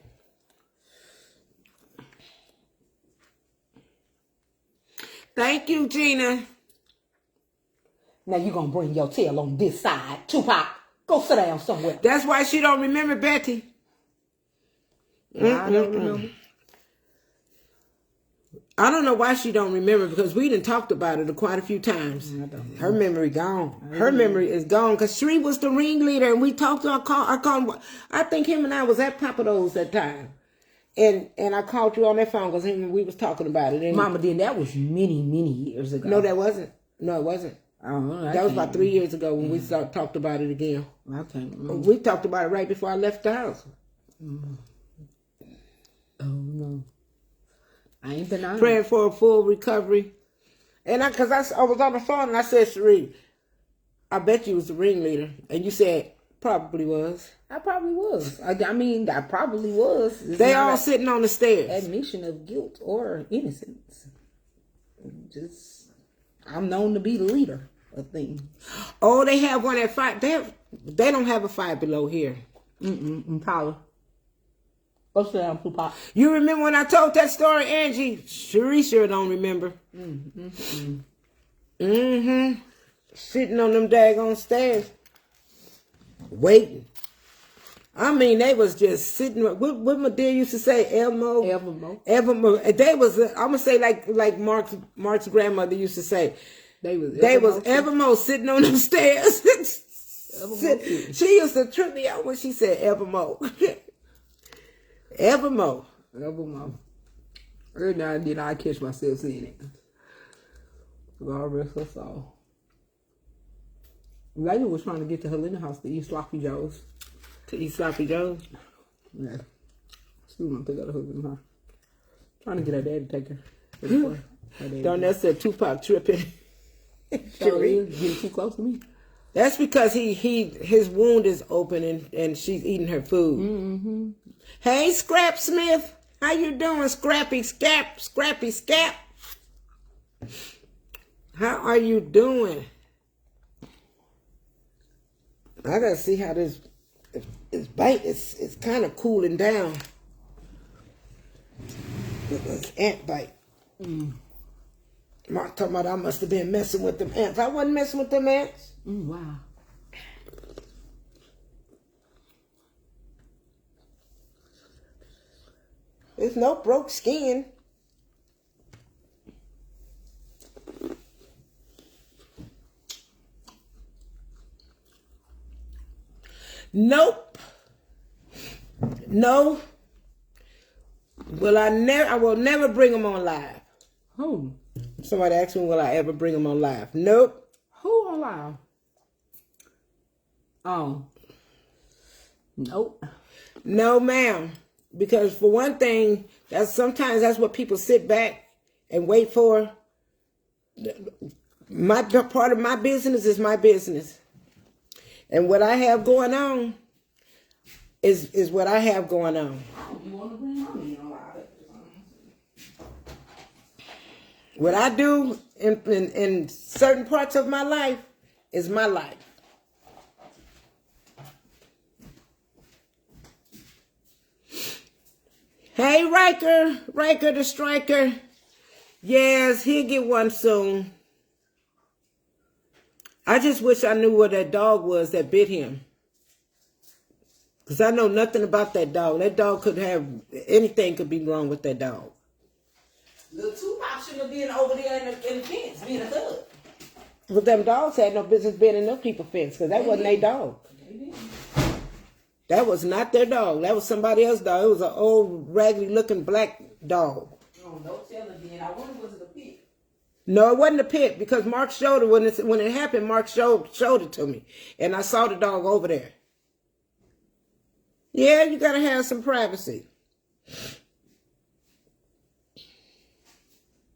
Thank you, Gina. Now you going to bring your tail on this side. Tupac, go sit down somewhere. That's why she don't remember Betty. I don't remember. I don't know why she don't remember, because we done talked about it quite a few times. Her memory gone. Her memory is gone, because Shree was the ringleader, and we talked to I think him and I was at Papado's that time. And I called you on that phone because we was talking about it. And Mama, then that was many, many years ago. No, that wasn't. No, it wasn't. I don't know. That was about 3 years ago when we talked about it again. I can't remember. We talked about it right before I left the house. Oh, no. I ain't been on. Praying for a full recovery. And because I was on the phone and I said, Cherie, I bet you was the ringleader. And you said, probably was. I probably was. I mean, I probably was. It's They not all a sitting on the stairs. admission of guilt or innocence. I'm known to be the leader of things. Oh, they have one at 5. They don't have a 5 Below here. Tyler. Go sit down, Tupac. You remember when I told that story, Angie? Cherie sure don't remember. Sitting on them daggone stairs. Waiting. I mean, they was just sitting. What my dear used to say, Elmo? Evermore. They was, I'm going to say like Mark's grandmother used to say. They was evermore sitting on them stairs. She used to trip me out when she said evermore. Evermore. Every now and then I catch myself saying it. God rest her soul. Lady was trying to get to Helena house to eat sloppy joes. To eat sloppy joes? Yeah. She was going to take her to husband, huh? Trying to get her dad to take her. Darnell said Tupac tripping. Getting too close to me. That's because his wound is open and she's eating her food. Hey, Scrap Smith, how you doing, Scrappy Scap? How are you doing? I gotta see how this bite is kind of cooling down. This ant bite. Mark talking about I must have been messing with them ants. I wasn't messing with them ants. Wow. There's no broke skin. Nope. No. I will never bring them on live. Who? Somebody asked me, will I ever bring them on live? Nope. Who on live? Oh. Nope. No, ma'am. Because for one thing, sometimes that's what people sit back and wait for. Part of my business is my business. And what I have going on, is what I have going on. You want to bring mommy in a lot of it. What I do in certain parts of my life is my life. Hey, Riker the striker. Yes, he'll get one soon. I just wish I knew what that dog was that bit him. Because I know nothing about that dog. That dog could have, anything could be wrong with that dog. Little Tupac shouldn't have been over there in the fence, being a thug. But them dogs had no business being in them people's fence because that wasn't their dog. That was not their dog. That was somebody else's dog. It was an old, raggedy looking black dog. Oh, don't tell her then. I wonder was it a pit? No, it wasn't a pit because Mark showed it when it happened. Mark showed it to me, and I saw the dog over there. Yeah, you gotta have some privacy.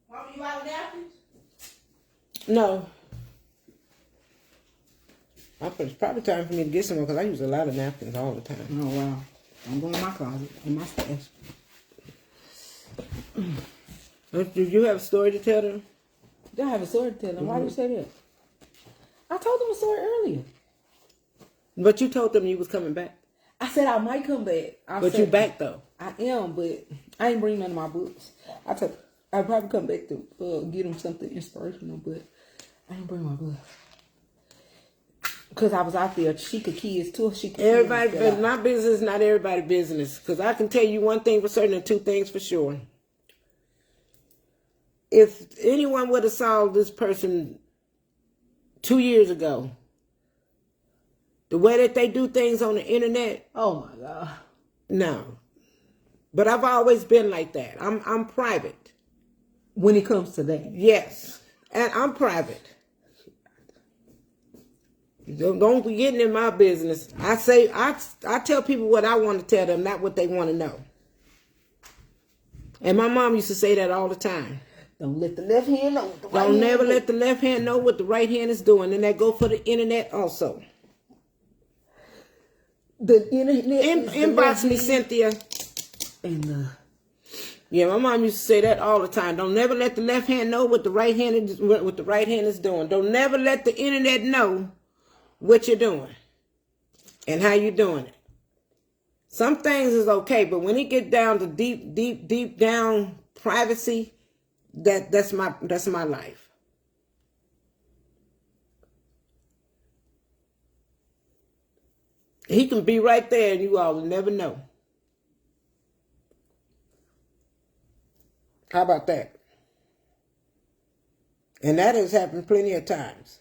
Mama, you out napping? No. It's probably time for me to get some more because I use a lot of napkins all the time. Oh, wow. I'm going in my closet, in my stash. Do you have a story to tell them? I have a story to tell them. Why do you say that? I told them a story earlier. But you told them you was coming back. I said I might come back. But you back though. I am, but I ain't bring none of my books. I'll probably come back to get them something inspirational, but I ain't bring my books. Because I was out there, she could kids too. Everybody, but my business, not everybody's business. Because I can tell you one thing for certain and two things for sure. If anyone would have saw this person 2 years ago, the way that they do things on the internet, oh my God, no. But I've always been like that. I'm private. When it comes to that, yes, and I'm private. Don't be getting in my business. I tell people what I want to tell them, not what they want to know. And my mom used to say that all the time. Don't let the left hand know. Don't never let the left hand know what the right hand is doing. And that go for the internet also. The internet. Inbox me, Cynthia. And yeah, my mom used to say that all the time. Don't never let the left hand know what the right hand is doing. Don't never let the internet know what you're doing and how you're doing it. Some things is okay, but when it get down to deep down privacy, that's my life. He can be right there and you all will never know. How about that? And that has happened plenty of times.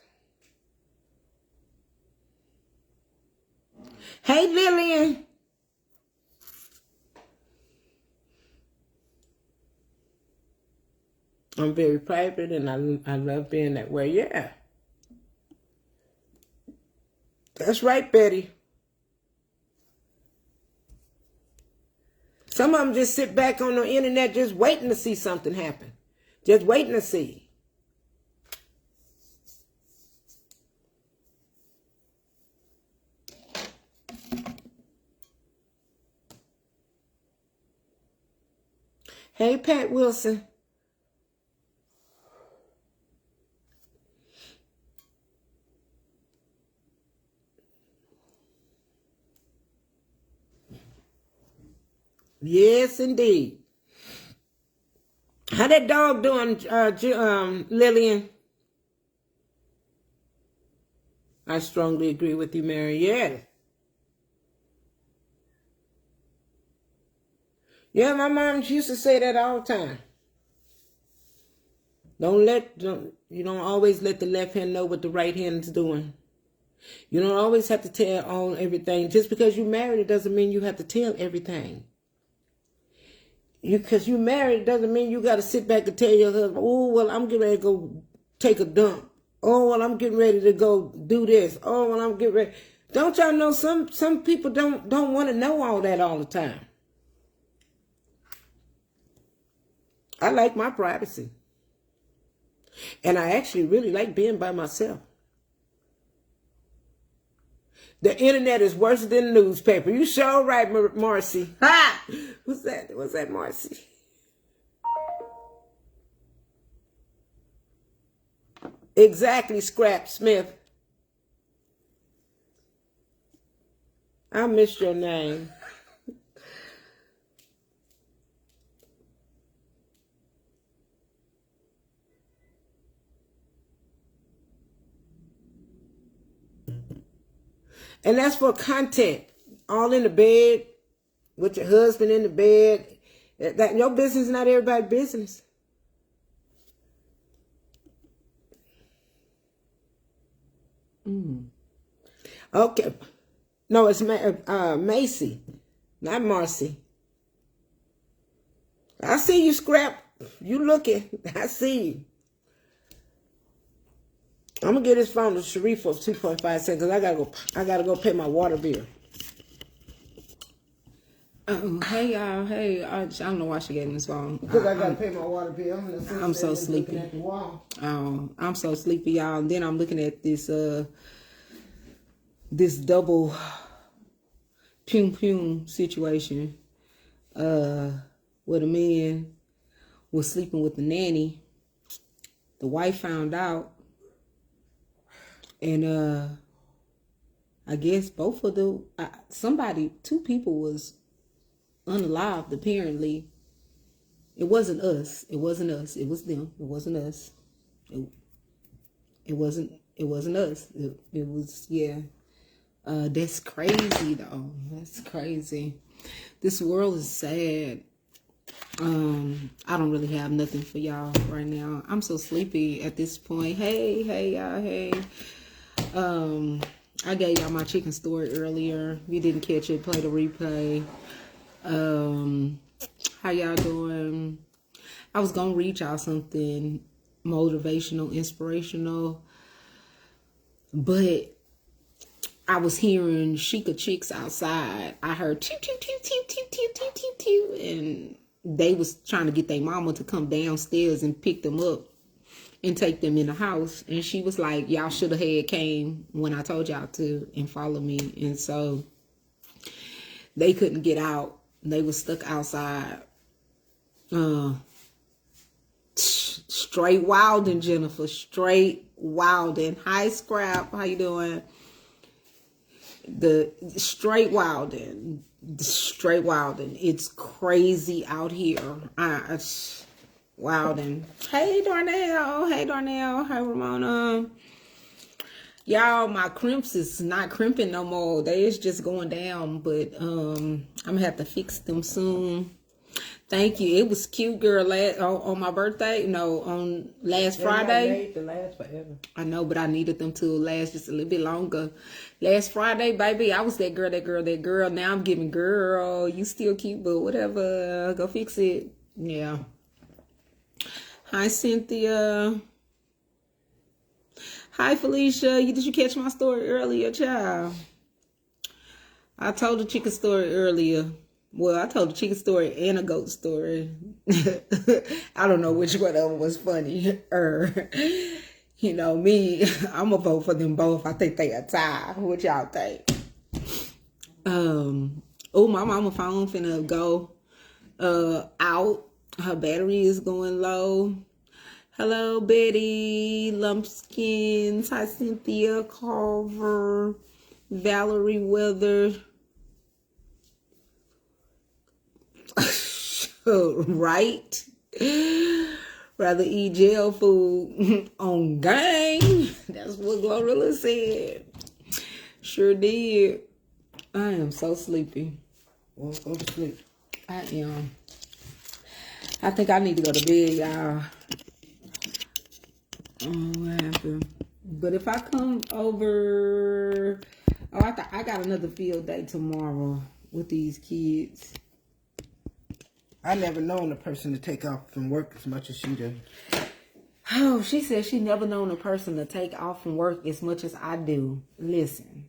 Hey, Lillian. I'm very private and I love being that way. Yeah. That's right, Betty. Some of them just sit back on the internet just waiting to see something happen. Just waiting to see. Hey, Pat Wilson. Yes, indeed. How that dog doing, Lillian? I strongly agree with you, Mary. Yeah. Yeah, my mom used to say that all the time. You don't always let the left hand know what the right hand is doing. You don't always have to tell on everything. Just because you're married, it doesn't mean you have to tell everything. Because you married doesn't mean you got to sit back and tell your husband, oh, well, I'm getting ready to go take a dump. Oh, well, I'm getting ready to go do this. Oh, well, I'm getting ready. Don't y'all know some people don't want to know all that all the time. I like my privacy. And I actually really like being by myself. The internet is worse than the newspaper. You sure right, Marcy. Ha! What's that? What's that, Marcy? Exactly, Scrap Smith. I missed your name. And that's for content. All in the bed, with your husband in the bed. That your business is not everybody's business. Okay. No, it's Macy, not Marcy. I see you, Scrap. You looking. I see you. I'm gonna get this phone to Sharif for 2.5 cents because I gotta go pay my water bill. Hey y'all, hey, I don't know why she getting this phone. Because I gotta pay my water bill. I'm so sleepy. At the wall. I'm so sleepy, y'all. And then I'm looking at this this double pum situation. Where the man was sleeping with the nanny. The wife found out. And I guess both of the two people was unalived. Apparently, it wasn't us. It wasn't us. It was them. It wasn't us. It wasn't us. It was that's crazy though. That's crazy. This world is sad. I don't really have nothing for y'all right now. I'm so sleepy at this point. Hey y'all, hey. I gave y'all my chicken story earlier. If you didn't catch it, play the replay. How y'all doing? I was gonna reach out something motivational, inspirational, but I was hearing Sheikah chicks outside. I heard toot toot toot toot toot toot toot toot toot, and they was trying to get their mama to come downstairs and pick them up and take them in the house. And she was like, y'all should have had came when I told y'all to and follow me. And so they couldn't get out. They was stuck outside. Straight wildin', Jennifer. Straight wildin'. Hi, Scrap. How you doing? The straight wildin'. Straight wildin'. It's crazy out here. Wildin'. Hey, Darnell. Hey, Darnell. Hi, Ramona. Y'all, my crimps is not crimping no more. They is just going down, but I'm gonna have to fix them soon. Thank you. It was cute, girl. On my birthday, no, on last Friday. They last forever. I know, but I needed them to last just a little bit longer. Last Friday, baby, I was that girl. Now I'm giving girl. You still cute, but whatever. Go fix it. Yeah. Hi, Cynthia. Hi, Felicia. Did you catch my story earlier, child? I told the chicken story earlier. Well, I told the chicken story and a goat story. I don't know which one of them was funny. You know me, I'm gonna vote for them both. I think they are tied. What y'all think? Oh, my mama phone finna go out. Her battery is going low. Hello, Betty, Lumpkins. Hi, Cynthia, Carver, Valerie Weather. Right? Rather eat jail food on gang. That's what Glorilla said. Sure did. I am so sleepy. Well, go to sleep. I am. I think I need to go to bed, y'all. What happened? But if I come over, I got another field day tomorrow with these kids. I never known a person to take off from work as much as she does. Oh, she said she never known a person to take off from work as much as I do. Listen,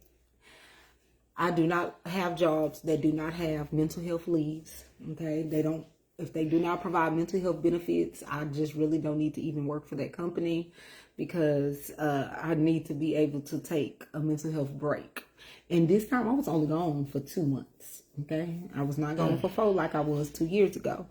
I do not have jobs that do not have mental health leaves. Okay, they don't if they do not provide mental health benefits, I just really don't need to even work for that company because I need to be able to take a mental health break. And this time I was only gone for 2 months. Okay, I was not gone for 4 like I was 2 years ago.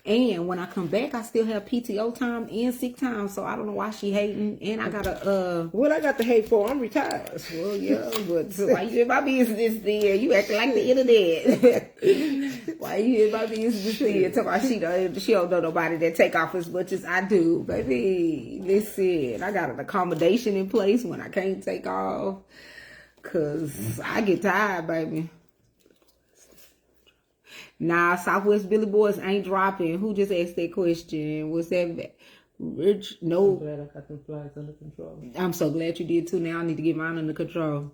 And when I come back, I still have PTO time and sick time. So I don't know why she hating. And I gotta What I got to hate for? I'm retired. well, yeah, but so why you in my business there? You acting like the internet. Why you in my business there? Talking about she don't know nobody that take off as much as I do, baby. Listen, I got an accommodation in place when I can't take off, cause I get tired, baby. Nah, Southwest Billy Boys ain't dropping. Who just asked that question? Was that Rich? No. I'm glad I got them flies under control. I'm so glad you did too. Now I need to get mine under control.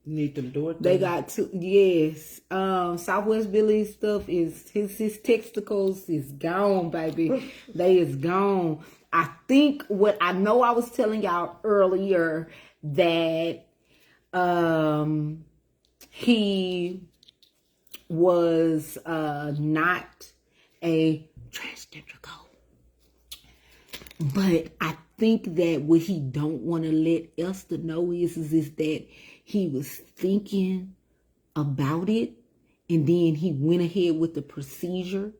You need them door things. They got two. Yes. Southwest Billy's stuff is his testicles is gone, baby. They is gone. I think what I know I was telling y'all earlier that he was not a transgender goat. But I think that what he don't want to let Esther know is that he was thinking about it and then he went ahead with the procedure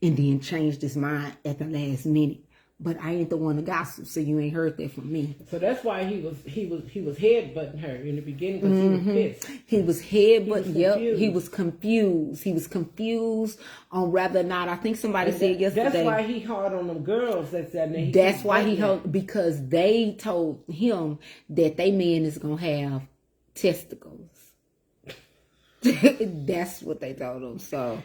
and then changed his mind at the last minute. But I ain't the one to gossip, so you ain't heard that from me. So that's why he was headbutting her in the beginning because he was pissed. He was headbutting. Yep, he was confused. He was confused on whether or not. I think somebody said yesterday. That's why he hard on them girls. That's why he held, because they told him that they man is gonna have testicles. That's what they told him. So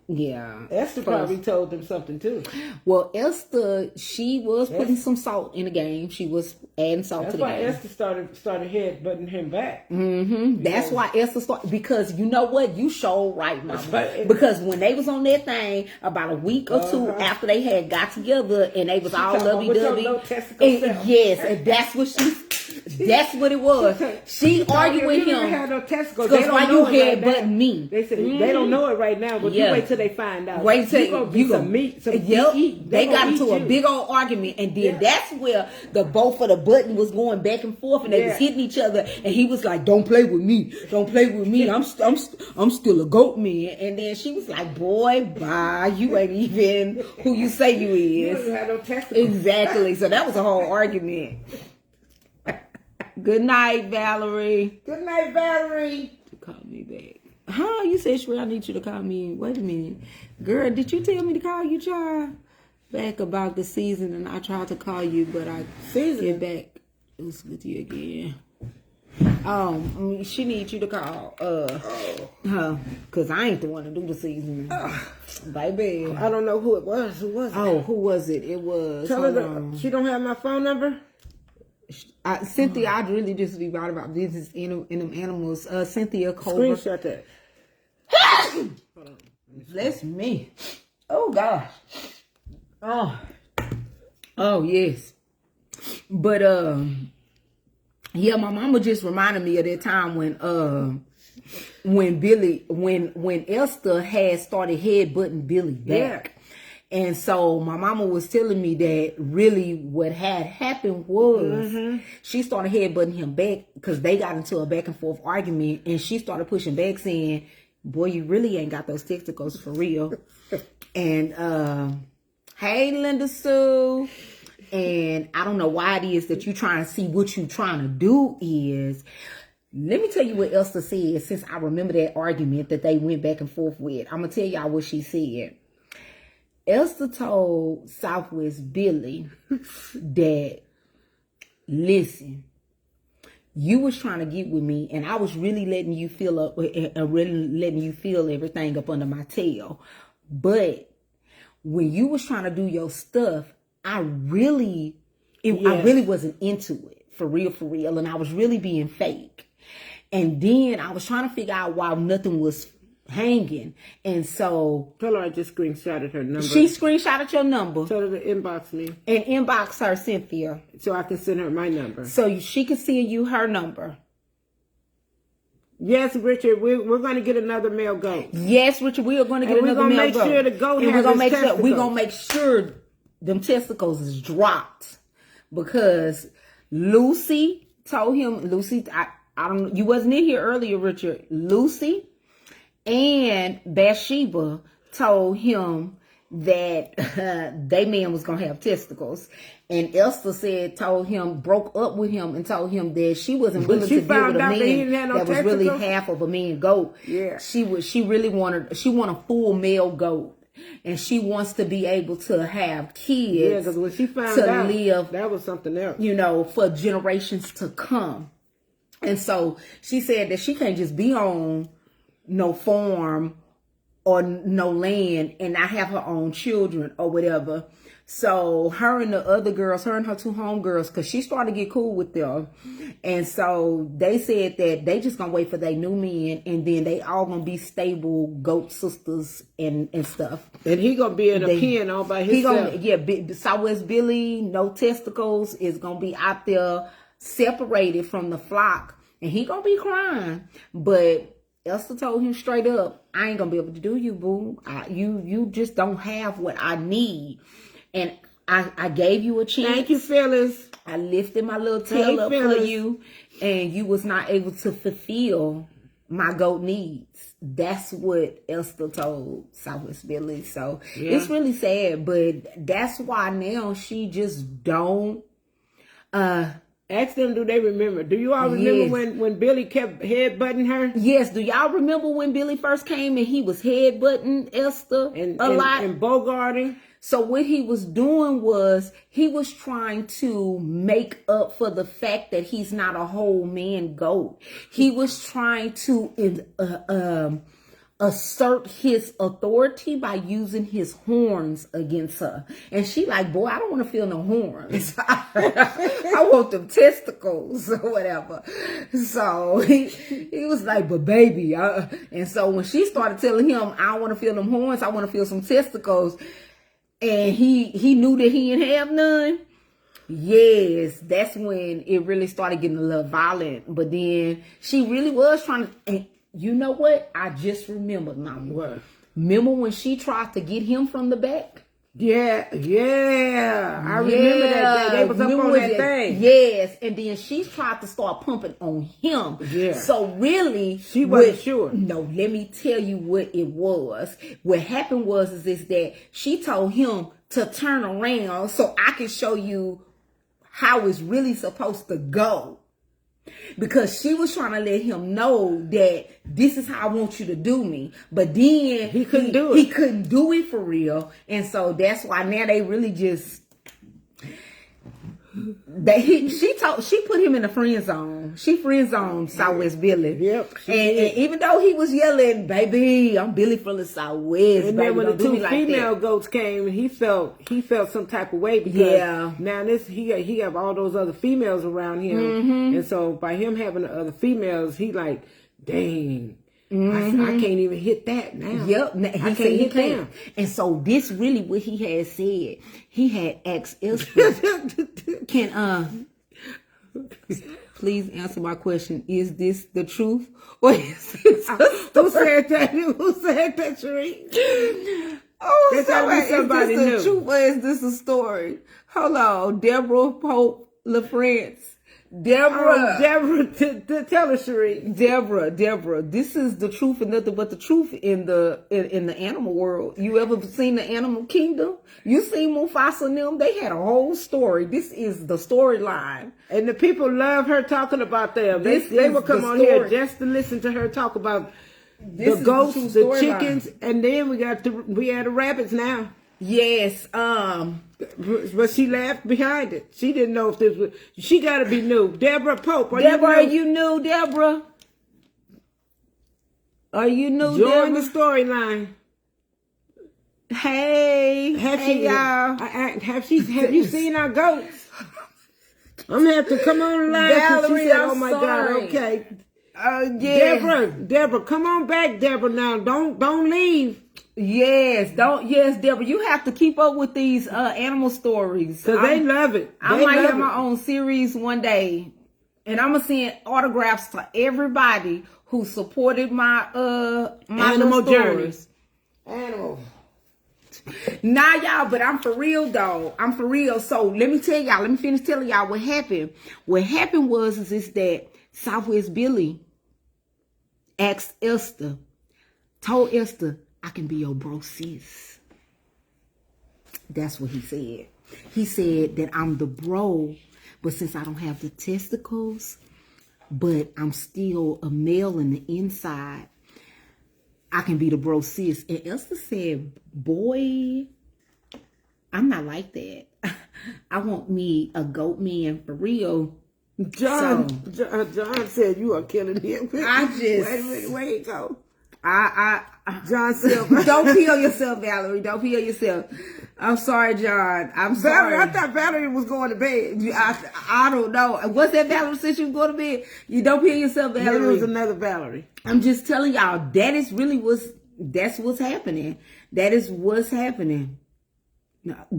yeah. Esther probably told them something too. Well, Esther, she was putting some salt in the game. She was adding salt to the game. That's why Esther started headbutting him back. Mm-hmm. That's why Esther started, because you know what? You showed right, Mama. Because when they was on that thing about a week or two after they had got together and they was all lovey-dovey. Yes, and that's what that's what it was. She argued with him. Had no testicles. Because why you headbutting me? They said they don't know it right now, but you wait till they find out. Wait till you some meat. They got into a big old argument, and then that's where the both of the button was going back and forth, and they was hitting each other. And he was like, "Don't play with me! Don't play with me! I'm still a goat man." And then she was like, "Boy, bye! You ain't even who you say you is." You had no testicles. Exactly. So that was a whole argument. Good night, Valerie. Good night, Valerie. Call me back. Huh? You said, Sheree, I need you to call me. Wait a minute. Girl, did you tell me to call you, child? Back about the season, and I tried to call you, but I get back. It was with you again. She needs you to call her, because I ain't the one to do the season. Baby. I don't know who it was. Who was it? Oh, who was it? It was. Tell her she don't have my phone number? Cynthia, I'd really just be right about business in them animals. Cynthia Culver. Screenshot that. Hold on. Bless me. Oh gosh. Oh yes. But yeah, my mama just reminded me of that time when Esther had started headbutting Billy back. Yeah. And so my mama was telling me that really what had happened was she started headbutting him back because they got into a back and forth argument, and she started pushing back saying, "Boy, you really ain't got those testicles for real." And hey, Linda Sue. And I don't know why it is that you trying to see what you trying to do is. Let me tell you what Esther said, since I remember that argument that they went back and forth with. I'm going to tell y'all what she said. Esther told Southwest Billy that, listen, you was trying to get with me, and I was really letting you feel everything up under my tail. But when you was trying to do your stuff, I really wasn't into it, for real, and I was really being fake. And then I was trying to figure out why nothing was hanging, and so tell her I just screenshotted her number. She screenshotted your number. Tell her to inbox me and inbox her, Cynthia, so I can send her my number, so she can send you her number. Yes, Richard, we're going to get another male goat. Yes, Richard, we are going to get And another male goat. We're going to make sure the goat and has his testicles. We're going to testicles. make sure them testicles is dropped. Because Lucy told him, I don't, you wasn't in here earlier, Richard. Lucy and Bathsheba told him that they man was going to have testicles. And Esther broke up with him and told him that she wasn't willing to deal with a man that was really half of a man goat. Yeah. She want a full male goat. And she wants to be able to have kids. Yeah, because when she found out, live, that was something else. You know, for generations to come. And so she said that she can't just be on no farm or no land and not have her own children or whatever. So her and the other girls, her and her two homegirls, because she started to get cool with them. And so they said that they just going to wait for their new men and then they all going to be stable goat sisters and stuff. And he going to be in a pen all by himself. Southwest Billy, no testicles, is going to be out there separated from the flock. And he going to be crying. But Esther told him straight up, I ain't going to be able to do you, boo. You just don't have what I need. And I gave you a chance. Thank you, Phyllis. I lifted my little tail up for you, and you was not able to fulfill my goat needs. That's what Esther told Southwest Billy. So it's really sad, but that's why now she just don't. Ask them, do they remember? Do you all remember when Billy kept headbutting her? Yes. Do y'all remember when Billy first came and he was headbutting Esther a lot? And bogarting? So what he was doing was he was trying to make up for the fact that he's not a whole man goat. He was trying to assert his authority by using his horns against her. And she like, boy, I don't want to feel no horns. I want them testicles or whatever. So he was like, but baby. And so when she started telling him, I don't want to feel them horns, I want to feel some testicles. And he knew that he didn't have none. Yes, that's when it really started getting a little violent. But then she really was trying to. And you know what? I just remembered now. What? Remember when she tried to get him from the back? Yeah. I remember that day. They was up on that thing. Yes, and then she tried to start pumping on him. Yeah. So really, she wasn't sure. No, let me tell you what it was. What happened was that she told him to turn around so I can show you how it's really supposed to go. Because she was trying to let him know that this is how I want you to do me. But then he couldn't do it. He couldn't do it for real. And so that's why now they really just she put him in the friend zone. She friend zoned Southwest Billy. Yep. And even though he was yelling, baby, I'm Billy from the Southwest. And baby, then when the two female like goats came, he felt some type of way because now he have all those other females around him. Mm-hmm. And so by him having the other females, he like, dang. Mm-hmm. I can't even hit that now. Yep. I can't hit them. And so this really what he had said. He had asked Esther, can please answer my question. Is this the truth? Or is this who said that? Who said that, Sheree? Oh, somebody is this the truth or is this a story? Hold on. Deborah Pope LaFrance. Deborah, tell us, Sheree. Deborah, this is the truth and nothing but the truth in the animal world. You ever seen the Animal Kingdom? You seen Mufasa and them? They had a whole story. This is the storyline. And the people love her talking about them. They will come on here just to listen to her talk about the goats, the chickens, and then we had the rabbits now. Yes, but she laughed behind it. She didn't know if this was. She got to be new. Deborah Pope, are you new, Deborah? Are you new? Join the storyline. Hey, y'all. Have you seen our goats? I'm gonna have to come on live. Valerie, she said, "Oh my God, okay." Yeah. Deborah, come on back, Deborah. Now, don't leave. Yes, Deborah, you have to keep up with these animal stories. Because they love it. I might have my own series one day. And I'm gonna send autographs to everybody who supported my my Animal little stories. Animal. Nah, y'all, but I'm for real, though. I'm for real. So let me tell y'all. Let me finish telling y'all what happened. What happened was is that Southwest Billy asked Esther, told Esther, I can be your bro sis. That's what he said. He said that I'm the bro, but since I don't have the testicles, but I'm still a male in the inside, I can be the bro sis. And Esther said, boy, I'm not like that. I want me a goat man for real. John said you are killing him. I just wait a minute, where you go? John Silver. Don't kill yourself, Valerie. Don't kill yourself. I'm sorry, John. I'm sorry. Valerie, I thought Valerie was going to bed. I don't know. What's that, Valerie, since you go to bed? You don't kill yourself, Valerie. Maybe it was another Valerie. I'm just telling y'all, that's what's happening. That is what's happening.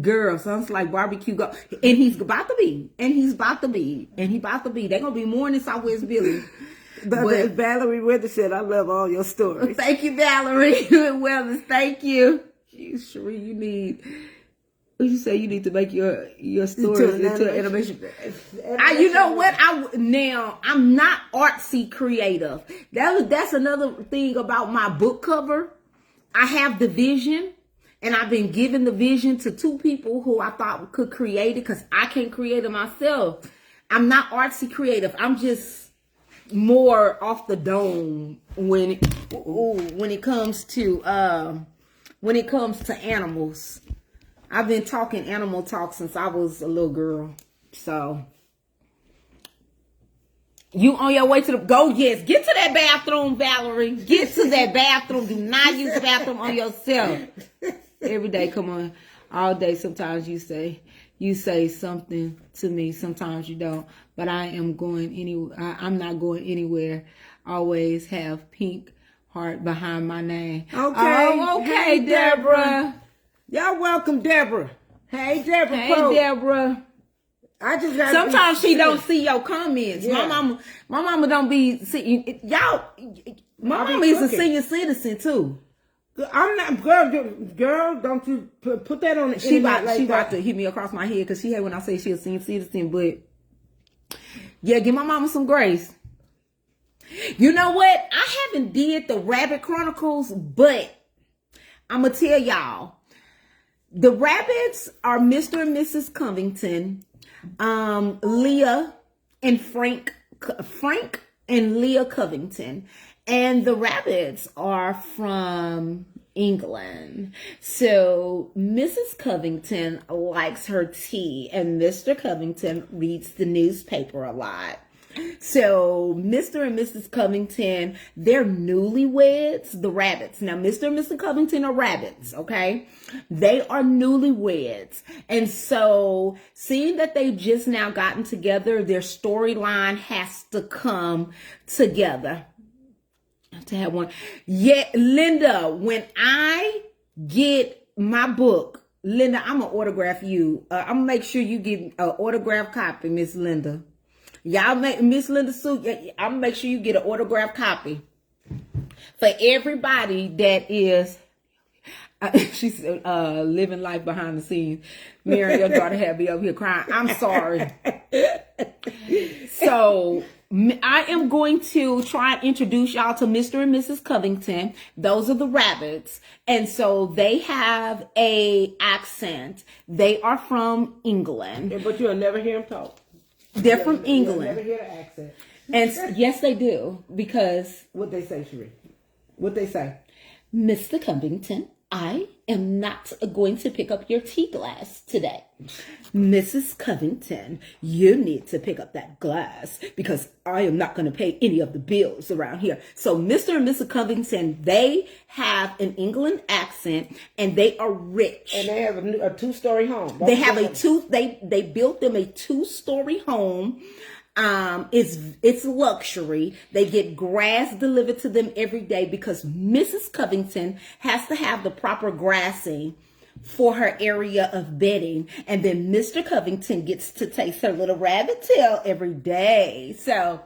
Girl, sounds like barbecue go. And he's about to be. And he's about to be. And he about to be. They're going to be more in Southwest Billy. But Valerie Withers said, I love all your stories. Thank you, Valerie Wellness. Thank you. Cherie, you need... What you say? You need to make your stories into an animation. You know what? I'm not artsy creative. That's another thing about my book cover. I have the vision, and I've been giving the vision to two people who I thought could create it because I can't create it myself. I'm not artsy creative. I'm just more off the dome when it comes to animals. I've been talking animal talk since I was a little girl. So you on your way to yes, get to that bathroom, Valerie. Get to that bathroom. Do not use the bathroom on yourself. Every day, come on. All day, sometimes you say something to me, sometimes you don't. But I am going anywhere. I'm not going anywhere. Always have pink heart behind my name. Okay. Oh, okay, Hey, Deborah. Y'all welcome Deborah. Hey, Deborah. Hey, Deborah. I just got Sometimes she don't see your comments. Yeah. My mama don't be see y'all. My mama is a senior citizen too. I'm not girl. Don't you put that on the She internet about to hit me across my head because she hate when I say she a senior citizen. But yeah, give my mama some grace. You know what? I haven't did the Rabbit Chronicles, but I'm gonna tell y'all. The rabbits are Mr. and Mrs. Covington, Leah and Frank and Leah Covington. And the rabbits are from England. So Mrs. Covington likes her tea and Mr. Covington reads the newspaper a lot. So Mr. and Mrs. Covington, they're newlyweds, the rabbits. Now, Mr. and Mrs. Covington are rabbits, okay? They are newlyweds. And so seeing that they've just now gotten together, their storyline has to come together. I have to have one. Yeah, Linda, when I get my book, Linda, I'm going to autograph you. I'm going to make sure you get an autographed copy, Miss Linda. Y'all make Miss Linda Sue, I'm gonna make sure you get an autographed copy for everybody that is she's living life behind the scenes. Mary, your daughter had me over here crying. I'm sorry. So I am going to try and introduce y'all to Mr. and Mrs. Covington. Those are the rabbits. And so they have a accent. They are from England. Yeah, but you'll never hear them talk. They're from England. You'll never hear the accent. And yes, they do. Because What they say, Cherie? What they say? Mr. Covington, I am not going to pick up your tea glass today. Mrs. Covington, you need to pick up that glass because I am not going to pay any of the bills around here. So Mr. and Mrs. Covington, they have an England accent and they are rich. And they have a two-story home. They have they built them a two-story home. It's luxury. They get grass delivered to them every day because Mrs. Covington has to have the proper grassing for her area of bedding. And then Mr. Covington gets to taste her little rabbit tail every day. So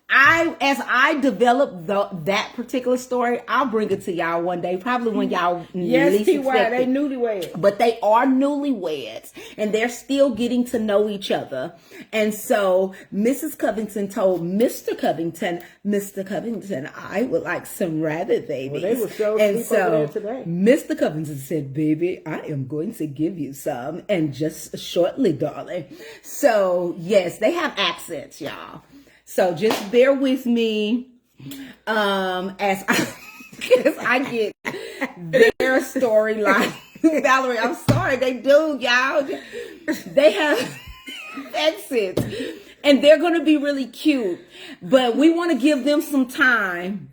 as I develop that particular story, I'll bring it to y'all one day, probably when y'all Yes, least expect they it. newlyweds. But they are newlyweds, and they're still getting to know each other. And so Mrs. Covington told Mr. Covington, I would like some rabbit babies. Well, they were so and asleep over there so today. Mr. Covington said, baby, I am going to give you some, and just shortly, darling. So yes, they have accents, y'all. So just bear with me as I get their storyline. Valerie, I'm sorry, they do, y'all. They have accents, and they're going to be really cute. But we want to give them some time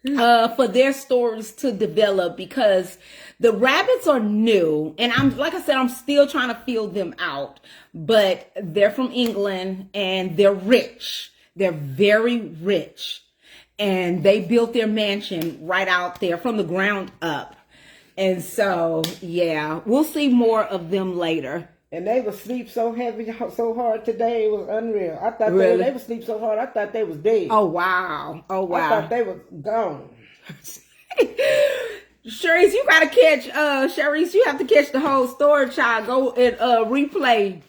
for their stories to develop, because the rabbits are new, and I'm still trying to feel them out. But they're from England, and they're rich. They're very rich, and they built their mansion right out there from the ground up. And so, yeah, we'll see more of them later. And they would sleep so heavy, so hard today, it was unreal. I thought Really? they would sleep so hard, I thought they was dead. Oh, wow. Oh, wow. I thought they was gone. Sharice, you gotta catch, Sharice, you have to catch the whole story, child. Go and replay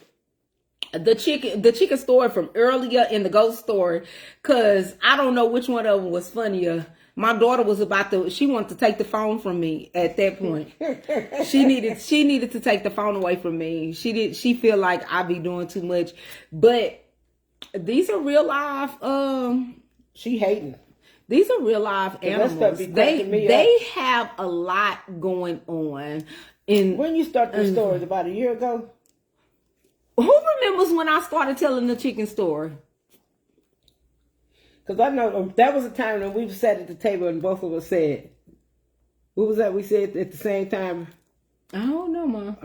the chicken story from earlier in the ghost story, because I don't know which one of them was funnier. My daughter was she wanted to take the phone from me at that point. She needed to take the phone away from me. She feel like I be doing too much. But these are real life, She hating. these are real life animals. That stuff be cracking me up. They have a lot going on. When you start the stories, about a year ago? Who remembers when I started telling the chicken story? Because I know that was a time when we sat at the table and both of us said, what was that we said at the same time? I don't know, Mom.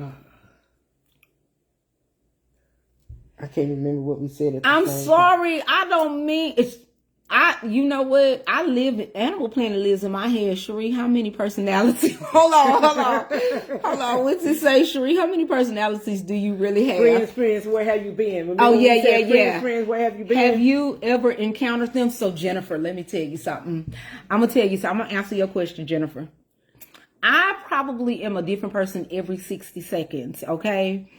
I can't remember what we said at the I'm same sorry. I don't mean it's. You know what? Animal Planet lives in my head. Cherie, how many personalities? Hold on. What's it say, Cherie? How many personalities do you really have? Friends, where have you been? Remember Oh, when yeah, we said, yeah. Friends, where have you been? Have you ever encountered them? So, Jennifer, let me tell you something. I'm going to answer your question, Jennifer. I probably am a different person every 60 seconds, okay?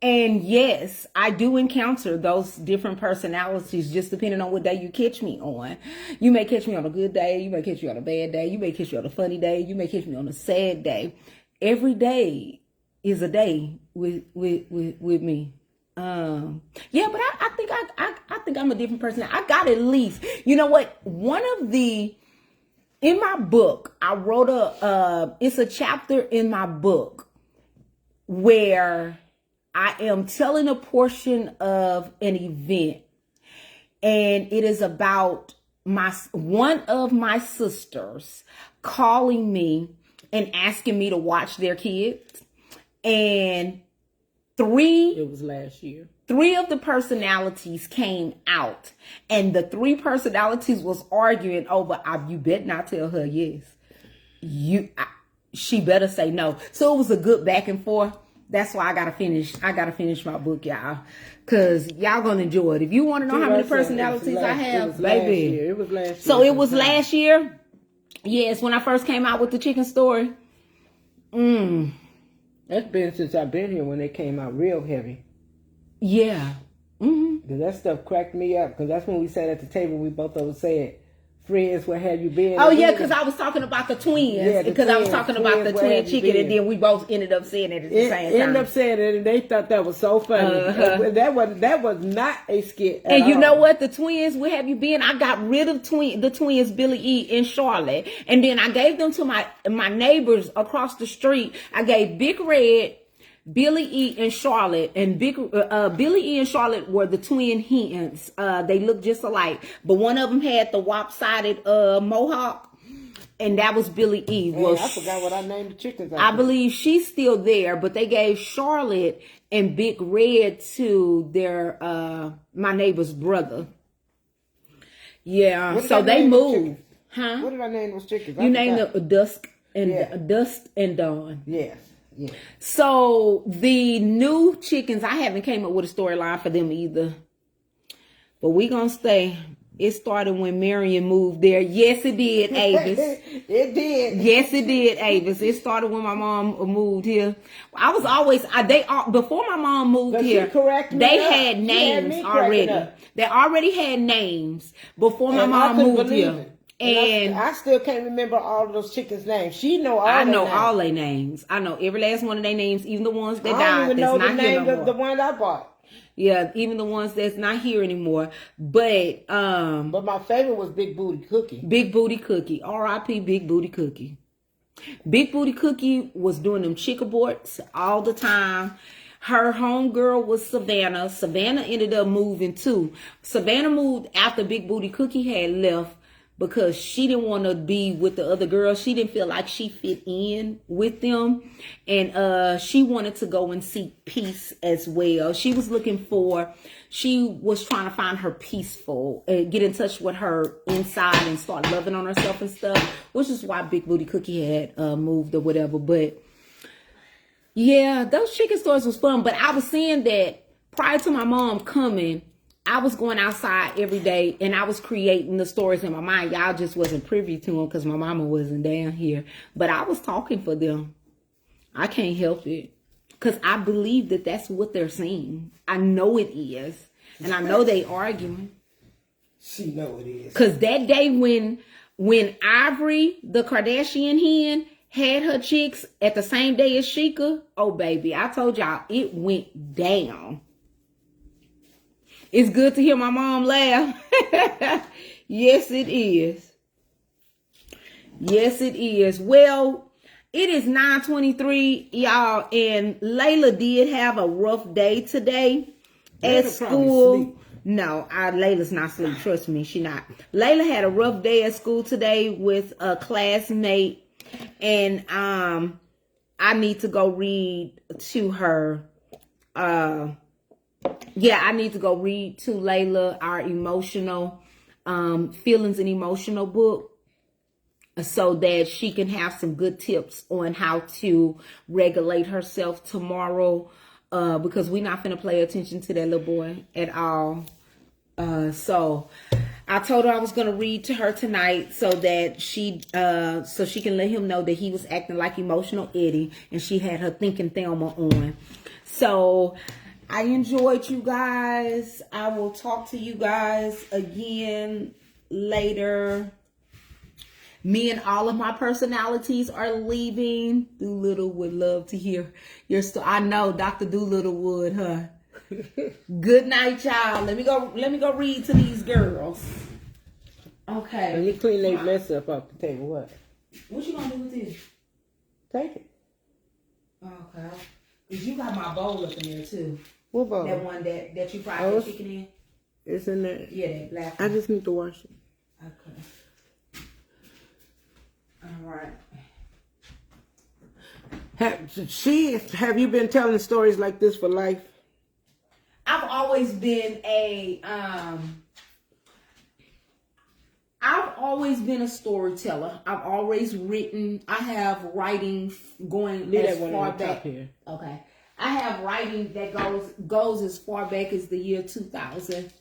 And yes, I do encounter those different personalities just depending on what day you catch me on. You may catch me on a good day. You may catch me on a bad day. You may catch me on a funny day. You may catch me on a sad day. Every day is a day with me. Yeah, but I think I'm a different person. I got at least, you know what? In my book, I wrote it's a chapter in my book where I am telling a portion of an event, and it is about one of my sisters calling me and asking me to watch their kids. And it was last year. 3 of the personalities came out, and the 3 personalities was arguing over, you better not tell her yes. She better say no. So it was a good back and forth. That's why I gotta finish my book, y'all, because y'all gonna enjoy it. If you want to know how many personalities I have, baby, it was last year. So it was last year. Yes, when I first came out with the chicken story. That's been since I've been here when they came out real heavy. Yeah. Because that stuff cracked me up. Because that's when we sat at the table. We both of us said, "Friends, where have you been?" Oh yeah, because I was talking about the twins. Yeah, because I was talking about the twin chicken, and then we both ended up saying it at the same time. Ended up saying it, and they thought that was so funny. That was not a skit. And you know what? The twins, where have you been? I got rid of the twins, Billy E and Charlotte, and then I gave them to my neighbors across the street. I gave Big Red, Billy E and Charlotte, and Billy E and Charlotte were the twin hens. They looked just alike, but one of them had the lopsided mohawk, and that was Billy E. Well, I forgot what I named the chickens. I believe she's still there, but they gave Charlotte and Big Red to their my neighbor's brother. Yeah, so they moved. Huh? What did I name those chickens? You named them Dusk. and Dust and Dawn. Yes. Yes. So the new chickens, I haven't came up with a storyline for them either. But we gonna stay. It started when Marion moved there. Yes, it did, Avis. It did. Yes, it did, Avis. It started when my mom moved here. I was always before my mom moved here. They had names already. They already had names before my mom moved here. And I still can't remember all of those chickens' names. She know all. I know all their names. I know every last one of their names, even the ones that died. I don't even know the name of the one I bought. Yeah, even the ones that's not here anymore. But my favorite was Big Booty Cookie. Big Booty Cookie. R.I.P. Big Booty Cookie. Big Booty Cookie was doing them chick aborts all the time. Her homegirl was Savannah. Savannah ended up moving too. Savannah moved after Big Booty Cookie had left because she didn't want to be with the other girls. She didn't feel like she fit in with them. And she wanted to go and seek peace as well. She was trying to find her peaceful, get in touch with her inside and start loving on herself and stuff, which is why Big Booty Cookie had moved or whatever. But yeah, those chicken stores was fun. But I was saying that prior to my mom coming, I was going outside every day and I was creating the stories in my mind. Y'all just wasn't privy to them because my mama wasn't down here. But I was talking for them. I can't help it. Because I believe that that's what they're saying. I know it is. And I know they arguing. She know it is. Because that day when Ivory, the Kardashian hen, had her chicks at the same day as Sheikah, oh baby, I told y'all it went down. It's good to hear my mom laugh. Yes, it is. Yes, it is. Well, it is 9:23, y'all, and Layla did have a rough day today at school. No, Layla's not asleep. Trust me, she not. Layla had a rough day at school today with a classmate, and I need to go read to her. I need to go read to Layla our emotional feelings and emotional book so that she can have some good tips on how to regulate herself tomorrow because we're not going to pay attention to that little boy at all. So I told her I was going to read to her tonight so that she can let him know that he was acting like emotional Eddie and she had her thinking Thelma on. So I enjoyed you guys. I will talk to you guys again later. Me and all of my personalities are leaving. Doolittle would love to hear your story. I know Dr. Doolittle would, huh? Good night, y'all. Let me go read to these girls. Okay. Let me clean that mess up off the table. What you gonna do with this? Take it. Okay. Because you got my bowl up in there too. What bowl? That one that you fried the chicken in? It's in there. Yeah, that black I one. just need to wash it. Okay. All right. Have you been telling stories like this for life? I've always been a storyteller. I've always written. I have writing going as far back. Here. Okay. I have writing that goes as far back as the year 2000.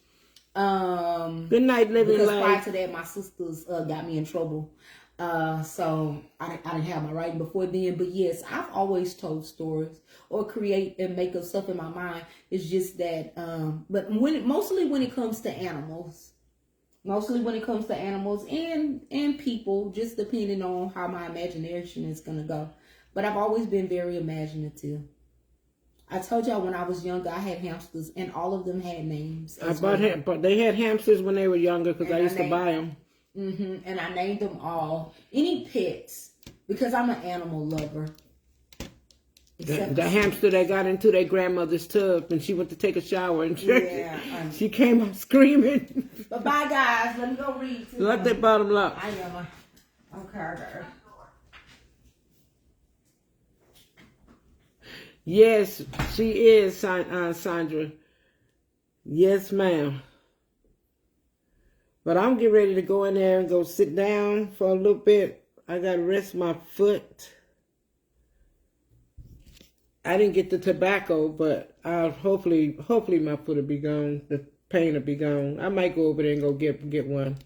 Good night, living because life. prior to that, my sisters got me in trouble. So I didn't have my writing before then. But yes, I've always told stories or create and make up stuff in my mind. It's just that, but mostly when it comes to animals. Mostly when it comes to animals and people, just depending on how my imagination is going to go. But I've always been very imaginative. I told y'all when I was younger, I had hamsters, and all of them had names. But they had hamsters when they were younger because I used to buy them. And I named them all. Any pets, because I'm an animal lover. The hamster that got into their grandmother's tub and she went to take a shower and she came up screaming. But bye guys, let me go read. Lock that bottom lock. I am. Okay. Yes, she is, Sandra. Yes, ma'am. But I'm getting ready to go in there and go sit down for a little bit. I got to rest my foot. I didn't get the tobacco, but hopefully my foot will be gone. The pain will be gone. I might go over there and go get one.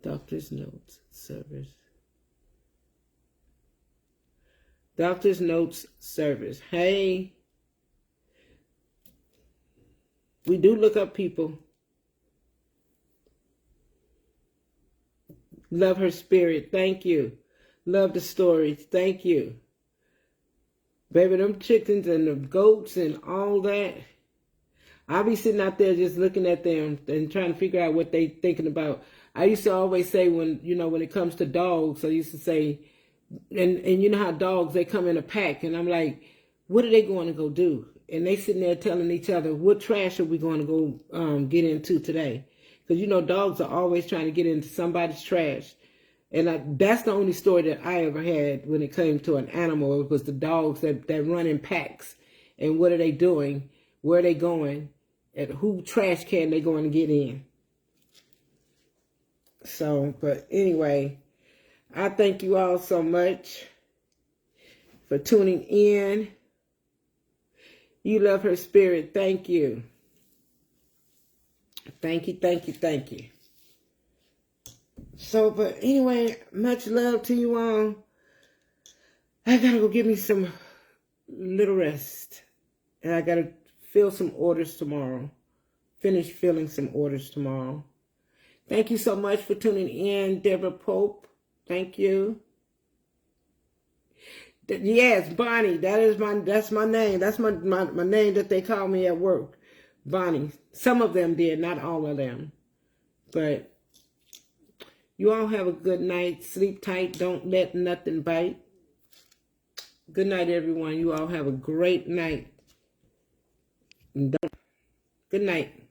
Doctor's notes service. Doctor's notes service. Hey, we do look up people. Love her spirit. Thank you. Love the stories. Thank you. Baby, them chickens and the goats and all that. I'll be sitting out there just looking at them and trying to figure out what they thinking about. I used to always say when it comes to dogs, I used to say, and you know how dogs, they come in a pack. And I'm like, what are they going to go do? And they sitting there telling each other, what trash are we going to go get into today? Because, dogs are always trying to get into somebody's trash. And that's the only story that I ever had when it came to an animal. It was the dogs that run in packs. And what are they doing? Where are they going? And who trash can they going to get in? So, but anyway, I thank you all so much for tuning in. You love her spirit. Thank you. Thank you, thank you, thank you. So, but anyway, much love to you all. I gotta go give me some little rest. And I gotta fill some orders tomorrow. Finish filling some orders tomorrow. Thank you so much for tuning in, Deborah Pope. Thank you. Yes, Bonnie, that's my name. That's my name that they call me at work. Bonnie. Some of them did, not all of them. But you all have a good night. Sleep tight. Don't let nothing bite. Good night, everyone. You all have a great night. Good night.